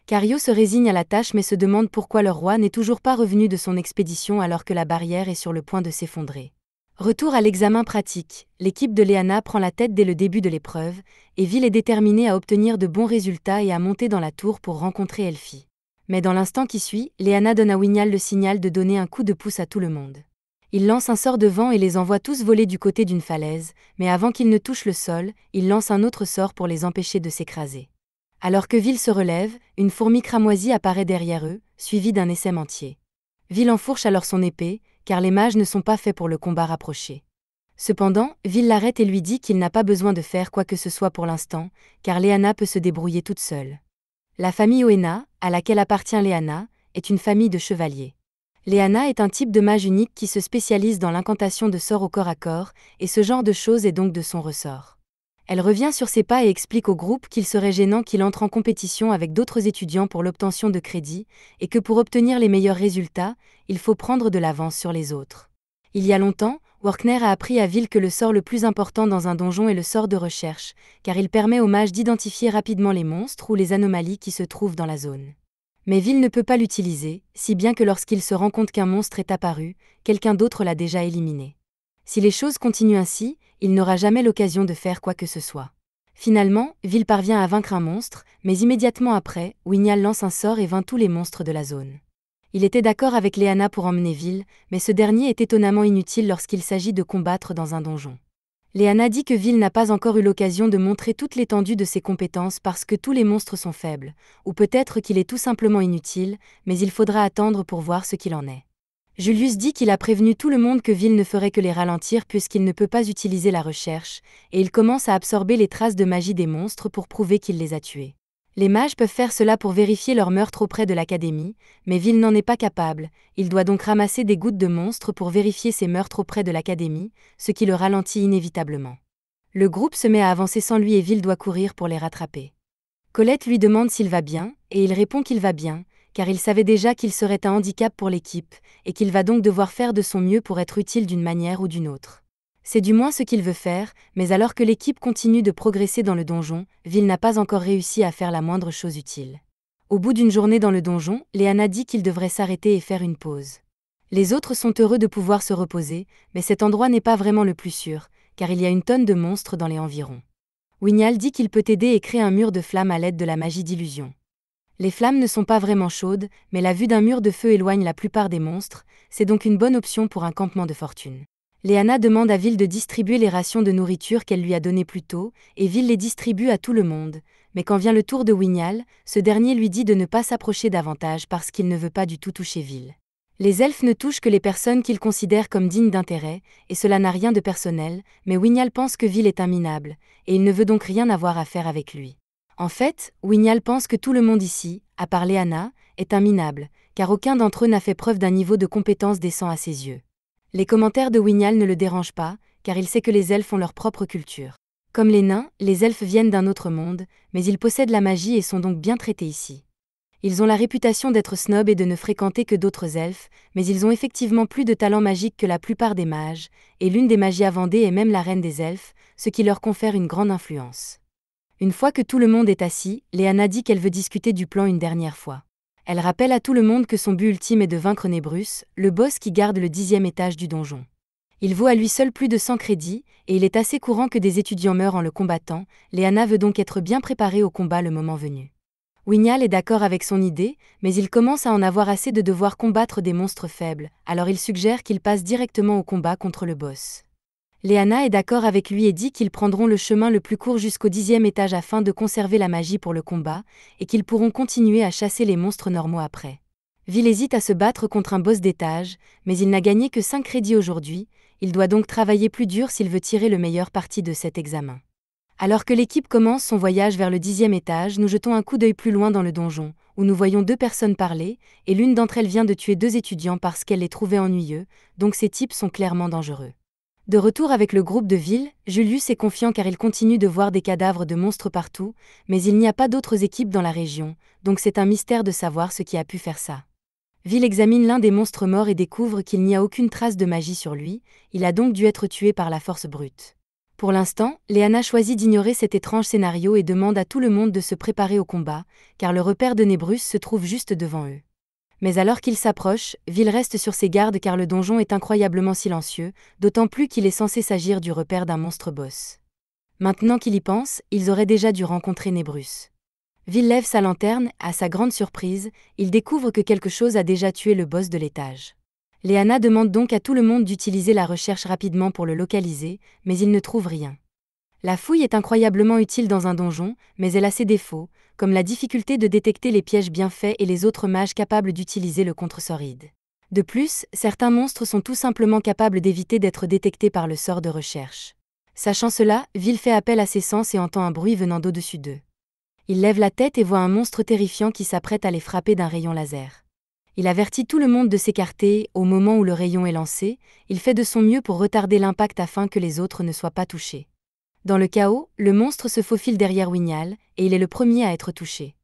Cario se résigne à la tâche mais se demande pourquoi le roi n'est toujours pas revenu de son expédition alors que la barrière est sur le point de s'effondrer. Retour à l'examen pratique, l'équipe de Léana prend la tête dès le début de l'épreuve, et Vil est déterminée à obtenir de bons résultats et à monter dans la tour pour rencontrer Elfie. Mais dans l'instant qui suit, Léana donne à Wignal le signal de donner un coup de pouce à tout le monde. Il lance un sort de vent et les envoie tous voler du côté d'une falaise, mais avant qu'ils ne touchent le sol, il lance un autre sort pour les empêcher de s'écraser. Alors que Vil se relève, une fourmi cramoisie apparaît derrière eux, suivie d'un essaim entier. Vil enfourche alors son épée, car les mages ne sont pas faits pour le combat rapproché. Cependant, Vil l'arrête et lui dit qu'il n'a pas besoin de faire quoi que ce soit pour l'instant, car Léana peut se débrouiller toute seule. La famille Oena, à laquelle appartient Léana, est une famille de chevaliers. Léana est un type de mage unique qui se spécialise dans l'incantation de sorts au corps à corps, et ce genre de choses est donc de son ressort. Elle revient sur ses pas et explique au groupe qu'il serait gênant qu'il entre en compétition avec d'autres étudiants pour l'obtention de crédits, et que pour obtenir les meilleurs résultats, il faut prendre de l'avance sur les autres. Il y a longtemps, Workner a appris à Vil que le sort le plus important dans un donjon est le sort de recherche, car il permet aux mages d'identifier rapidement les monstres ou les anomalies qui se trouvent dans la zone. Mais Vil ne peut pas l'utiliser, si bien que lorsqu'il se rend compte qu'un monstre est apparu, quelqu'un d'autre l'a déjà éliminé. Si les choses continuent ainsi, il n'aura jamais l'occasion de faire quoi que ce soit. Finalement, Vil parvient à vaincre un monstre, mais immédiatement après, Wignal lance un sort et vainc tous les monstres de la zone. Il était d'accord avec Léana pour emmener Vil, mais ce dernier est étonnamment inutile lorsqu'il s'agit de combattre dans un donjon. Léana dit que Vil n'a pas encore eu l'occasion de montrer toute l'étendue de ses compétences parce que tous les monstres sont faibles, ou peut-être qu'il est tout simplement inutile, mais il faudra attendre pour voir ce qu'il en est. Julius dit qu'il a prévenu tout le monde que Vil ne ferait que les ralentir puisqu'il ne peut pas utiliser la recherche, et il commence à absorber les traces de magie des monstres pour prouver qu'il les a tués. Les mages peuvent faire cela pour vérifier leur meurtre auprès de l'Académie, mais Vil n'en est pas capable, il doit donc ramasser des gouttes de monstres pour vérifier ses meurtres auprès de l'Académie, ce qui le ralentit inévitablement. Le groupe se met à avancer sans lui et Vil doit courir pour les rattraper. Colette lui demande s'il va bien, et il répond qu'il va bien, car il savait déjà qu'il serait un handicap pour l'équipe, et qu'il va donc devoir faire de son mieux pour être utile d'une manière ou d'une autre. C'est du moins ce qu'il veut faire, mais alors que l'équipe continue de progresser dans le donjon, Vil n'a pas encore réussi à faire la moindre chose utile. Au bout d'une journée dans le donjon, Léana dit qu'il devrait s'arrêter et faire une pause. Les autres sont heureux de pouvoir se reposer, mais cet endroit n'est pas vraiment le plus sûr, car il y a une tonne de monstres dans les environs. Wignal dit qu'il peut aider et créer un mur de flammes à l'aide de la magie d'illusion. Les flammes ne sont pas vraiment chaudes, mais la vue d'un mur de feu éloigne la plupart des monstres, c'est donc une bonne option pour un campement de fortune. Léana demande à Vil de distribuer les rations de nourriture qu'elle lui a données plus tôt, et Vil les distribue à tout le monde, mais quand vient le tour de Wignal, ce dernier lui dit de ne pas s'approcher davantage parce qu'il ne veut pas du tout toucher Vil. Les elfes ne touchent que les personnes qu'ils considèrent comme dignes d'intérêt, et cela n'a rien de personnel, mais Wignal pense que Vil est un minable, et il ne veut donc rien avoir à faire avec lui. En fait, Wignal pense que tout le monde ici, à part Léana, est un minable, car aucun d'entre eux n'a fait preuve d'un niveau de compétence décent à ses yeux. Les commentaires de Wignal ne le dérangent pas, car il sait que les elfes ont leur propre culture. Comme les nains, les elfes viennent d'un autre monde, mais ils possèdent la magie et sont donc bien traités ici. Ils ont la réputation d'être snobs et de ne fréquenter que d'autres elfes, mais ils ont effectivement plus de talent magique que la plupart des mages, et l'une des Magia Vendée est même la reine des elfes, ce qui leur confère une grande influence. Une fois que tout le monde est assis, Léana dit qu'elle veut discuter du plan une dernière fois. Elle rappelle à tout le monde que son but ultime est de vaincre Nébrus, le boss qui garde le 10e étage du donjon. Il vaut à lui seul plus de 100 crédits, et il est assez courant que des étudiants meurent en le combattant, Léana veut donc être bien préparée au combat le moment venu. Wignal est d'accord avec son idée, mais il commence à en avoir assez de devoir combattre des monstres faibles, alors il suggère qu'il passe directement au combat contre le boss. Léana est d'accord avec lui et dit qu'ils prendront le chemin le plus court jusqu'au 10e étage afin de conserver la magie pour le combat, et qu'ils pourront continuer à chasser les monstres normaux après. Vil hésite à se battre contre un boss d'étage, mais il n'a gagné que 5 crédits aujourd'hui, il doit donc travailler plus dur s'il veut tirer le meilleur parti de cet examen. Alors que l'équipe commence son voyage vers le 10e étage, nous jetons un coup d'œil plus loin dans le donjon, où nous voyons deux personnes parler, et l'une d'entre elles vient de tuer deux étudiants parce qu'elle les trouvait ennuyeux, donc ces types sont clairement dangereux. De retour avec le groupe de Vil, Julius est confiant car il continue de voir des cadavres de monstres partout, mais il n'y a pas d'autres équipes dans la région, donc c'est un mystère de savoir ce qui a pu faire ça. Vil examine l'un des monstres morts et découvre qu'il n'y a aucune trace de magie sur lui, il a donc dû être tué par la force brute. Pour l'instant, Leanna choisit d'ignorer cet étrange scénario et demande à tout le monde de se préparer au combat, car le repère de Nébrus se trouve juste devant eux. Mais alors qu'ils s'approchent, Vil reste sur ses gardes car le donjon est incroyablement silencieux, d'autant plus qu'il est censé s'agir du repère d'un monstre boss. Maintenant qu'il y pense, ils auraient déjà dû rencontrer Nébrus. Vil lève sa lanterne, à sa grande surprise, il découvre que quelque chose a déjà tué le boss de l'étage. Leanna demande donc à tout le monde d'utiliser la recherche rapidement pour le localiser, mais il ne trouve rien. La fouille est incroyablement utile dans un donjon, mais elle a ses défauts, comme la difficulté de détecter les pièges bien faits et les autres mages capables d'utiliser le contre-soride. De plus, certains monstres sont tout simplement capables d'éviter d'être détectés par le sort de recherche. Sachant cela, Vil fait appel à ses sens et entend un bruit venant d'au-dessus d'eux. Il lève la tête et voit un monstre terrifiant qui s'apprête à les frapper d'un rayon laser. Il avertit tout le monde de s'écarter, au moment où le rayon est lancé, il fait de son mieux pour retarder l'impact afin que les autres ne soient pas touchés. Dans le chaos, le monstre se faufile derrière Wignal, et il est le premier à être touché.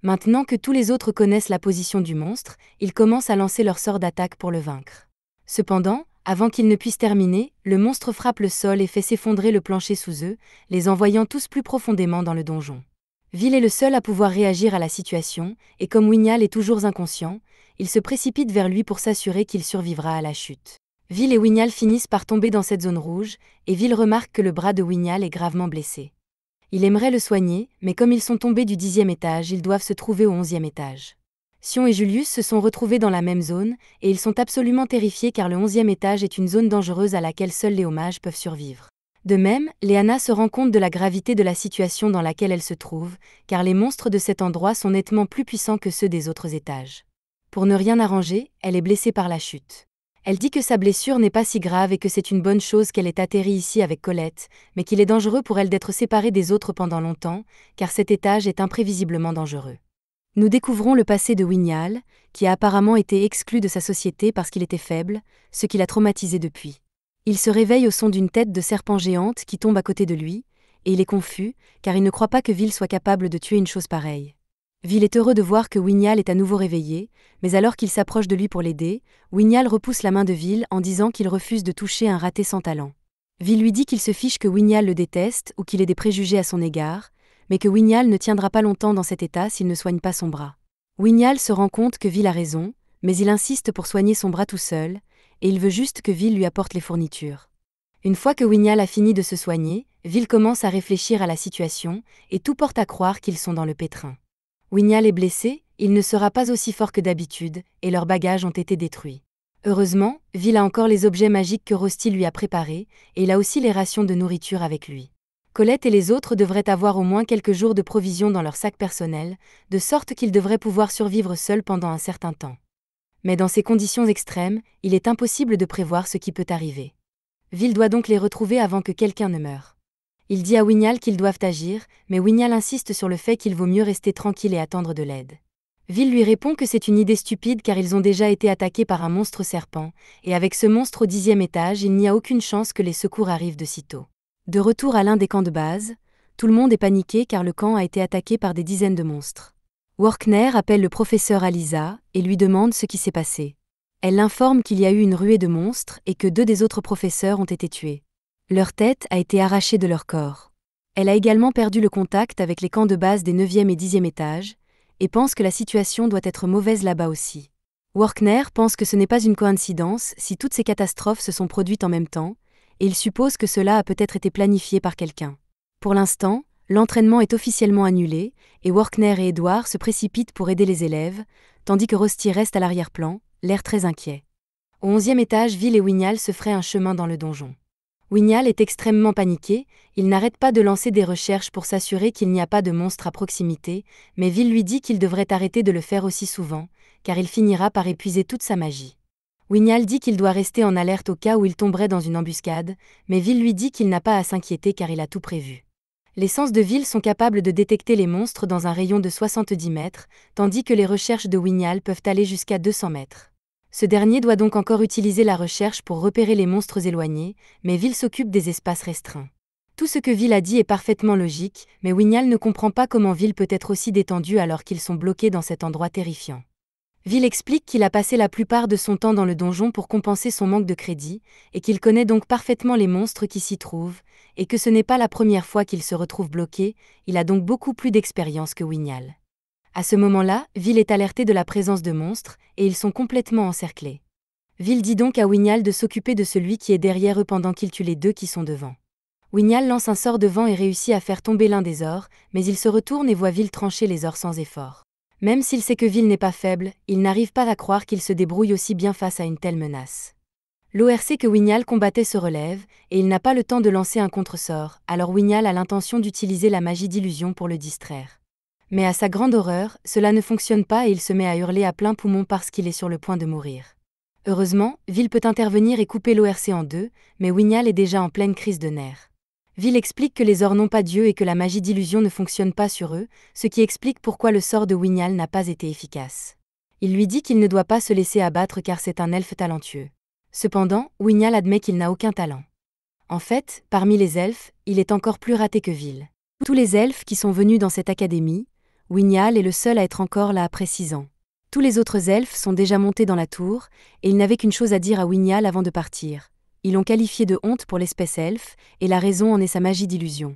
Maintenant que tous les autres connaissent la position du monstre, ils commencent à lancer leur sort d'attaque pour le vaincre. Cependant, avant qu'ils ne puissent terminer, le monstre frappe le sol et fait s'effondrer le plancher sous eux, les envoyant tous plus profondément dans le donjon. Vil est le seul à pouvoir réagir à la situation, et comme Wignal est toujours inconscient, il se précipite vers lui pour s'assurer qu'il survivra à la chute. Vil et Wignal finissent par tomber dans cette zone rouge, et Vil remarque que le bras de Wignal est gravement blessé. Il aimerait le soigner, mais comme ils sont tombés du 10e étage, ils doivent se trouver au 11e étage. Sion et Julius se sont retrouvés dans la même zone, et ils sont absolument terrifiés car le 11e étage est une zone dangereuse à laquelle seuls les mages peuvent survivre. De même, Leanna se rend compte de la gravité de la situation dans laquelle elle se trouve, car les monstres de cet endroit sont nettement plus puissants que ceux des autres étages. Pour ne rien arranger, elle est blessée par la chute. Elle dit que sa blessure n'est pas si grave et que c'est une bonne chose qu'elle ait atterri ici avec Colette, mais qu'il est dangereux pour elle d'être séparée des autres pendant longtemps, car cet étage est imprévisiblement dangereux. Nous découvrons le passé de Wignal, qui a apparemment été exclu de sa société parce qu'il était faible, ce qui l'a traumatisé depuis. Il se réveille au son d'une tête de serpent géante qui tombe à côté de lui, et il est confus, car il ne croit pas que Vil soit capable de tuer une chose pareille. Vil est heureux de voir que Wignal est à nouveau réveillé, mais alors qu'il s'approche de lui pour l'aider, Wignal repousse la main de Vil en disant qu'il refuse de toucher un raté sans talent. Vil lui dit qu'il se fiche que Wignal le déteste ou qu'il ait des préjugés à son égard, mais que Wignal ne tiendra pas longtemps dans cet état s'il ne soigne pas son bras. Wignal se rend compte que Vil a raison, mais il insiste pour soigner son bras tout seul, et il veut juste que Vil lui apporte les fournitures. Une fois que Wignal a fini de se soigner, Vil commence à réfléchir à la situation, et tout porte à croire qu'ils sont dans le pétrin. Wignal est blessé, il ne sera pas aussi fort que d'habitude, et leurs bagages ont été détruits. Heureusement, Vil a encore les objets magiques que Rosti lui a préparés, et il a aussi les rations de nourriture avec lui. Colette et les autres devraient avoir au moins quelques jours de provisions dans leur sac personnel, de sorte qu'ils devraient pouvoir survivre seuls pendant un certain temps. Mais dans ces conditions extrêmes, il est impossible de prévoir ce qui peut arriver. Vil doit donc les retrouver avant que quelqu'un ne meure. Il dit à Wignal qu'ils doivent agir, mais Wignal insiste sur le fait qu'il vaut mieux rester tranquille et attendre de l'aide. Vil lui répond que c'est une idée stupide car ils ont déjà été attaqués par un monstre serpent, et avec ce monstre au 10e étage il n'y a aucune chance que les secours arrivent de sitôt. De retour à l'un des camps de base, tout le monde est paniqué car le camp a été attaqué par des dizaines de monstres. Workner appelle le professeur Alisa et lui demande ce qui s'est passé. Elle l'informe qu'il y a eu une ruée de monstres et que 2 des autres professeurs ont été tués. Leur tête a été arrachée de leur corps. Elle a également perdu le contact avec les camps de base des 9e et 10e étages, et pense que la situation doit être mauvaise là-bas aussi. Workner pense que ce n'est pas une coïncidence si toutes ces catastrophes se sont produites en même temps, et il suppose que cela a peut-être été planifié par quelqu'un. Pour l'instant, l'entraînement est officiellement annulé, et Workner et Edward se précipitent pour aider les élèves, tandis que Rosti reste à l'arrière-plan, l'air très inquiet. Au 11e étage, Vil et Wignal se feraient un chemin dans le donjon. Wignal est extrêmement paniqué, il n'arrête pas de lancer des recherches pour s'assurer qu'il n'y a pas de monstre à proximité, mais Vil lui dit qu'il devrait arrêter de le faire aussi souvent, car il finira par épuiser toute sa magie. Wignal dit qu'il doit rester en alerte au cas où il tomberait dans une embuscade, mais Vil lui dit qu'il n'a pas à s'inquiéter car il a tout prévu. Les sens de Vil sont capables de détecter les monstres dans un rayon de 70 mètres, tandis que les recherches de Wignall peuvent aller jusqu'à 200 mètres. Ce dernier doit donc encore utiliser la recherche pour repérer les monstres éloignés, mais Vil s'occupe des espaces restreints. Tout ce que Vil a dit est parfaitement logique, mais Wignall ne comprend pas comment Vil peut être aussi détendu alors qu'ils sont bloqués dans cet endroit terrifiant. Vil explique qu'il a passé la plupart de son temps dans le donjon pour compenser son manque de crédit, et qu'il connaît donc parfaitement les monstres qui s'y trouvent, et que ce n'est pas la première fois qu'il se retrouve bloqué, il a donc beaucoup plus d'expérience que Wignall. À ce moment-là, Vil est alerté de la présence de monstres, et ils sont complètement encerclés. Vil dit donc à Wignall de s'occuper de celui qui est derrière eux pendant qu'il tue les deux qui sont devant. Wignall lance un sort de vent et réussit à faire tomber l'un des ors, mais il se retourne et voit Vil trancher les ors sans effort. Même s'il sait que Vil n'est pas faible, il n'arrive pas à croire qu'il se débrouille aussi bien face à une telle menace. L'ORC que Wignall combattait se relève, et il n'a pas le temps de lancer un contre-sort, alors Wignall a l'intention d'utiliser la magie d'illusion pour le distraire. Mais à sa grande horreur, cela ne fonctionne pas et il se met à hurler à plein poumon parce qu'il est sur le point de mourir. Heureusement, Vil peut intervenir et couper l'ORC en deux, mais Wignall est déjà en pleine crise de nerfs. Vil explique que les ors n'ont pas Dieu et que la magie d'illusion ne fonctionne pas sur eux, ce qui explique pourquoi le sort de Wignall n'a pas été efficace. Il lui dit qu'il ne doit pas se laisser abattre car c'est un elfe talentueux. Cependant, Wignall admet qu'il n'a aucun talent. En fait, parmi les elfes, il est encore plus raté que Vil. Tous les elfes qui sont venus dans cette académie, Wignall est le seul à être encore là après 6 ans. Tous les autres elfes sont déjà montés dans la tour, et ils n'avaient qu'une chose à dire à Wignall avant de partir. Ils l'ont qualifié de honte pour l'espèce elfe, et la raison en est sa magie d'illusion.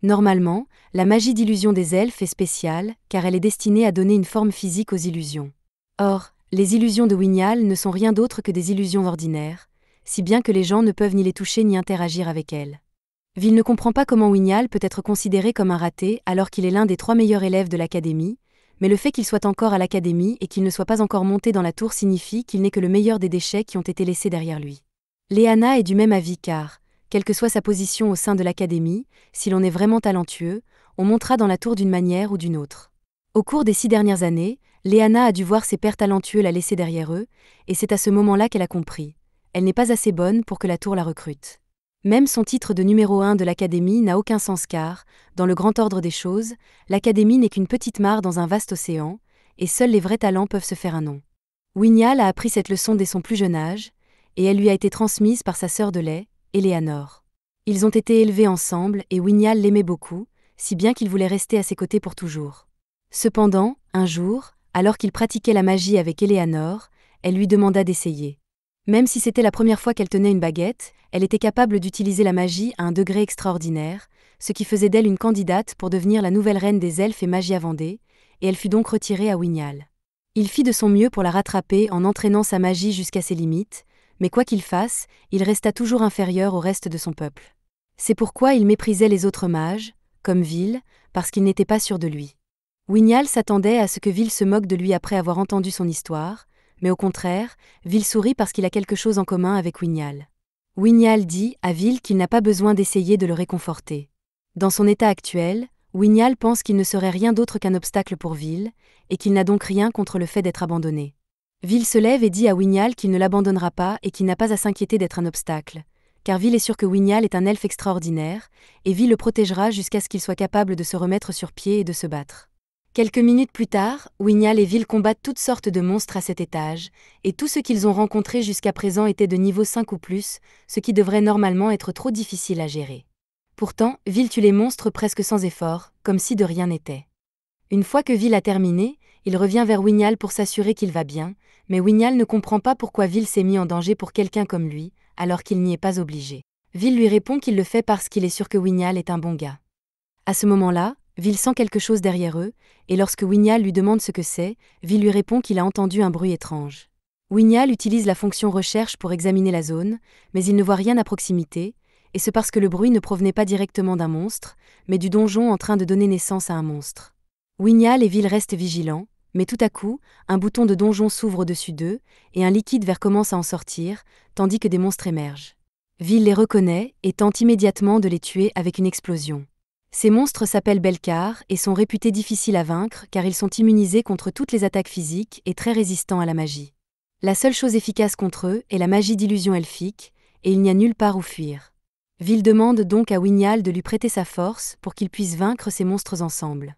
Normalement, la magie d'illusion des elfes est spéciale, car elle est destinée à donner une forme physique aux illusions. Or, les illusions de Wignall ne sont rien d'autre que des illusions ordinaires, si bien que les gens ne peuvent ni les toucher ni interagir avec elles. Vil ne comprend pas comment Wignall peut être considéré comme un raté alors qu'il est l'un des 3 meilleurs élèves de l'académie, mais le fait qu'il soit encore à l'académie et qu'il ne soit pas encore monté dans la tour signifie qu'il n'est que le meilleur des déchets qui ont été laissés derrière lui. Léana est du même avis car, quelle que soit sa position au sein de l'académie, si l'on est vraiment talentueux, on montera dans la tour d'une manière ou d'une autre. Au cours des 6 dernières années, Léana a dû voir ses pairs talentueux la laisser derrière eux, et c'est à ce moment-là qu'elle a compris. Elle n'est pas assez bonne pour que la tour la recrute. Même son titre de numéro 1 de l'académie n'a aucun sens car, dans le grand ordre des choses, l'académie n'est qu'une petite mare dans un vaste océan, et seuls les vrais talents peuvent se faire un nom. Wignall a appris cette leçon dès son plus jeune âge, et elle lui a été transmise par sa sœur de lait, Éléanore. Ils ont été élevés ensemble et Wignall l'aimait beaucoup, si bien qu'il voulait rester à ses côtés pour toujours. Cependant, un jour, alors qu'il pratiquait la magie avec Éléanore, elle lui demanda d'essayer. Même si c'était la première fois qu'elle tenait une baguette, elle était capable d'utiliser la magie à un degré extraordinaire, ce qui faisait d'elle une candidate pour devenir la nouvelle reine des elfes et magie à Vendée, et elle fut donc retirée à Wignall. Il fit de son mieux pour la rattraper en entraînant sa magie jusqu'à ses limites, mais quoi qu'il fasse, il resta toujours inférieur au reste de son peuple. C'est pourquoi il méprisait les autres mages, comme Vil, parce qu'il n'était pas sûr de lui. Wignall s'attendait à ce que Vil se moque de lui après avoir entendu son histoire, mais au contraire, Vil sourit parce qu'il a quelque chose en commun avec Wignall. Wignall dit à Vil qu'il n'a pas besoin d'essayer de le réconforter. Dans son état actuel, Wignall pense qu'il ne serait rien d'autre qu'un obstacle pour Vil, et qu'il n'a donc rien contre le fait d'être abandonné. Vil se lève et dit à Wignall qu'il ne l'abandonnera pas et qu'il n'a pas à s'inquiéter d'être un obstacle, car Vil est sûr que Wignall est un elfe extraordinaire, et Vil le protégera jusqu'à ce qu'il soit capable de se remettre sur pied et de se battre. Quelques minutes plus tard, Wignall et Vil combattent toutes sortes de monstres à cet étage, et tout ce qu'ils ont rencontré jusqu'à présent était de niveau 5 ou plus, ce qui devrait normalement être trop difficile à gérer. Pourtant, Vil tue les monstres presque sans effort, comme si de rien n'était. Une fois que Vil a terminé, il revient vers Wignall pour s'assurer qu'il va bien, mais Wignall ne comprend pas pourquoi Vil s'est mis en danger pour quelqu'un comme lui, alors qu'il n'y est pas obligé. Vil lui répond qu'il le fait parce qu'il est sûr que Wignall est un bon gars. À ce moment-là, Vil sent quelque chose derrière eux, et lorsque Wignall lui demande ce que c'est, Vil lui répond qu'il a entendu un bruit étrange. Wignall utilise la fonction recherche pour examiner la zone, mais il ne voit rien à proximité, et c'est parce que le bruit ne provenait pas directement d'un monstre, mais du donjon en train de donner naissance à un monstre. Wignall et Vil restent vigilants, mais tout à coup, un bouton de donjon s'ouvre au-dessus d'eux, et un liquide vert commence à en sortir, tandis que des monstres émergent. Vil les reconnaît et tente immédiatement de les tuer avec une explosion. Ces monstres s'appellent Belcar et sont réputés difficiles à vaincre car ils sont immunisés contre toutes les attaques physiques et très résistants à la magie. La seule chose efficace contre eux est la magie d'illusion elfique, et il n'y a nulle part où fuir. Vil demande donc à Wignall de lui prêter sa force pour qu'ils puissent vaincre ces monstres ensemble.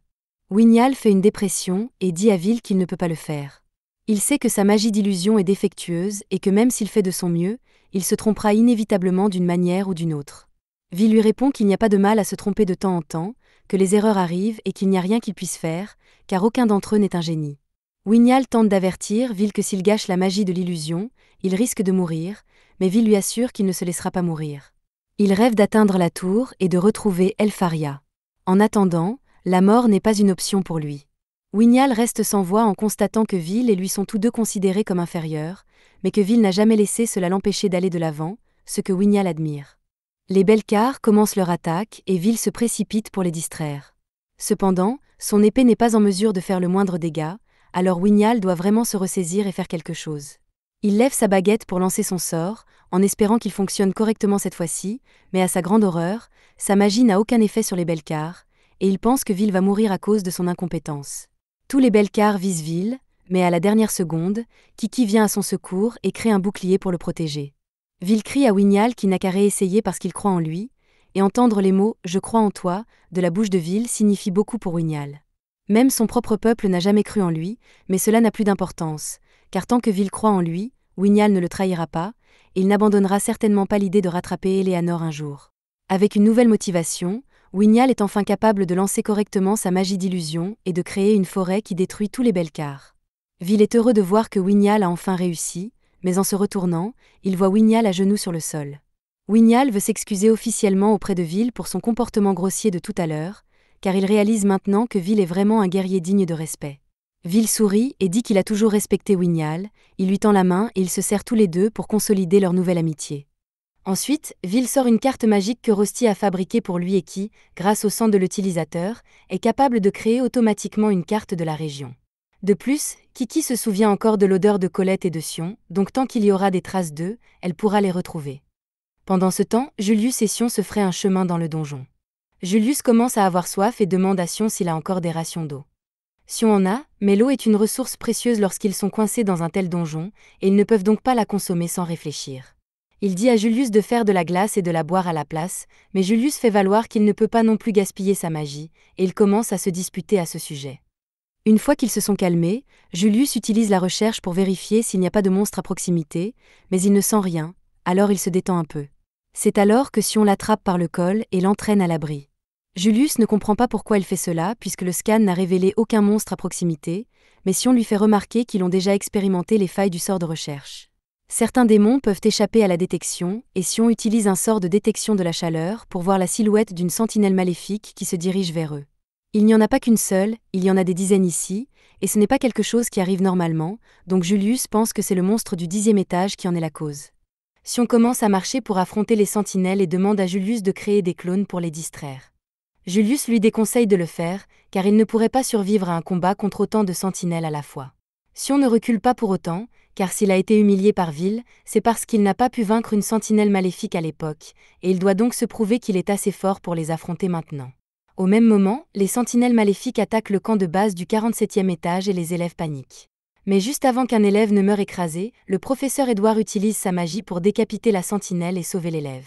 Wignall fait une dépression et dit à Vil qu'il ne peut pas le faire. Il sait que sa magie d'illusion est défectueuse et que même s'il fait de son mieux, il se trompera inévitablement d'une manière ou d'une autre. Vil lui répond qu'il n'y a pas de mal à se tromper de temps en temps, que les erreurs arrivent et qu'il n'y a rien qu'il puisse faire, car aucun d'entre eux n'est un génie. Wignall tente d'avertir Vil que s'il gâche la magie de l'illusion, il risque de mourir, mais Vil lui assure qu'il ne se laissera pas mourir. Il rêve d'atteindre la tour et de retrouver Elfaria. En attendant, la mort n'est pas une option pour lui. Wignall reste sans voix en constatant que Vil et lui sont tous deux considérés comme inférieurs, mais que Vil n'a jamais laissé cela l'empêcher d'aller de l'avant, ce que Wignall admire. Les Belcars commencent leur attaque et Vil se précipite pour les distraire. Cependant, son épée n'est pas en mesure de faire le moindre dégât, alors Wignall doit vraiment se ressaisir et faire quelque chose. Il lève sa baguette pour lancer son sort, en espérant qu'il fonctionne correctement cette fois-ci, mais à sa grande horreur, sa magie n'a aucun effet sur les Belcars, et il pense que Vil va mourir à cause de son incompétence. Tous les Belcars visent Vil, mais à la dernière seconde, Kiki vient à son secours et crée un bouclier pour le protéger. Vil crie à Wignall qu'il n'a qu'à réessayer parce qu'il croit en lui, et entendre les mots « Je crois en toi » de la bouche de Vil signifie beaucoup pour Wignall. Même son propre peuple n'a jamais cru en lui, mais cela n'a plus d'importance, car tant que Vil croit en lui, Wignall ne le trahira pas, et il n'abandonnera certainement pas l'idée de rattraper Eleanor un jour. Avec une nouvelle motivation, Wignall est enfin capable de lancer correctement sa magie d'illusion et de créer une forêt qui détruit tous les Belcars. Vil est heureux de voir que Wignall a enfin réussi, mais en se retournant, il voit Wignall à genoux sur le sol. Wignall veut s'excuser officiellement auprès de Vil pour son comportement grossier de tout à l'heure, car il réalise maintenant que Vil est vraiment un guerrier digne de respect. Vil sourit et dit qu'il a toujours respecté Wignall, il lui tend la main et ils se serrent tous les deux pour consolider leur nouvelle amitié. Ensuite, Vil sort une carte magique que Rosti a fabriquée pour lui et qui, grâce au sang de l'utilisateur, est capable de créer automatiquement une carte de la région. De plus, Kiki se souvient encore de l'odeur de Colette et de Sion, donc tant qu'il y aura des traces d'eux, elle pourra les retrouver. Pendant ce temps, Julius et Sion se feraient un chemin dans le donjon. Julius commence à avoir soif et demande à Sion s'il a encore des rations d'eau. Sion en a, mais l'eau est une ressource précieuse lorsqu'ils sont coincés dans un tel donjon, et ils ne peuvent donc pas la consommer sans réfléchir. Il dit à Julius de faire de la glace et de la boire à la place, mais Julius fait valoir qu'il ne peut pas non plus gaspiller sa magie, et ils commencent à se disputer à ce sujet. Une fois qu'ils se sont calmés, Julius utilise la recherche pour vérifier s'il n'y a pas de monstre à proximité, mais il ne sent rien, alors il se détend un peu. C'est alors que Sion l'attrape par le col et l'entraîne à l'abri. Julius ne comprend pas pourquoi elle fait cela puisque le scan n'a révélé aucun monstre à proximité, mais Sion lui fait remarquer qu'ils ont déjà expérimenté les failles du sort de recherche. Certains démons peuvent échapper à la détection, et Sion utilise un sort de détection de la chaleur pour voir la silhouette d'une sentinelle maléfique qui se dirige vers eux. Il n'y en a pas qu'une seule, il y en a des dizaines ici, et ce n'est pas quelque chose qui arrive normalement, donc Julius pense que c'est le monstre du 10e étage qui en est la cause. Sion commence à marcher pour affronter les sentinelles et demande à Julius de créer des clones pour les distraire. Julius lui déconseille de le faire, car il ne pourrait pas survivre à un combat contre autant de sentinelles à la fois. Sion ne recule pas pour autant, car s'il a été humilié par Vil, c'est parce qu'il n'a pas pu vaincre une sentinelle maléfique à l'époque, et il doit donc se prouver qu'il est assez fort pour les affronter maintenant. Au même moment, les sentinelles maléfiques attaquent le camp de base du 47e étage et les élèves paniquent. Mais juste avant qu'un élève ne meure écrasé, le professeur Edward utilise sa magie pour décapiter la sentinelle et sauver l'élève.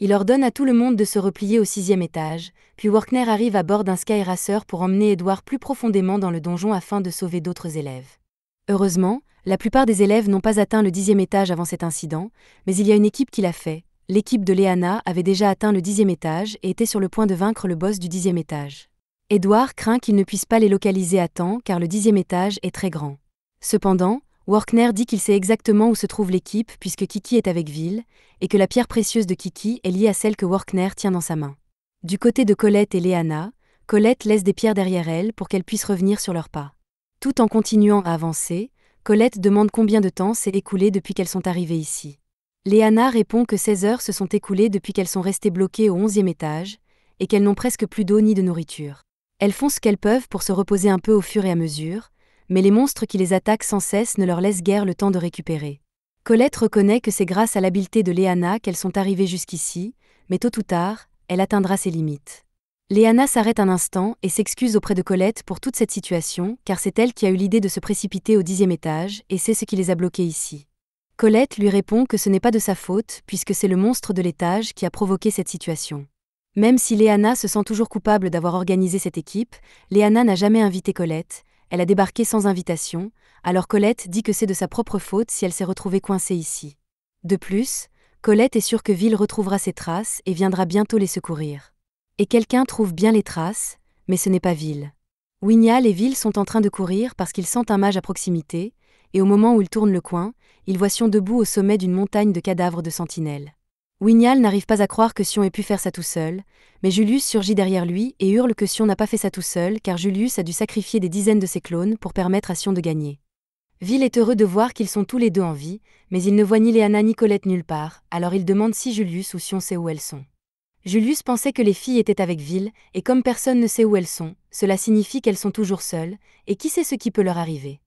Il ordonne à tout le monde de se replier au 6e étage, puis Workner arrive à bord d'un Skyracer pour emmener Edward plus profondément dans le donjon afin de sauver d'autres élèves. Heureusement, la plupart des élèves n'ont pas atteint le 10e étage avant cet incident, mais il y a une équipe qui l'a fait. L'équipe de Leanna avait déjà atteint le 10e étage et était sur le point de vaincre le boss du 10e étage. Edward craint qu'il ne puisse pas les localiser à temps car le 10e étage est très grand. Cependant, Workner dit qu'il sait exactement où se trouve l'équipe puisque Kiki est avec Vil, et que la pierre précieuse de Kiki est liée à celle que Workner tient dans sa main. Du côté de Colette et Leanna, Colette laisse des pierres derrière elle pour qu'elles puissent revenir sur leurs pas. Tout en continuant à avancer, Colette demande combien de temps s'est écoulé depuis qu'elles sont arrivées ici. Leanna répond que 16 heures se sont écoulées depuis qu'elles sont restées bloquées au 11e étage, et qu'elles n'ont presque plus d'eau ni de nourriture. Elles font ce qu'elles peuvent pour se reposer un peu au fur et à mesure, mais les monstres qui les attaquent sans cesse ne leur laissent guère le temps de récupérer. Colette reconnaît que c'est grâce à l'habileté de Leanna qu'elles sont arrivées jusqu'ici, mais tôt ou tard, elle atteindra ses limites. Leanna s'arrête un instant et s'excuse auprès de Colette pour toute cette situation, car c'est elle qui a eu l'idée de se précipiter au 10e étage, et c'est ce qui les a bloquées ici. Colette lui répond que ce n'est pas de sa faute puisque c'est le monstre de l'étage qui a provoqué cette situation. Même si Léana se sent toujours coupable d'avoir organisé cette équipe, Léana n'a jamais invité Colette, elle a débarqué sans invitation, alors Colette dit que c'est de sa propre faute si elle s'est retrouvée coincée ici. De plus, Colette est sûre que Vil retrouvera ses traces et viendra bientôt les secourir. Et quelqu'un trouve bien les traces, mais ce n'est pas Vil. Wignal et Vil sont en train de courir parce qu'ils sentent un mage à proximité, et au moment où ils tournent le coin, ils voient Sion debout au sommet d'une montagne de cadavres de sentinelles. Wignal n'arrive pas à croire que Sion ait pu faire ça tout seul, mais Julius surgit derrière lui et hurle que Sion n'a pas fait ça tout seul car Julius a dû sacrifier des dizaines de ses clones pour permettre à Sion de gagner. Vil est heureux de voir qu'ils sont tous les deux en vie, mais il ne voit ni Léana ni Colette nulle part, alors il demande si Julius ou Sion sait où elles sont. Julius pensait que les filles étaient avec Vil, et comme personne ne sait où elles sont, cela signifie qu'elles sont toujours seules, et qui sait ce qui peut leur arriver.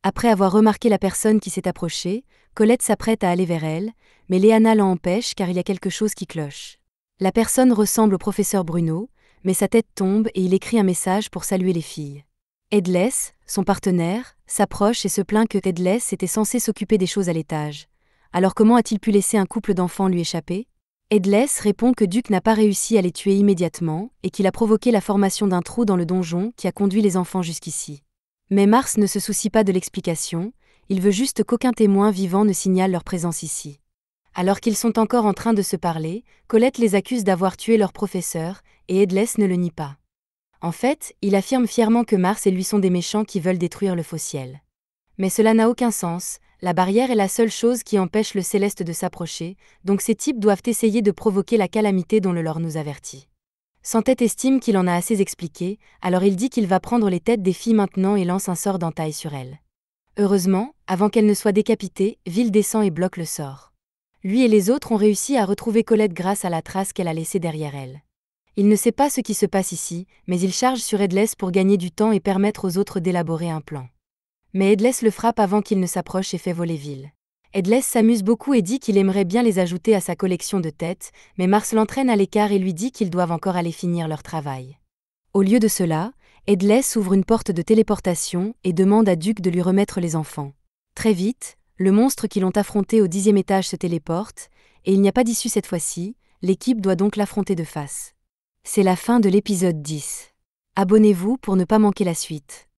Après avoir remarqué la personne qui s'est approchée, Colette s'apprête à aller vers elle, mais Léana l'en empêche car il y a quelque chose qui cloche. La personne ressemble au professeur Bruno, mais sa tête tombe et il écrit un message pour saluer les filles. Headless, son partenaire, s'approche et se plaint que Headless était censé s'occuper des choses à l'étage. Alors comment a-t-il pu laisser un couple d'enfants lui échapper? Headless répond que Duke n'a pas réussi à les tuer immédiatement et qu'il a provoqué la formation d'un trou dans le donjon qui a conduit les enfants jusqu'ici. Mais Mars ne se soucie pas de l'explication, il veut juste qu'aucun témoin vivant ne signale leur présence ici. Alors qu'ils sont encore en train de se parler, Colette les accuse d'avoir tué leur professeur, et Headless ne le nie pas. En fait, il affirme fièrement que Mars et lui sont des méchants qui veulent détruire le faux ciel. Mais cela n'a aucun sens, la barrière est la seule chose qui empêche le céleste de s'approcher, donc ces types doivent essayer de provoquer la calamité dont le lore nous avertit. Sans-Tête estime qu'il en a assez expliqué, alors il dit qu'il va prendre les têtes des filles maintenant et lance un sort d'entaille sur elles. Heureusement, avant qu'elle ne soit décapitée, Vil descend et bloque le sort. Lui et les autres ont réussi à retrouver Colette grâce à la trace qu'elle a laissée derrière elle. Il ne sait pas ce qui se passe ici, mais il charge sur Headless pour gagner du temps et permettre aux autres d'élaborer un plan. Mais Headless le frappe avant qu'il ne s'approche et fait voler Vil. Headless s'amuse beaucoup et dit qu'il aimerait bien les ajouter à sa collection de têtes, mais Mars l'entraîne à l'écart et lui dit qu'ils doivent encore aller finir leur travail. Au lieu de cela, Headless ouvre une porte de téléportation et demande à Duke de lui remettre les enfants. Très vite, le monstre qui l'ont affronté au 10e étage se téléporte, et il n'y a pas d'issue cette fois-ci, l'équipe doit donc l'affronter de face. C'est la fin de l'épisode 10. Abonnez-vous pour ne pas manquer la suite.